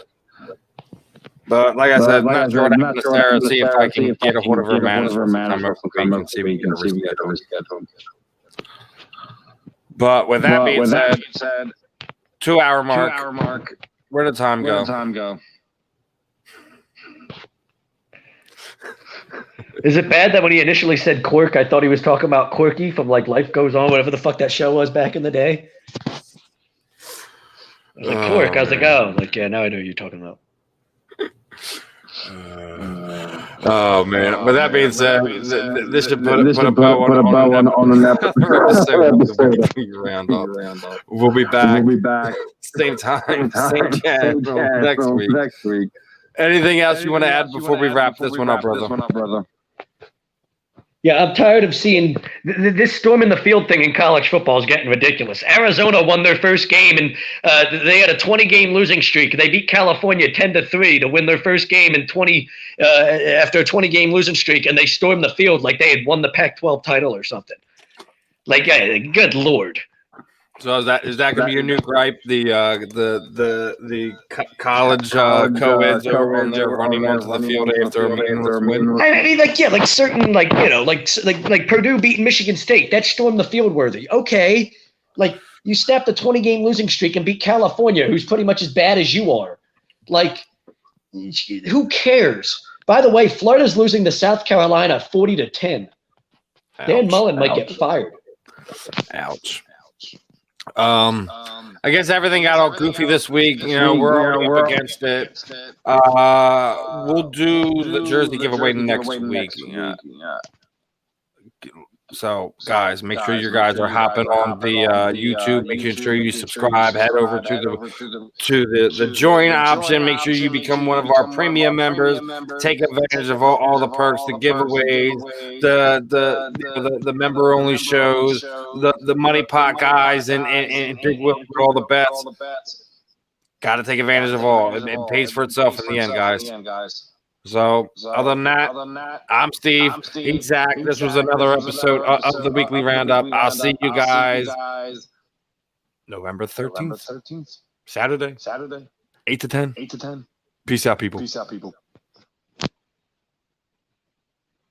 Speaker 4: But like I said, I'm not sure what happens to Sarah. See if I can get a hold of her manager and see if we can reschedule. But with that being said, 2 hour mark. Where did time go?
Speaker 3: Is it bad that when he initially said Cork, I thought he was talking about Corky from, like, Life Goes On, whatever the fuck that show was back in the day? I was like, Cork, how's it go? Like, yeah, now I know what you're talking about.
Speaker 4: Oh man! With that being said, this should put a bow on an episode. We'll be back. Same time, same channel next week. Anything else you want to add before we wrap this one up, brother?
Speaker 3: Yeah, I'm tired of seeing this storm in the field thing in college football is getting ridiculous. Arizona won their first game, and they had a 20-game losing streak. They beat California 10-3 to win their first game in 20 after a 20-game losing streak, and they stormed the field like they had won the Pac-12 title or something. Like, yeah, good Lord.
Speaker 4: So is that going to be your new gripe? The college co-eds over on there running onto the field after a win.
Speaker 3: I mean, like certain, like, you know, like Purdue beating Michigan State. That stormed the field worthy. Okay, like, you snapped a 20-game losing streak and beat California, who's pretty much as bad as you are. Like, who cares? By the way, Florida's losing to South Carolina 40-10. Dan Mullen might get fired.
Speaker 4: Ouch. I guess everything got all goofy this week. You know, we're up against it. We'll do the jersey giveaway next week. Yeah. So, guys, make sure you guys are hopping on the YouTube. Make sure you subscribe. Head over to the join option. Make sure you become one of our premium members. Take advantage of all the perks, the giveaways, the member only shows, the money pot guys, and Big Will for all the bets. Got to take advantage of all. It pays for itself in the end, guys. So, other than that, I'm Steve. He's Zach. This was another episode of the Weekly Roundup. I'll see you guys November 13th. Saturday. 8 to 10. Peace out, people.